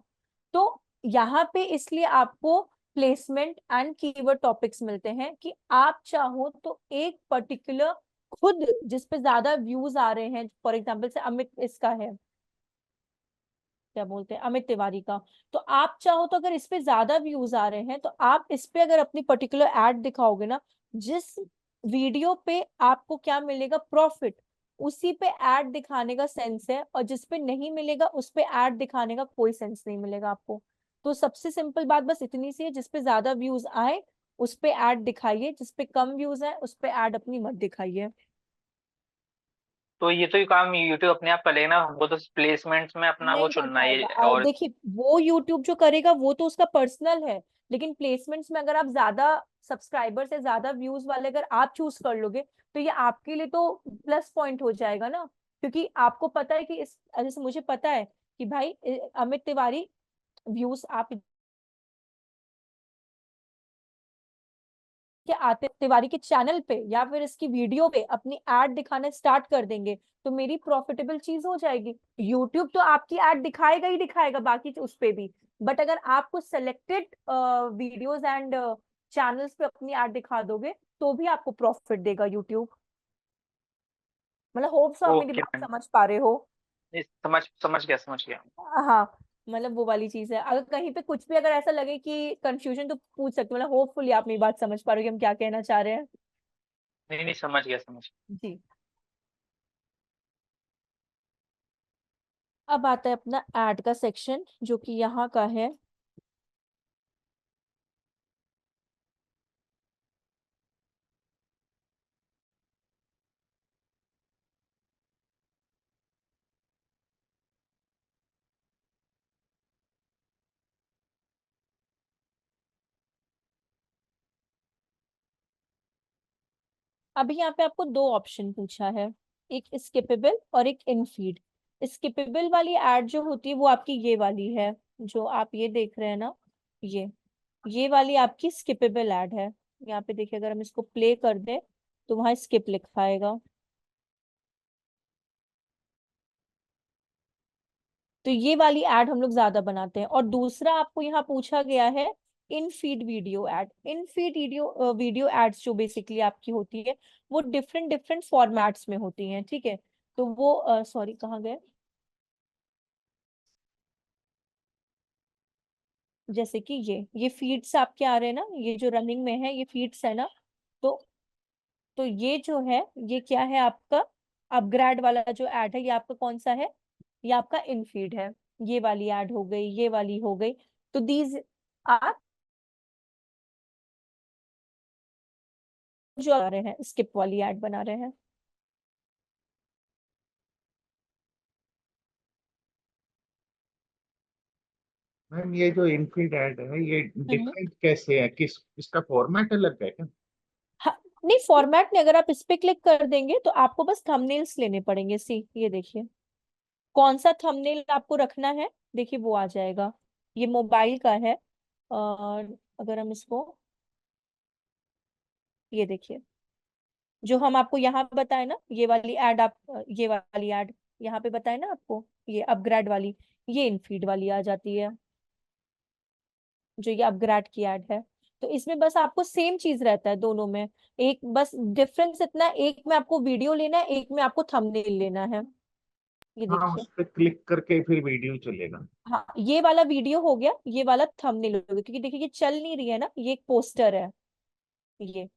तो यहाँ पे इसलिए आपको प्लेसमेंट एंड कीवर्ड टॉपिक्स मिलते हैं कि आप चाहो तो एक पर्टिकुलर खुद जिस पे ज्यादा व्यूज आ रहे हैं, फॉर एग्जाम्पल से अमित इसका है, क्या बोलते हैं, अमित तिवारी का, तो आप चाहो तो अगर इस पे ज्यादा व्यूज आ रहे हैं तो आप इस पे अगर अपनी पर्टिकुलर एड दिखाओगे ना, जिस वीडियो पे आपको क्या मिलेगा, प्रॉफिट, उसी पे एड दिखाने का सेंस है। और जिस पे नहीं मिलेगा उस पे एड दिखाने का कोई सेंस नहीं मिलेगा आपको। तो सबसे सिंपल बात बस इतनी सी है, जिस पे ज्यादा व्यूज आए उस पे एड दिखाइए, जिस पे कम व्यूज आए उस पे एड अपनी मत दिखाइए। तो ये काम यूट्यूब अपने आप करेगा ना, हमको तो प्लेसमेंट्स में अपना वो नहीं कर चुनना है। पाएगा। और देखिए, वो यूट्यूब जो करेगा वो तो उसका पर्सनल है, लेकिन प्लेसमेंट्स में अगर आप ज्यादा सब्सक्राइबर से ज्यादा व्यूज वाले अगर आप चूज कर लोगे, तो ये आपके लिए तो प्लस पॉइंट हो जाएगा ना। क्योंकि आपको पता है कि इस, जैसे मुझे पता है कि भाई अमित तिवारी व्यूज आप के आते तिवारी के चैनल पे या फिर इसकी वीडियो पे अपनी एड दिखाना स्टार्ट कर देंगे, तो मेरी प्रॉफिटेबल चीज हो जाएगी। यूट्यूब तो आपकी एड दिखाएगा ही दिखाएगा बाकी उस पे भी, बट अगर आप कुछ सेलेक्टेड वीडियोस एंड चैनल्स पे अपनी एड दिखा दोगे तो भी आपको प्रॉफिट देगा यूट्यूब। मतलब होप सो आप मेरी ओके बात मैम, समझ पा रहे हो। समझ गया। हाँ, मतलब वो वाली चीज है। अगर कहीं पे कुछ भी अगर ऐसा लगे कि कंफ्यूजन, तो पूछ सकते हो। मतलब होपफुली आप मेरी बात समझ पा रहे हो कि हम क्या कहना चाह रहे हैं। नहीं नहीं, समझ गया। जी। अब आता है अपना ऐड का सेक्शन, जो कि यहाँ का है। अभी यहाँ पे आपको दो ऑप्शन पूछा है, एक स्किपेबल और एक इनफीड। स्किपेबल वाली ऐड जो होती है वो आपकी ये वाली है, जो आप ये देख रहे हैं ना, ये वाली आपकी स्किपेबल ऐड है। यहाँ पे देखिए, अगर हम इसको प्ले कर दें तो वहां स्किप लिखा आएगा। तो ये वाली ऐड हम लोग ज्यादा बनाते हैं। और दूसरा आपको यहाँ पूछा गया है इन फीड वीडियो ऐड। इन फीड वीडियो एड्स जो बेसिकली आपकी होती है, वो डिफरेंट डिफरेंट फॉर्मेट्स में होती हैं, ठीक है। तो वो सॉरी, कहाँ गए, जैसे कि ये फीड्स आपके आ रहे हैं ना, ये जो रनिंग में है ये फीड्स है ना। तो ये जो है, ये क्या है आपका, अपग्रेड वाला जो ऐड है, ये आपका कौन सा है, ये आपका इन फीड है। ये वाली ऐड हो गई, ये वाली हो गई। तो दीज आर जो आ रहे हैं, स्किप वाली ऐड बना रहे हैं। मैम ये जो इनफीड ऐड है ये हम्म। डिफरेंट कैसे है, किस इसका फॉर्मेट अलग है क्या? हाँ, नहीं फॉर्मेट नहीं, अगर आप इस पे क्लिक कर देंगे तो आपको बस थंबनेल्स लेने पड़ेंगे। सी ये देखिए, कौन सा थंबनेल आपको रखना है, देखिए वो आ जाएगा। ये मोबाइल का है। और अगर हम इसको, ये देखिए, जो हम आपको यहाँ बताए ना, ये वाली ऐड आप, ये वाली ऐड यहाँ पे बताए ना आपको, ये अपग्रेड वाली, ये इनफीड वाली आ जाती है, जो ये अपग्रेड की ऐड है। तो इसमें बस आपको सेम चीज रहता है दोनों में, एक बस डिफरेंस इतना है, एक में आपको वीडियो लेना है, एक में आपको थंबनेल लेना है। ये हाँ, देखिए, उस पर क्लिक करके फिर वीडियो चलेगा। हाँ, ये वाला वीडियो हो गया, ये वाला थंबनेल हो गया। क्योंकि देखिए ये चल नहीं रही है ना, ये एक पोस्टर है, ये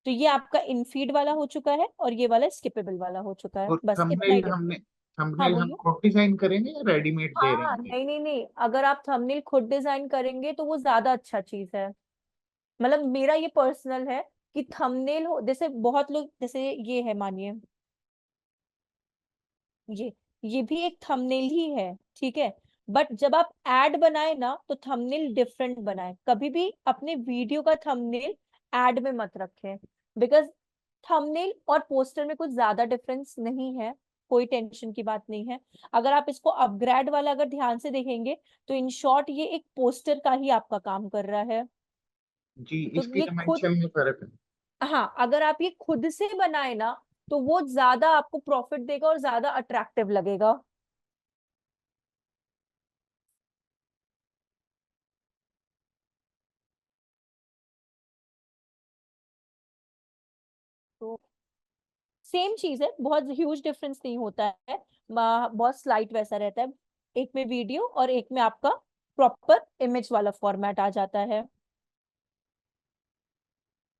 तो ये आपका इनफीड वाला हो चुका है और ये वाला स्किपेबल वाला हो चुका है, और बस इतना ही थंबनेल difference। हाँ थंबनेल हम बोलिए। खुद डिजाइन करेंगे या रेडीमेड दे रहे हाँ हैं? नहीं नहीं नहीं, अगर आप थंबनेल खुद डिजाइन करेंगे तो वो ज्यादा अच्छा चीज है। मतलब मेरा ये पर्सनल है कि थंबनेल हो, जैसे बहुत लोग, जैसे ये है मानिए, ये ये भी एक थंबनेल ही है, ठीक है। बट जब आप एड बनाए ना तो थंबनेल डिफरेंट बनाए, कभी भी अपने वीडियो का थंबनेल एड में मत रखें, बिकॉज थंबनेल और पोस्टर में कुछ ज्यादा डिफरेंस नहीं है, कोई टेंशन की बात नहीं है। अगर आप इसको अपग्रेड वाला अगर ध्यान से देखेंगे तो इन शॉर्ट ये एक पोस्टर का ही आपका काम कर रहा है। जी, तो इसकी ये खुद, डायमेंशन में फर्क है। हाँ अगर आप ये खुद से बनाए ना तो वो ज्यादा आपको प्रॉफिट देगा और ज्यादा अट्रैक्टिव लगेगा। तो सेम चीज है, बहुत ह्यूज डिफरेंस नहीं होता है, बहुत स्लाइट वैसा रहता है। एक में वीडियो और एक में आपका प्रॉपर इमेज वाला फॉर्मेट आ जाता है।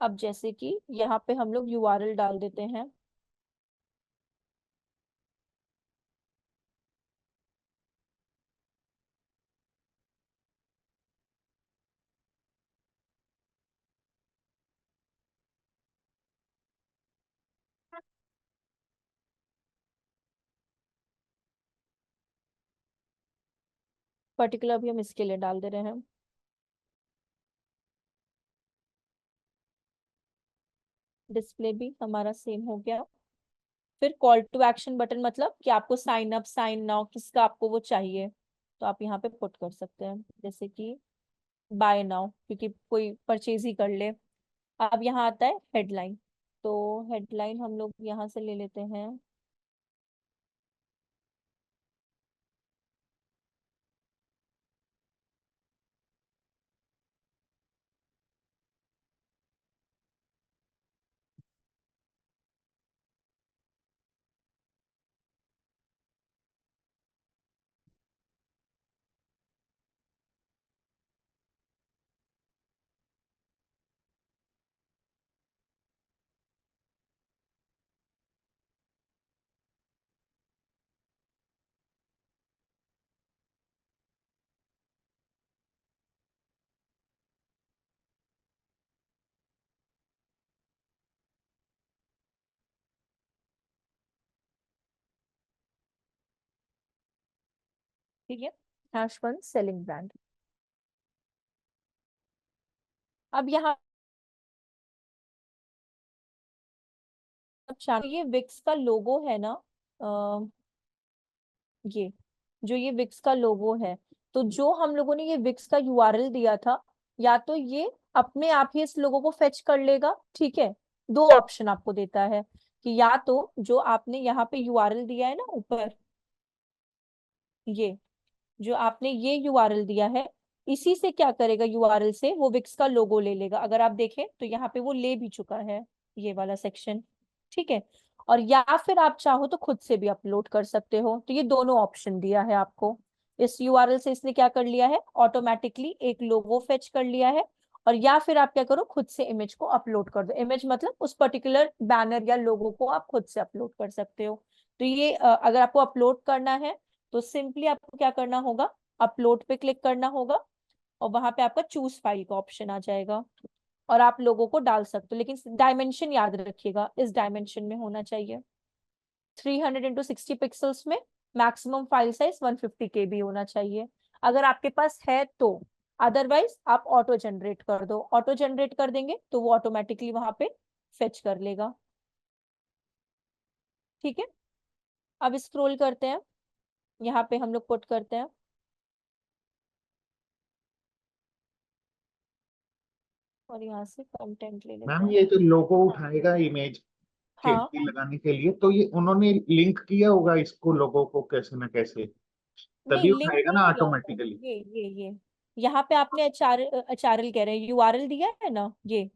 अब जैसे कि यहाँ पे हम लोग यूआरएल डाल देते हैं। पर्टिकुलर भी हम इसके लिए डाल दे रहे हैं। डिस्प्ले भी हमारा सेम हो गया। फिर कॉल टू एक्शन बटन, मतलब कि आपको साइन अप साइन नाउ किसका आपको वो चाहिए, तो आप यहाँ पे पुट कर सकते हैं, जैसे कि बाय नाउ, क्योंकि कोई परचेज ही कर ले। अब यहाँ आता है हेडलाइन, तो हेडलाइन हम लोग यहाँ से ले लेते हैं। ठीक है, हैश वन सेलिंग ब्रांड। अब यहाँ ये विक्स का लोगो है ना, ये जो ये विक्स का लोगो है, तो जो हम लोगों ने ये विक्स का यूआरएल दिया था, या तो ये अपने आप ही इस लोगो को फेच कर लेगा, ठीक है। दो ऑप्शन आपको देता है कि या तो जो आपने यहाँ पे यूआरएल दिया है ना ऊपर, ये जो आपने ये यूआरएल दिया है, इसी से क्या करेगा, यूआरएल से वो विक्स का लोगो ले लेगा। अगर आप देखें तो यहाँ पे वो ले भी चुका है, ये वाला सेक्शन, ठीक है। और या फिर आप चाहो तो खुद से भी अपलोड कर सकते हो, तो ये दोनों ऑप्शन दिया है आपको। इस यूआरएल से इसने क्या कर लिया है, ऑटोमेटिकली एक लोगो फेच कर लिया है। और या फिर आप क्या करो, खुद से इमेज को अपलोड कर दो। इमेज मतलब उस पर्टिकुलर बैनर या लोगो को आप खुद से अपलोड कर सकते हो। तो ये अगर आपको अपलोड करना है तो सिंपली आपको क्या करना होगा, अपलोड पे क्लिक करना होगा और वहां पे आपका चूज फाइल का ऑप्शन आ जाएगा और आप लोगों को डाल सकते हो। लेकिन डायमेंशन याद रखिएगा, इस डायमेंशन में होना चाहिए। 300x60 पिक्सल्स में मैक्सिमम फाइल साइज 150 KB होना चाहिए, अगर आपके पास है तो। अदरवाइज आप ऑटो जनरेट कर दो, ऑटो जनरेट कर देंगे तो वो ऑटोमेटिकली वहां पे फेच कर लेगा, ठीक है। अब स्क्रॉल करते हैं, यहाँ पे हम लोग पुट करते हैं और यहाँ से कंटेंट ले लेते मैम, हैं। ये जो लोगो हाँ उठाएगा इमेज हाँ के लगाने के लिए, तो ये उन्होंने लिंक किया होगा इसको, लोगो को कैसे ना कैसे, नहीं, तभी लिंक उठाएगा नहीं ना किया होगा। ऑटोमेटिकली। ये यहाँ पे आपने एचआरएल कह रहे हैं, यूआरएल दिया है ना, ये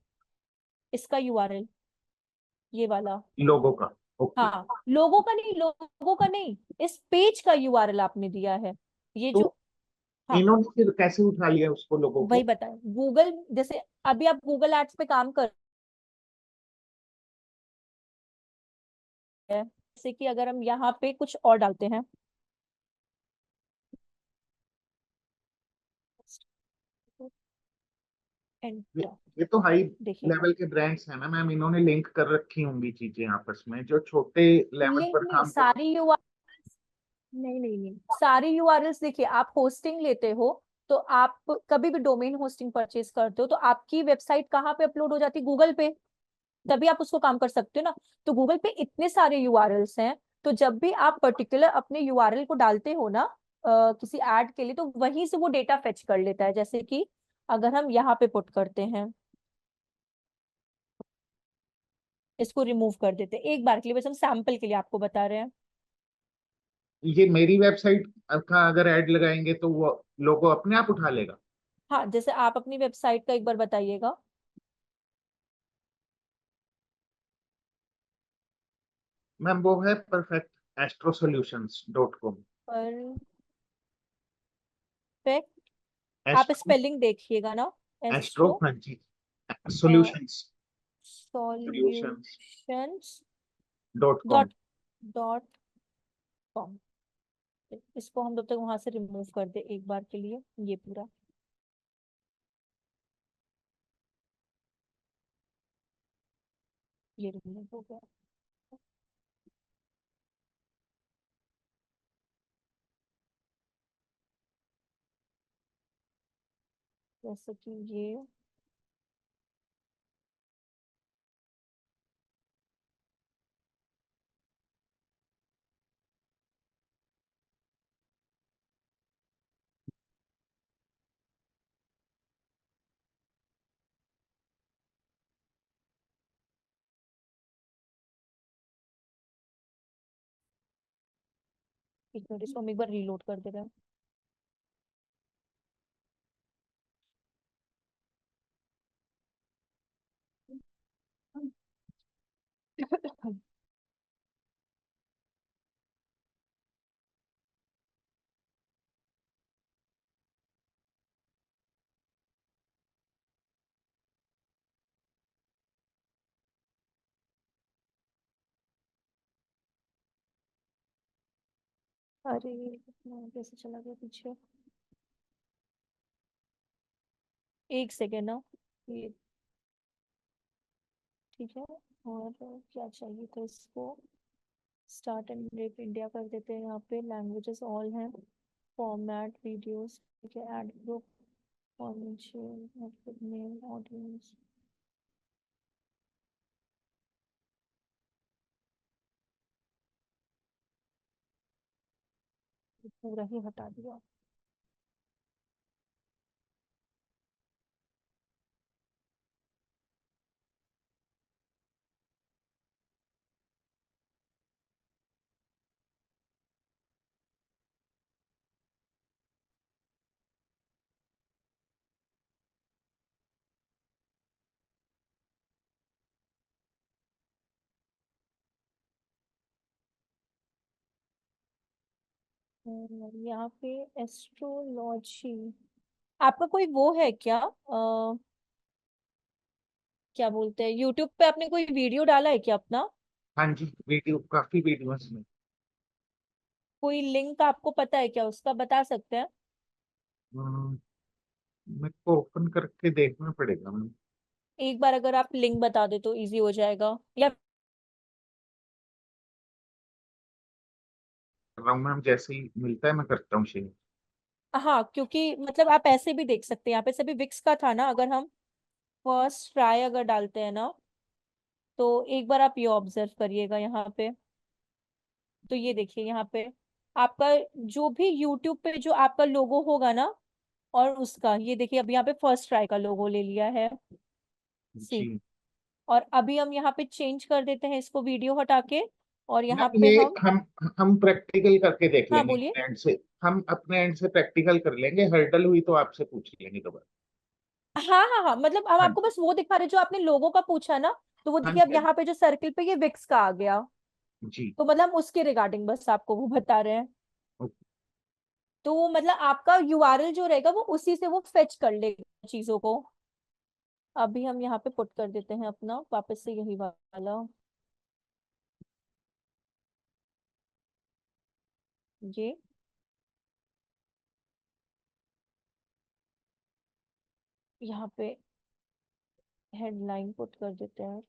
इसका यूआरएल, ये वाला। लोगो का। ओके। हाँ लोगों का नहीं, लोगों का नहीं, इस पेज का यूआरएल आपने दिया है, ये तो जो। हाँ इन्होंने फिर कैसे उठा लिया उसको, लोगो वही को? बताए, गूगल, जैसे अभी आप गूगल एड्स पे काम कर जैसे कि अगर हम यहाँ पे कुछ और डालते हैं, एंटर, ये तो हाई देखिए लेवल के ब्रांड्स हैं ना मैम, इन्होंने लिंक कर रखी होंगी चीजें आपस में। जो छोटे लेवल लिंक पर नहीं, काम कर सारी यूआरएल्स, नहीं, सारी यूआरएल्स देखिए, आप होस्टिंग लेते हो तो आप कभी भी डोमेन होस्टिंग परचेज करते हो तो आपकी वेबसाइट कहाँ पे अपलोड हो जाती है? गूगल पे, तभी आप उसको काम कर सकते हो ना। तो गूगल पे इतने सारे यूआरएल्स हैं, तो जब भी आप पर्टिकुलर अपने यूआरएल को डालते हो ना किसी एड के लिए, तो वहीं से वो डेटा फेच कर लेता है। जैसे कि अगर हम यहाँ पे पुट करते हैं, इसको रिमूव कर देते हैं एक बार के लिए, बस हम सैंपल के लिए आपको बता रहे हैं। ये मेरी वेबसाइट का अगर ऐड लगाएंगे तो वो लोगो अपने आप उठा लेगा? हाँ, जैसे आप अपनी वेबसाइट का एक बार बताइएगा। मैम वो है perfectastrosolutions.com। परफेक्ट, आप एस्ट्रो, स्पेलिंग देखिएगा ना, एस्ट्रो, एस्ट्रो हाँ जी, solutions solutions dot com. Dot dot com. इसको हम जब तक वहां से रिमूव कर दे एक बार के लिए, ये पूरा, ये रिमूव हो गया। जैसे कि ये एक मिनट, इसको हम एक बार रीलोड कर दे रहे हैं। अरे कैसे चला गया पीछे, एक सेकेंड ना, ये ठीक है। और क्या चाहिए था इसको, स्टार्ट एंड ब्रेक इंडिया कर देते हैं। यहाँ पे लैंग्वेजेस ऑल हैं, फॉर्मेट वीडियोस, ठीक है, ऐड ग्रुप, नेम, ऑडियंस, पूरा ही हटा दिया। और यहाँ पे एस्ट्रोलॉजी, आपका कोई वो है क्या, क्या बोलते हैं, यूट्यूब पे आपने कोई वीडियो डाला है क्या अपना? हाँ जी, वीडियो, काफी वीडियोस में। कोई लिंक आपको पता है क्या उसका, बता सकते हैं? हम्म, मेरे को ओपन करके देखना पड़ेगा मैम। एक बार अगर आप लिंक बता दे तो इजी हो जाएगा, या कर रहा हूँ मैम, जैसे ही मिलता है मैं करता हूँ शेयर। हाँ, क्योंकि मतलब आप ऐसे भी देख सकते हैं, यहाँ पे सभी विक्स का था ना। अगर हम फर्स्ट ट्राई अगर डालते हैं ना, तो एक बार आप ये ऑब्जर्व करिएगा यहाँ पे, तो ये देखिए यहाँ पे आपका जो भी यूट्यूब पे जो आपका लोगो होगा ना, और उसका ये देखिए, अब यहाँ पे फर्स्ट ट्राई का लोगो ले लिया है, सी। जी और अभी हम यहाँ पे चेंज कर देते हैं इसको, वीडियो हटा के, और यहाँ मैम, पे ये हम, हम प्रैक्टिकल करके देख हाँ लेंगे बोलिए। अपने एंड से। हम अपने एंड से प्रैक्टिकल कर लेंगे, हर्डल हुई तो आपसे पूछ लेंगे दोबारा। हाँ, मतलब हम हाँ आपको बस वो दिखा रहे, जो आपने लोगों का पूछा ना, तो वो हाँ देखिए, अब जी, यहाँ पे जो सर्किल पे ये विक्स का आ गया, जी। तो मतलब उसके रिगार्डिंग बस आपको वो बता रहे हैं। ओके। तो वो मतलब आपका यूआरएल जो रहेगा वो उसी से वो फेच कर लेगा चीजों को। अभी हम यहाँ पे पुट कर देते हैं अपना वापस से यही वाला, ये यहाँ पे हेडलाइन पुट कर देते हैं।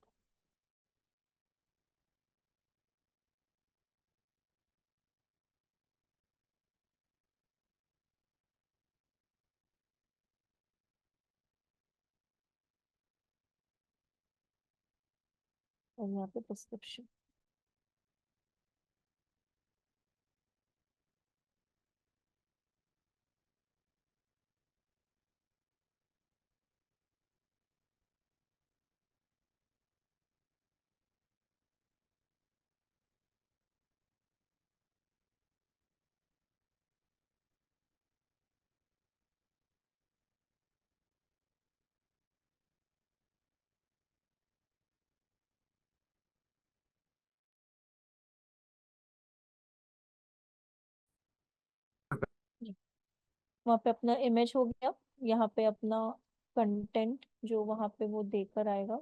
और यहाँ पे डिस्क्रिप्शन। वहाँ पे अपना इमेज हो गया, यहाँ पे अपना कंटेंट जो वहाँ पे वो देकर आएगा।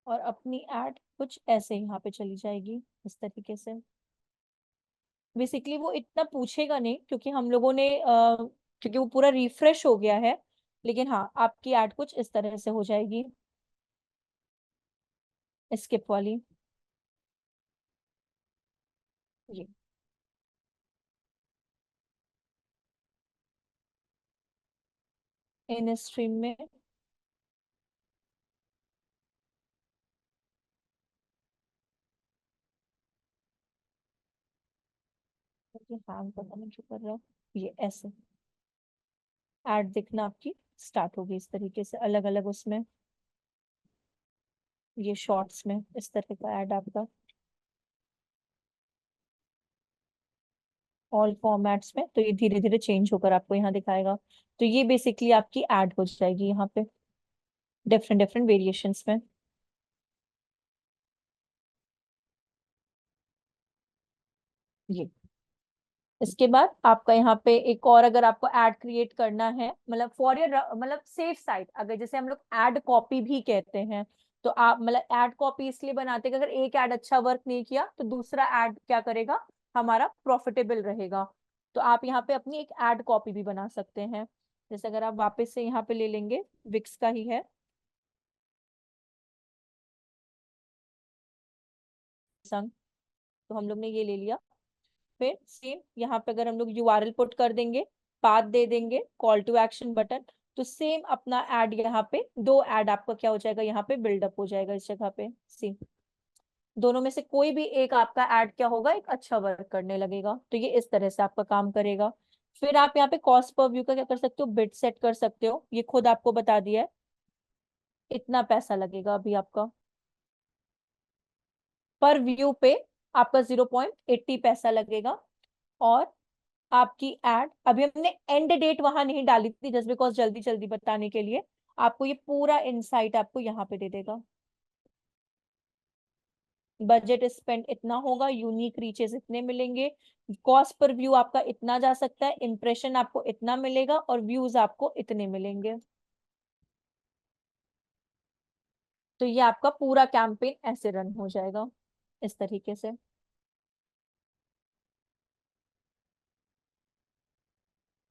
और अपनी एड कुछ ऐसे यहाँ पे चली जाएगी इस तरीके से। बेसिकली वो इतना पूछेगा नहीं क्योंकि हम लोगों ने क्योंकि वो पूरा रिफ्रेश हो गया है, लेकिन हाँ आपकी एड कुछ इस तरह से हो जाएगी, स्किप वाली। ये इन स्ट्रीम में हैंग पता नहीं क्यों कर रहा है, ये ऐसे एड दिखना आपकी स्टार्ट होगी इस तरीके से अलग अलग उसमें। ये शॉर्ट्स में इस तरह का एड आपका ऑल फॉर्मेट्स में, तो ये धीरे धीरे चेंज होकर आपको यहाँ दिखाएगा। तो ये बेसिकली आपकी एड हो जाएगी यहाँ पे डिफरेंट डिफरेंट वेरिएशंस में। ये इसके बाद आपका यहाँ पे एक और अगर आपको ऐड क्रिएट करना है, मतलब फॉर योर मतलब सेफ साइड, अगर जैसे हम लोग ऐड कॉपी भी कहते हैं, तो आप मतलब ऐड कॉपी इसलिए बनाते हैं कि अगर एक ऐड अच्छा वर्क नहीं किया तो दूसरा ऐड क्या करेगा, हमारा प्रॉफिटेबल रहेगा। तो आप यहाँ पे अपनी एक ऐड कॉपी भी बना सकते हैं। जैसे अगर आप वापस से यहाँ पे ले लेंगे, विक्स का ही है संग, तो हम लोग ने ये ले लिया। फिर सेम यहाँ पे अगर हम लोग यूआरएल पुट कर देंगे, पाथ दे देंगे, कॉल टू एक्शन बटन, तो सेम अपना ऐड यहाँ पे दो ऐड आपका क्या हो जाएगा, यहाँ पे बिल्डअप हो जाएगा इस जगह पे। सी दोनों में से कोई भी एक आपका ऐड क्या होगा, एक अच्छा वर्क करने लगेगा। तो ये इस तरह से आपका काम करेगा। फिर आप यहाँ पे कॉस्ट पर व्यू का क्या कर सकते हो, बिड सेट कर सकते हो। ये खुद आपको बता दिया है इतना पैसा लगेगा अभी आपका पर व्यू पे, आपका 0.80 पैसा लगेगा। और आपकी एड अभी हमने एंड डेट वहां नहीं डाली थी जस्ट बिकॉज जल्दी जल्दी बताने के लिए, आपको ये पूरा इनसाइट आपको यहाँ पे दे देगा। बजट स्पेंड इतना होगा, यूनिक रीचेस इतने मिलेंगे, कॉस्ट पर व्यू आपका इतना जा सकता है, इंप्रेशन आपको इतना मिलेगा और व्यूज आपको इतने मिलेंगे। तो ये आपका पूरा कैंपेन ऐसे रन हो जाएगा इस तरीके से।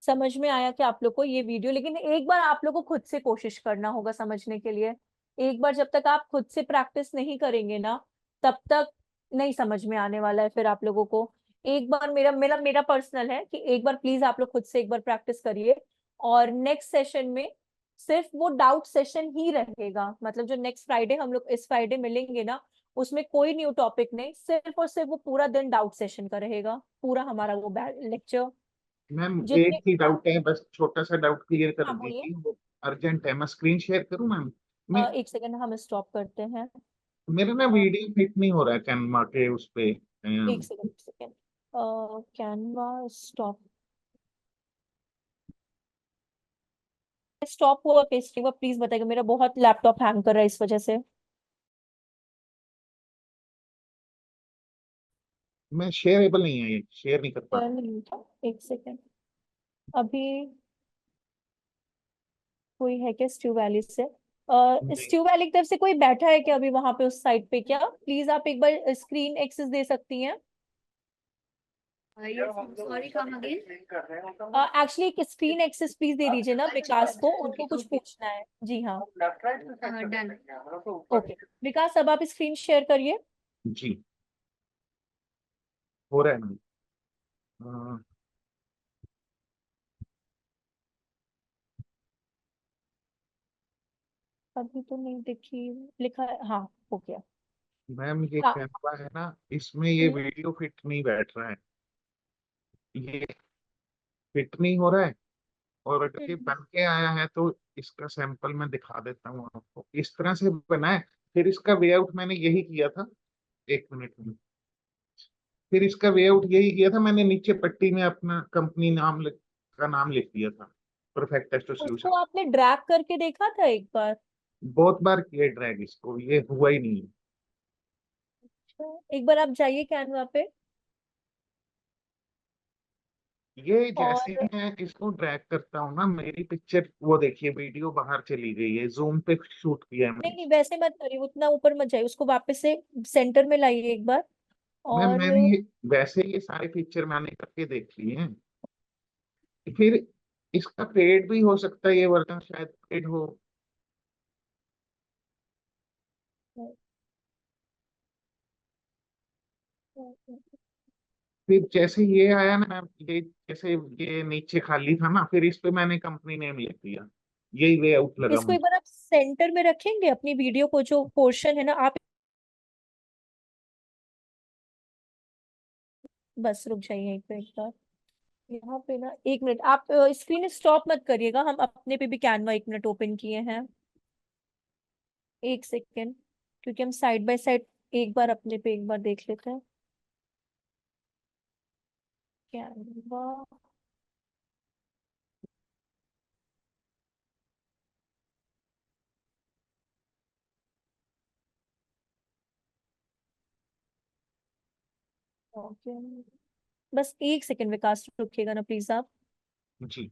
समझ में आया कि आप लोग को ये वीडियो, लेकिन एक बार आप लोग को खुद से कोशिश करना होगा समझने के लिए। एक बार जब तक आप खुद से प्रैक्टिस नहीं करेंगे ना, तब तक नहीं समझ में आने वाला है फिर आप लोगों को। एक बार मेरा मेरा मेरा पर्सनल है कि एक बार प्लीज आप लोग खुद से एक बार प्रैक्टिस करिए, और नेक्स्ट सेशन में सिर्फ वो डाउट सेशन ही रहेगा। मतलब जो नेक्स्ट फ्राइडे हम लोग इस फ्राइडे मिलेंगे ना, उसमें कोई न्यू टॉपिक नहीं, सिर्फ और सिर्फ वो पूरा दिन डाउट सेशन का रहेगा, पूरा हमारा वो लेक्चर। मैम जितने एक ही डाउट है, बस छोटा सा डाउट क्लियर कर हाँ बोलिए। दीजिए, वो अर्जेंट है। मैं स्क्रीन शेयर करूँ मैम? मैं एक सेकंड हम स्टॉप करते हैं। मेरा ना अ, वीडियो फिट नहीं हो रहा है कैनवा के उस पे। एक सेकंड कैनवा स्टॉप। स्टॉप हुआ पेस्टिंग, प्लीज बताइएगा, मेरा बहुत लैपटॉप हैंग कर रहा है इस वजह से। मैं शेयरेबल नहीं है, ये शेयर नहीं कर क्या पाता। नहीं था, एक सेकेंड। अभी कोई है क्या स्ट्यू वैली से? नहीं। स्ट्यू वैली की तरफ से कोई बैठा है क्या अभी वहां पे उस साइट पे? क्या प्लीज आप एक बार स्क्रीन एक्सेस दे सकती हैं? Yes, ma'am. Sorry, come again. Actually एक स्क्रीन एक्सेस प्लीज दे दीजिए ना विकास को, उनको कुछ पूछना है। जी हाँ, Done. ओके। विकास अब आप स्क्रीन शेयर करिए। जी हो रहा है मैम। अ, अभी तो नहीं दिखी, लिखा है हाँ, हो गया। मैम ये हाँ। कैनवा है ना, इसमें ये हम्म, वीडियो फिट नहीं बैठ रहा है, ये फिट नहीं हो रहा है। और अगर ये हम्म। बन के आया है तो इसका सैंपल मैं दिखा देता हूँ आपको, इस तरह से बना है। फिर इसका वेआउट मैंने यही किया था, एक मिनट में। फिर इसका वेआउट यही किया था मैंने, नीचे पट्टी में अपना कंपनी का नाम लिख दिया था, परफेक्ट टेस्ट उसको सॉल्यूशन। आपने ड्रैग करके देखा था एक बार? बहुत बार किया ड्रैग, इसको ये हुआ ही नहीं। एक बार आप जाइए कैनवा पे ये जैसे और मैं इसको ड्रैग करता हूँ ना, मेरी पिक्चर वो देखिए, वीडियो बाहर चली गई है, जूम पे शूट किया है नहीं मैंने। नहीं, वैसे मत करिए, उतना ऊपर मत जाइए, उसको वापस से सेंटर में लाइए एक बार। मैम और मैंने वैसे ये सारे पिक्चर मैंने करके देख लिए हैं। फिर इसका पेड भी हो सकता है, ये वर्जन शायद पेड हो। फिर जैसे ये आया ना मैम, ये जैसे ये नीचे खाली था ना, फिर इस पे मैंने कंपनी नेम लिख दिया। यही वे आउट लगा इसको एक मुझे। बार आप सेंटर में रखेंगे अपनी वीडियो को, जो पोर्शन है ना आप। बस रुक जाइए यहीं पे एक बार, यहाँ पे ना, एक मिनट आप स्क्रीन स्टॉप मत करिएगा, हम अपने पे भी कैनवा एक मिनट ओपन किए हैं, एक सेकेंड, क्योंकि हम साइड बाय साइड एक बार अपने पे एक बार देख लेते हैं। Canva, okay. बस एक सेकेंड विकास, रुकिएगा ना प्लीज आप। जी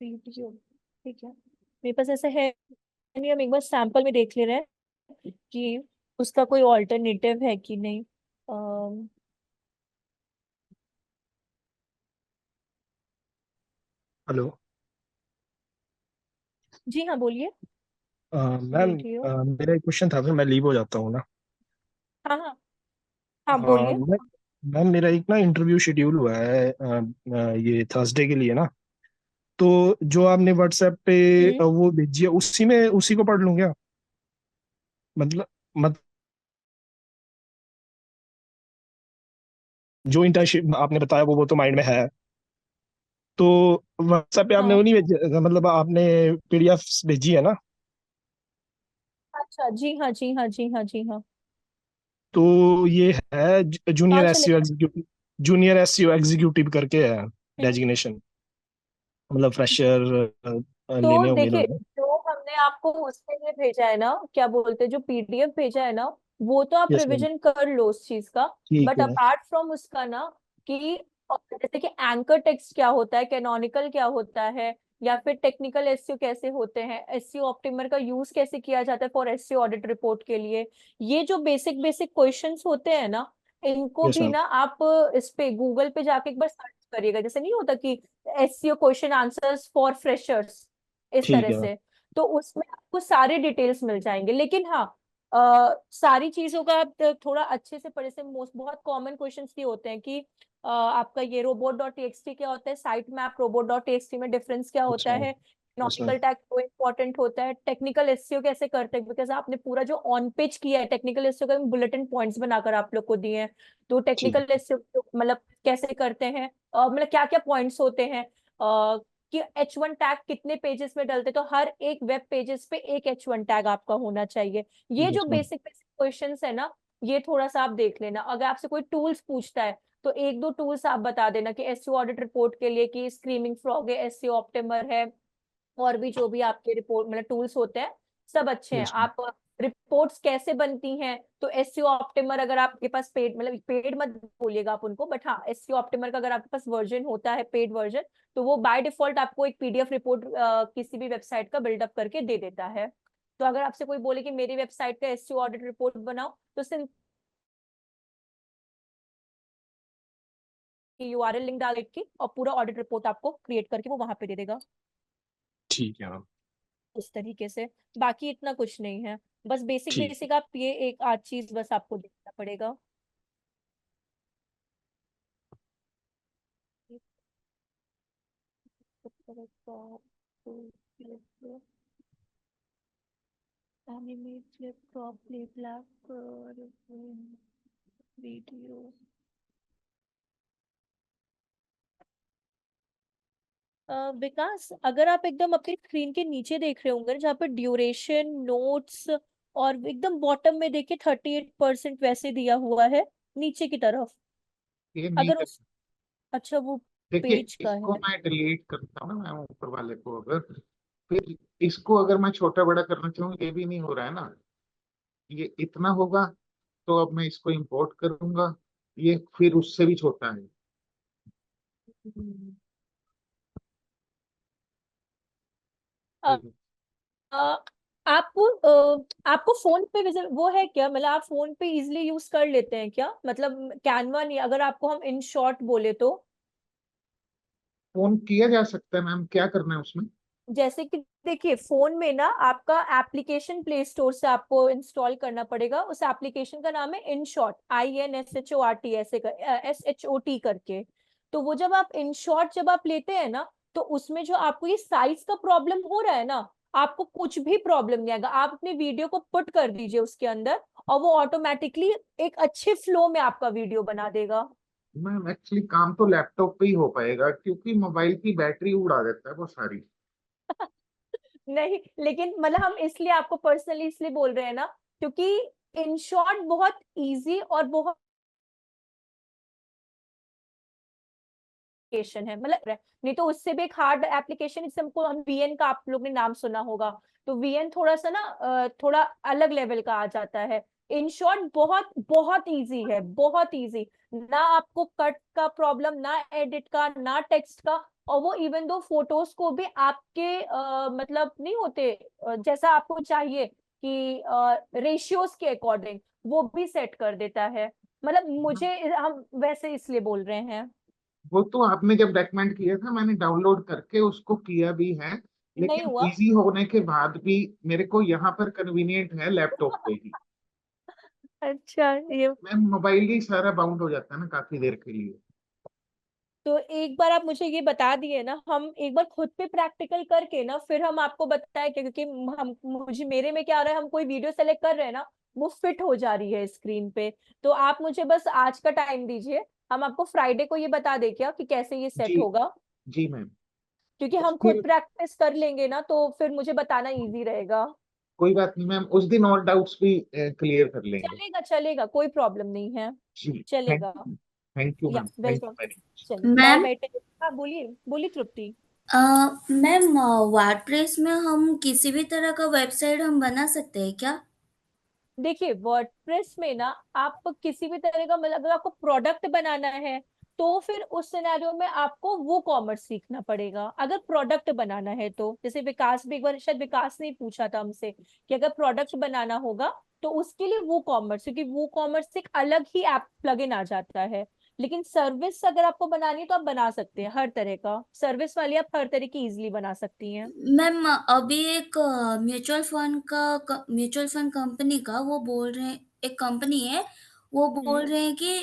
वीडियो, ठीक है, मेरे पास ऐसा है नहीं, हम एक बार सैंपल में देख ले रहे हैं कि उसका कोई ऑल्टरनेटिव है कि नहीं। हेलो। जी हाँ, बोलिए। मैम, वीडियो, मेरा एक क्वेश्चन था, फिर मैं लीव हो जाता हूँ ना। हाँ हाँ, आप हाँ, बोलिए। मैम मेरा एक ना इंटरव्यू शेड्यूल हुआ है ये थर्सडे के लिए ना। तो जो आपने व्हाट्सएप पे हम्म। वो भेजी है, उसी में उसी को पढ़ लूँ क्या? मतलब मत जो इंटर्नशिप आपने बताया वो तो माइंड में है। तो व्हाट्सएप पे आपने वो हाँ, नहीं भेजी, मतलब आपने पीडीएफ भेजी है ना? अच्छा, जी हाँ, जी हाँ, जी हाँ, जी हाँ। तो ये है जूनियर कहाँ एसईओ चलेगा? एग्जीक्यूटिव, जूनियर एसईओ एग्जीक्यूटिव करके है हम्म। डेजिग्नेशन। मतलब फ्रेशर तो लेने होंगे देखिए, इन्होंने। जो हमने आपको उसके लिए भेजा है ना, क्या बोलते हैं, जो पीडीएफ भेजा है ना, वो तो आप यस मैम। रिवीजन कर लो उस चीज का। ठीक बट है। अपार्ट फ्रॉम उसका ना, कि जैसे कि एंकर टेक्स्ट क्या होता है, कैनोनिकल क्या होता है, या फिर टेक्निकल एसईओ कैसे होते हैं, एसईओ ऑप्टिमर का यूज कैसे किया जाता है फॉर एसईओ ऑडिट रिपोर्ट के लिए, ये जो बेसिक बेसिक क्वेश्चंस होते हैं ना, इनको यस भी मैम। ना आप इस पे गूगल पे जाके एक बार सर्च करिएगा, जैसे नहीं होता कि SEO question answers for freshers, इस ठीक तरह है मैम। से। तो उसमें आपको सारे डिटेल्स मिल जाएंगे, लेकिन हाँ, सारी चीजों का आप थोड़ा अच्छे से पढ़े से बहुत कॉमन क्वेश्चंस ये होते हैं कि आपका ये robot.txt क्या होता है, साइट मैप robot.txt में डिफरेंस क्या होता अच्छा है, yes नॉमिकल ma'am टैग क्यों इंपॉर्टेंट होता है, टेक्निकल एसईओ कैसे करते हैं, बिकॉज आपने पूरा जो ऑन पेज किया है टेक्निकल एसईओ का बुलेटिन पॉइंट्स बनाकर आप लोग को दिए हैं, तो ठीक टेक्निकल एसईओ मतलब कैसे करते हैं, मतलब क्या क्या पॉइंट्स होते हैं, कि H1 टैग कितने पेजेस में डलते, तो हर एक वेब पेजेस पे एक H1 टैग आपका होना चाहिए। ये जो yes ma'am basic basic questions है ना, ये थोड़ा सा आप देख लेना। अगर आपसे कोई टूल्स पूछता है तो एक दो टूल्स आप बता देना कि एसईओ ऑडिट रिपोर्ट के लिए कि स्क्रीमिंग फ्रॉग है, एसईओ ऑप्टिमर है, और भी जो भी आपके रिपोर्ट मतलब टूल्स होते हैं सब अच्छे हैं। yes ma'am आप रिपोर्ट्स कैसे बनती हैं, तो एसईओ ऑप्टिमर अगर आपके पास पेड मतलब पेड मत बोलिएगा आप उनको, बट हाँ एसईओ ऑप्टिमर का अगर आपके पास वर्जन होता है पेड वर्जन, तो वो बाय डिफॉल्ट आपको एक पीडीएफ रिपोर्ट किसी भी वेबसाइट का बिल्डअप करके दे देता है। तो अगर आपसे कोई बोले कि मेरी वेबसाइट का एसईओ ऑडिट रिपोर्ट बनाओ, तो सिंपल यूआरएल लिंक डाल की और पूरा ऑडिट रिपोर्ट आपको क्रिएट करके वो वहां पे दे देगा, ठीक है मैम उस तरीके से। बाकी इतना कुछ नहीं है, बस बेसिक ठीक बेसिक आप ये एक आध चीज बस आपको देखना पड़ेगा। Animate clip crop play black video. Vikas, अगर आप एकदम अपनी स्क्रीन के नीचे देख रहे होंगे जहाँ पर ड्यूरेशन नोट्स और एकदम बॉटम में देखिए 38% वैसे दिया हुआ है नीचे की तरफ, ये नहीं अगर कर, उस अच्छा वो देखिए पेज का इसको है। मैं डिलीट करता हूँ ना, मैं ऊपर वाले को, अगर फिर इसको अगर मैं छोटा बड़ा करना चाहूँ, ये भी नहीं हो रहा है ना, ये इतना होगा, तो अब मैं इसको इंपोर्ट करूंगा, ये फिर उससे भी छोटा है। हम्म। ये अ, आपको आपको फोन पे वो है क्या, मतलब आप फोन पे इजिली यूज कर लेते हैं क्या, मतलब कैनवा नहीं, अगर आपको हम इन शॉर्ट बोले तो फोन किया जा सकता है मैम, क्या करना है उसमें? जैसे कि देखिए फोन में ना आपका एप्लीकेशन प्ले स्टोर से आपको इंस्टॉल करना पड़ेगा, उस एप्लीकेशन का नाम है InShot, INSHORT, ऐसे कर SHOT करके। तो वो जब आप InShot जब आप लेते हैं ना, तो उसमें जो आपको ये साइज का प्रॉब्लम हो रहा है ना, आपको कुछ भी प्रॉब्लम नहीं आएगा। आप अपनी वीडियो को पुट कर दीजिए उसके अंदर और वो ऑटोमेटिकली एक अच्छे फ्लो में आपका वीडियो बना देगा। मैम एक्चुअली काम तो लैपटॉप पे ही हो पाएगा, क्योंकि मोबाइल की बैटरी उड़ा देता है वो सारी। नहीं, लेकिन मतलब हम इसलिए आपको पर्सनली इसलिए बोल रहे हैं ना, क्योंकि इन शॉर्ट बहुत इजी और बहुत एप्लीकेशन है, मतलब नहीं तो उससे भी एक हार्ड एप्लीकेशन, इससे हमको हम वीएन का आप लोग ने नाम सुना होगा, तो वीएन थोड़ा सा ना थोड़ा अलग लेवल का आ जाता है। इन शॉर्ट बहुत बहुत इजी है, बहुत इजी, ना आपको कट का प्रॉब्लम, ना एडिट का, ना टेक्स्ट का, और वो इवन दो फोटोज को भी आपके मतलब नहीं होते जैसा आपको चाहिए कि रेशियोज के अकॉर्डिंग वो भी सेट कर देता है। मतलब मुझे हम वैसे इसलिए बोल रहे हैं। वो तो आपने जब रेकमेंड किया था, मैंने डाउनलोड करके उसको किया भी है, नहीं लेकिन हुआ। इजी होने के बाद भी मेरे को यहाँ पर कन्वीनियंट है लैपटॉप पे ही। अच्छा, ये मैम मोबाइल ही सारा बाउंड हो जाता है ना काफी देर के लिए। तो एक बार आप मुझे ये बता दिए ना, हम एक बार खुद पे प्रैक्टिकल करके ना फिर हम आपको बताएं क्या, क्योंकि हम मुझे मेरे में क्या हो रहा है, हम कोई वीडियो सेलेक्ट कर रहे हैं ना, वो फिट हो जा रही है स्क्रीन पे। तो आप मुझे बस आज का टाइम दीजिए, हम आपको फ्राइडे को ये बता दे क्या कि कैसे ये जी सेट होगा, जी मैम। क्योंकि उस हम खुद दिन प्रैक्टिस कर लेंगे ना तो फिर मुझे बताना इजी रहेगा। कोई बात नहीं मैम, उस दिन और डाउट्स भी क्लियर कर लेंगे। चलेगा चलेगा, कोई प्रॉब्लम नहीं है, जी चलेगा। थैंक यू या ma'am, thank you welcome. Very much. चलिए बाय मैम बाय। हाँ बोलिए बोलिए तृप्ति। मैम वर्डप्रेस में हम किसी भी तरह का वेबसाइट हम बना सकते हैं क्या? देखिए वर्डप्रेस में ना आप किसी भी तरह का मतलब अगर आपको प्रोडक्ट बनाना है तो फिर उस सिनेरियो में आपको वो कॉमर्स सीखना पड़ेगा, अगर प्रोडक्ट बनाना है तो। जैसे विकास भी एक बार शायद विकास ने ही पूछा था हमसे कि अगर प्रोडक्ट बनाना होगा तो उसके लिए वो कॉमर्स, क्योंकि वो कॉमर्स एक अलग ही ऐप प्लगइन आ जाता है, लेकिन सर्विस अगर आपको बनानी है तो आप बना सकते हैं, हर तरह का सर्विस वाली आप हर तरह की इजीली बना सकती हैं। मैम अभी एक म्यूचुअल फंड कंपनी का वो बोल रहे हैं, एक कंपनी है वो बोल रहे हैं कि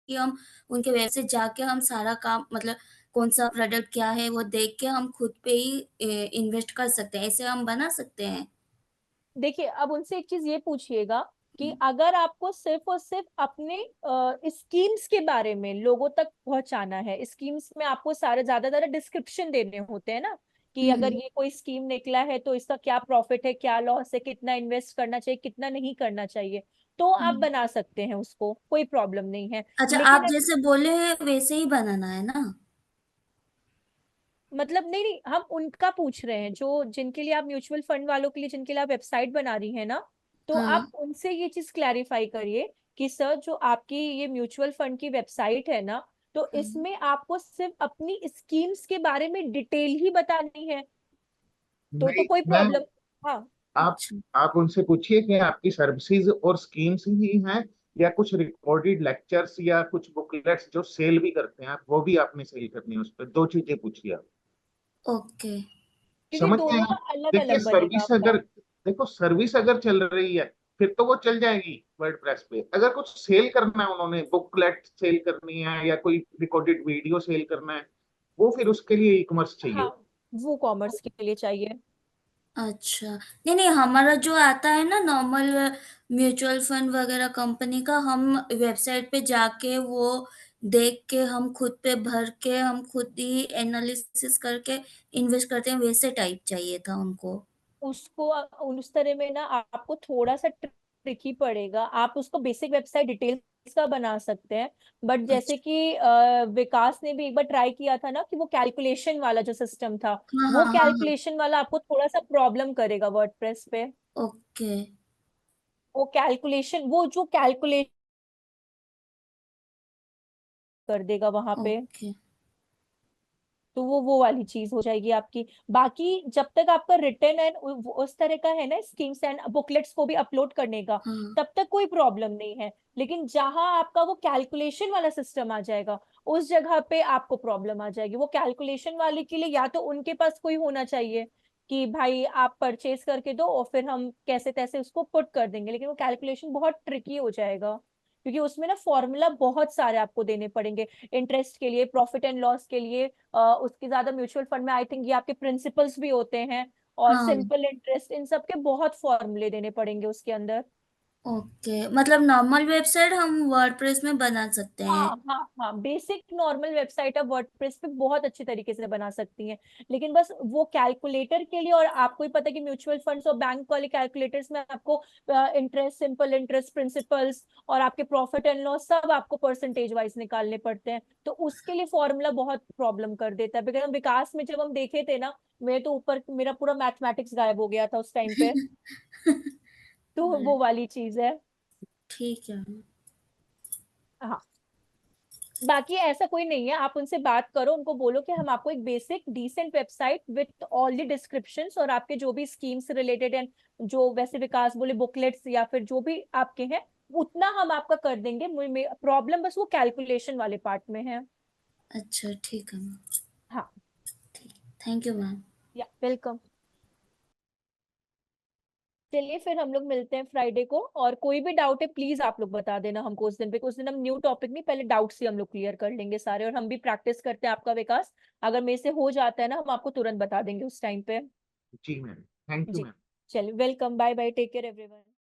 हम उनके वेबसाइट जाके हम सारा काम मतलब कौन सा प्रोडक्ट क्या है वो देख के हम खुद पे ही इन्वेस्ट कर सकते हैं, ऐसे हम बना सकते हैं। देखिए अब उनसे एक चीज ये पूछिएगा कि अगर आपको सिर्फ और सिर्फ अपने स्कीम्स के बारे में लोगों तक पहुंचाना है, स्कीम्स में आपको सारे ज्यादा डिस्क्रिप्शन देने होते हैं ना, कि अगर ये कोई स्कीम निकला है तो इसका क्या प्रॉफिट है, क्या लॉस है, कितना इन्वेस्ट करना चाहिए, कितना नहीं करना चाहिए, तो आप बना सकते हैं उसको, कोई प्रॉब्लम नहीं है। अच्छा, लेकिन आप जैसे बोले हैं वैसे ही बनाना है ना? मतलब नहीं नहीं, हम उनका पूछ रहे हैं जो जिनके लिए आप म्यूचुअल फंड वालों के लिए जिनके लिए आप वेबसाइट बना रही है ना, तो हाँ। आप उनसे ये चीज क्लैरिफाई करिए कि सर जो आपकी ये म्यूचुअल फंड की वेबसाइट है ना, तो इसमें आपको सिर्फ अपनी स्कीम्स के बारे में डिटेल ही बतानी है, तो नहीं कोई मैम, प्रॉब्लम। हाँ आप अच्छा। आप उनसे पूछिए कि आपकी सर्विसेज और स्कीम्स ही हैं या कुछ रिकॉर्डेड लेक्चर्स या कुछ बुकलेट्स जो सेल भी करते हैं आप, वो भी आपने सेल करनी है, उस पर दो चीजें पूछिए आप। ओके। क्योंकि समझ गए दोनों का आप? अलग देखिए अलग बनेगा सर्विस आपका। अगर, देखो सर्विस अगर चल रही है फिर तो वो चल जाएगी वर्डप्रेस पे। अगर कुछ सेल करना है, उन्होंने बुकलेट सेल करनी है या कोई रिकॉर्डेड वीडियो सेल करना है, वो फिर उसके लिए ई कॉमर्स हाँ चाहिए। वो कॉमर्स के लिए चाहिए। अच्छा, नहीं नहीं, हमारा जो आता है ना नॉर्मल म्यूचुअल फंड वगैरह कंपनी का, हम वेबसाइट पे जाके वो देख के हम खुद पे भर के हम खुद ही एनालिसिस करके इन्वेस्ट करते हैं, वैसे टाइप चाहिए था उनको। उसको उस तरह में ना आपको थोड़ा सा ट्रिकी पड़ेगा, आप उसको बेसिक वेबसाइट डिटेल्स का बना सकते हैं, बट जैसे अच्छा। कि विकास ने भी एक बार ट्राई किया था ना कि वो कैलकुलेशन वाला जो सिस्टम था, हाँ वो हाँ हाँ हाँ। कैलकुलेशन वाला आपको थोड़ा सा प्रॉब्लम करेगा वर्डप्रेस पे। ओके। वो कैलकुलेशन वो जो कैलकुलेट कर देगा वहां पे, ओके। तो वो वाली चीज हो जाएगी आपकी। बाकी जब तक आपका रिटर्न एंड उस तरह का है ना, स्कीम्स एंड बुकलेट्स को भी अपलोड करने का, हाँ। तब तक कोई प्रॉब्लम नहीं है। लेकिन जहां आपका वो कैलकुलेशन वाला सिस्टम आ जाएगा, उस जगह पे आपको प्रॉब्लम आ जाएगी। वो कैलकुलेशन वाले के लिए या तो उनके पास कोई होना चाहिए कि भाई आप परचेज करके दो और फिर हम कैसे तैसे उसको पुट कर देंगे, लेकिन वो कैलकुलेशन बहुत ट्रिकी हो जाएगा, क्योंकि उसमें ना फॉर्मूला बहुत सारे आपको देने पड़ेंगे, इंटरेस्ट के लिए, प्रॉफिट एंड लॉस के लिए, उसके ज्यादा म्यूचुअल फंड में आई थिंक ये आपके प्रिंसिपल्स भी होते हैं, और हाँ। सिंपल इंटरेस्ट, इन सब के बहुत फॉर्मूले देने पड़ेंगे उसके अंदर। ओके, मतलब नॉर्मल वेबसाइट हम वर्डप्रेस में बना सकते हैं। हाँ हाँ हाँ, बेसिक नॉर्मल वेबसाइट आप वर्डप्रेस पे बहुत अच्छी तरीके से बना सकती हैं, लेकिन बस वो कैलकुलेटर के लिए, और आपको ही पता है कि म्यूचुअल फंड्स और बैंक वाले कैलकुलेटर्स में आपको इंटरेस्ट, सिंपल इंटरेस्ट, प्रिंसिपल्स और आपके प्रॉफिट एंड लॉस सब आपको परसेंटेज वाइज निकालने पड़ते हैं, तो उसके लिए फॉर्मूला बहुत प्रॉब्लम कर देता है। बिकॉज हम विकास में जब हम देखे थे ना, मैं तो ऊपर मेरा पूरा मैथमेटिक्स गायब हो गया था उस टाइम पे, तो वो वाली चीज है। ठीक है। हाँ, बाकी ऐसा कोई नहीं है, आप उनसे बात करो, उनको बोलो कि हम आपको एक basic decent website with all the descriptions और आपके जो भी स्कीम्स रिलेटेड एंड जो वैसे विकास बोले बुकलेट्स या फिर जो भी आपके हैं, उतना हम आपका कर देंगे। प्रॉब्लम बस वो कैलकुलेशन वाले पार्ट में है। अच्छा, ठीक है मैम। हाँ, ठीक, थैंक यू मैम। या वेलकम। चलिए फिर हम लोग मिलते हैं फ्राइडे को, और कोई भी डाउट है प्लीज आप लोग बता देना हमको उस दिन पे। उस दिन हम न्यू टॉपिक नहीं, पहले डाउट्स ही हम लोग क्लियर कर लेंगे सारे, और हम भी प्रैक्टिस करते हैं आपका विकास, अगर मेरे से हो जाता है ना हम आपको तुरंत बता देंगे उस टाइम पे। जी मैम, थैंक यू जी, मैम। चलिए welcome, bye bye, take care everyone.